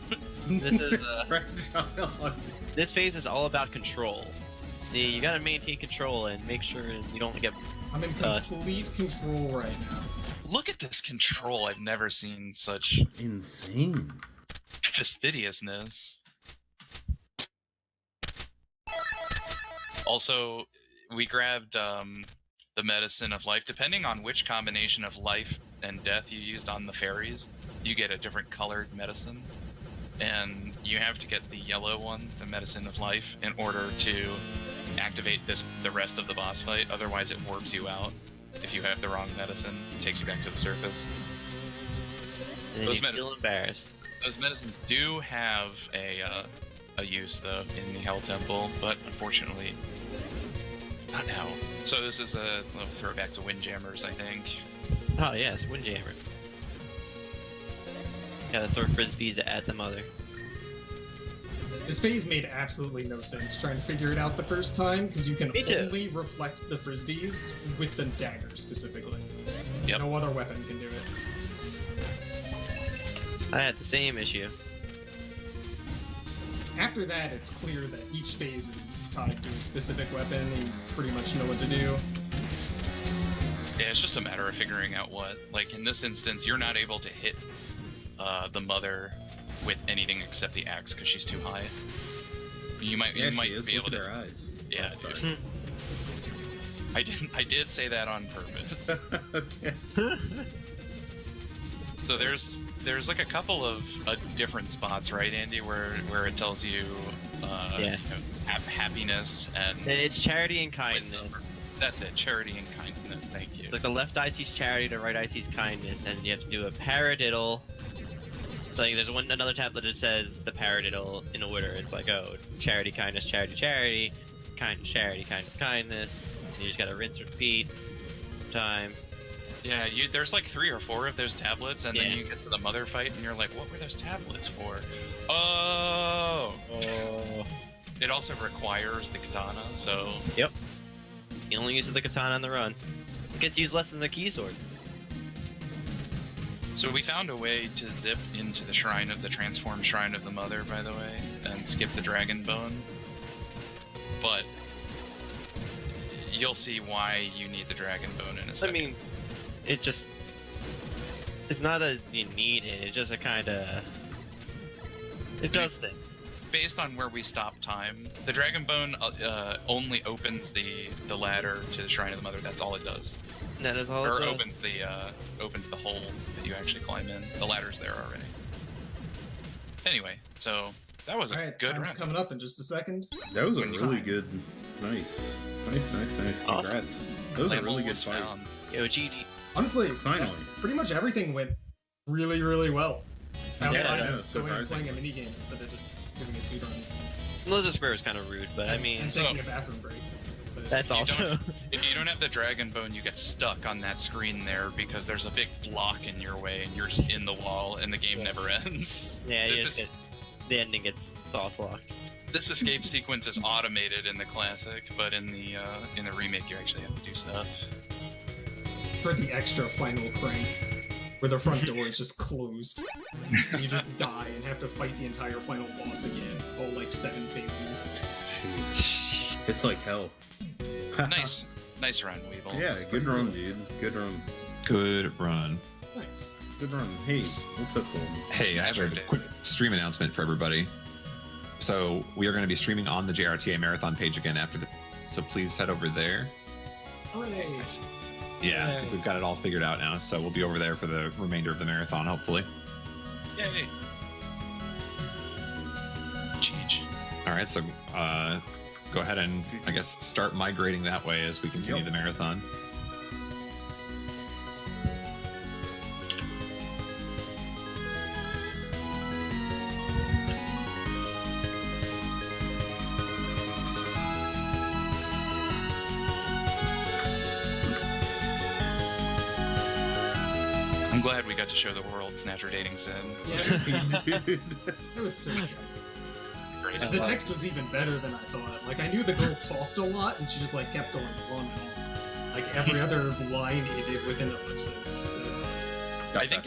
This is Fragile. this phase is all about control. See, you gotta maintain control and make sure you don't get. I'm in complete control right now. Look at this control. I've never seen such Insane. fastidiousness. Also, we grabbed the medicine of life. Depending on which combination of life and death you used on the fairies, you get a different colored medicine. And you have to get the yellow one, the medicine of life, in order to activate the rest of the boss fight. Otherwise, it warps you out. If you have the wrong medicine, it takes you back to the surface. And Those you feel embarrassed. Those medicines do have a use though in the Hell Temple, but unfortunately, not now. So this is a little throwback to Windjammers, I think. Oh yes, Windjammer. Gotta throw frisbees at the mother. This phase made absolutely no sense trying to figure it out the first time, because you can Me too. only reflect the frisbees with the dagger specifically. Yep. No other weapon can do it. I had the same issue. After that, it's clear that each phase is tied to a specific weapon, and you pretty much know what to do. Yeah, it's just a matter of figuring out what. Like in this instance, you're not able to hit the mother with anything except the axe because she's too high. You might Yeah, you might she is. be able Look at to. her eyes. Yeah, Oh, dude. I did say that on purpose. Okay. So there's like a couple of different spots, right, Andy, where it tells you, Yeah. you know, happiness and And it's charity and kindness. that's it, charity and kindness. Thank you. It's like the left eye sees charity, the right eye sees kindness, and you have to do a paradiddle. So like, there's another tab that just says the paradiddle in order. It's like, oh, charity, kindness, charity, charity, kindness, charity, kindness, kindness. And you just gotta rinse, repeat times. Yeah, there's like 3 or 4 of those tablets, and then Yeah. you get to the mother fight, and you're like, what were those tablets for? Oh. It also requires the katana, so Yep. You only use the katana on the run. It gets used less than the key sword. So we found a way to zip into the transformed shrine of the mother, by the way, and skip the dragon bone. But you'll see why you need the dragon bone in a I second. mean, it's not that you need it, it's just a kinda... It does things. Based on where we stop time, the dragon bone only opens the ladder to the shrine of the mother. That's all it does. That is all Or it does. opens the hole that you actually climb in. The ladder's there already. Anyway, so that was a Alright, good time's round. coming up in just a second. That was a When really time. good. Nice. Congrats. Awesome. That was a Level really good was fight. found. Yo, GG. Honestly, Finally. pretty much everything went really, really well. Outside Yeah, of going and playing a surprisingly. minigame instead of just doing a speedrun. Lizard Square was kind of rude, but I mean, and taking a bathroom break. But that's You also... If you don't have the dragon bone, you get stuck on that screen there because there's a big block in your way and you're just in the wall and the game never ends. Yeah, This is- the ending gets soft locked. This escape sequence is automated in the classic, but in the remake you actually have to do stuff. for the extra final crank, where the front door is just closed. And you just die and have to fight the entire final boss again. All like 7 phases. Jeez. It's like hell. Nice run, Weeble. Yeah, good run, dude. Good run. Good run. Thanks. Good run. Hey, what's up, Golden? Hey, I have a quick stream announcement for everybody. So we are going to be streaming on the JRTA Marathon page again after the. So please head over there. Hooray! Yeah, I Yay. think we've got it all figured out now. So we'll be over there for the remainder of the marathon, hopefully. Yay! Cheech. All right, so go ahead and I guess start migrating that way as we continue Yep. the marathon. I'm glad we got to show the world Snatcher dating sim. Yeah, Dude. it was so good. Great. The text was even better than I thought. Like, I knew the girl talked a lot, and she just, like, kept going on and on. like every other line he did with an ellipsis. I think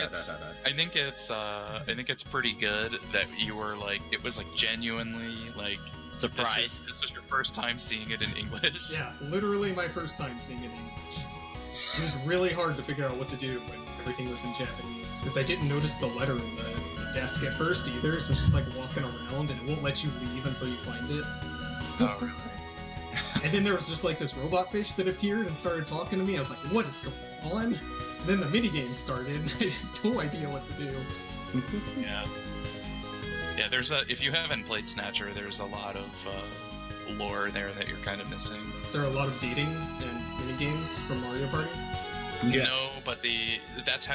it's pretty good that you were like, it was like genuinely like Surprised. This was your first time seeing it in English. Yeah, literally my first time seeing it in English. It was really hard to figure out what to do when everything was in Japanese, because I didn't notice the letter in the desk at first either, so it's just like walking around and it won't let you leave until you find it. Oh, really? And then there was just like this robot fish that appeared and started talking to me. I was like, what is going on? And then the minigame started and I had no idea what to do. Yeah. Yeah, if you haven't played Snatcher, there's a lot of lore there that you're kind of missing. Is there a lot of dating and minigames from Mario Party? Yeah. No, but that's how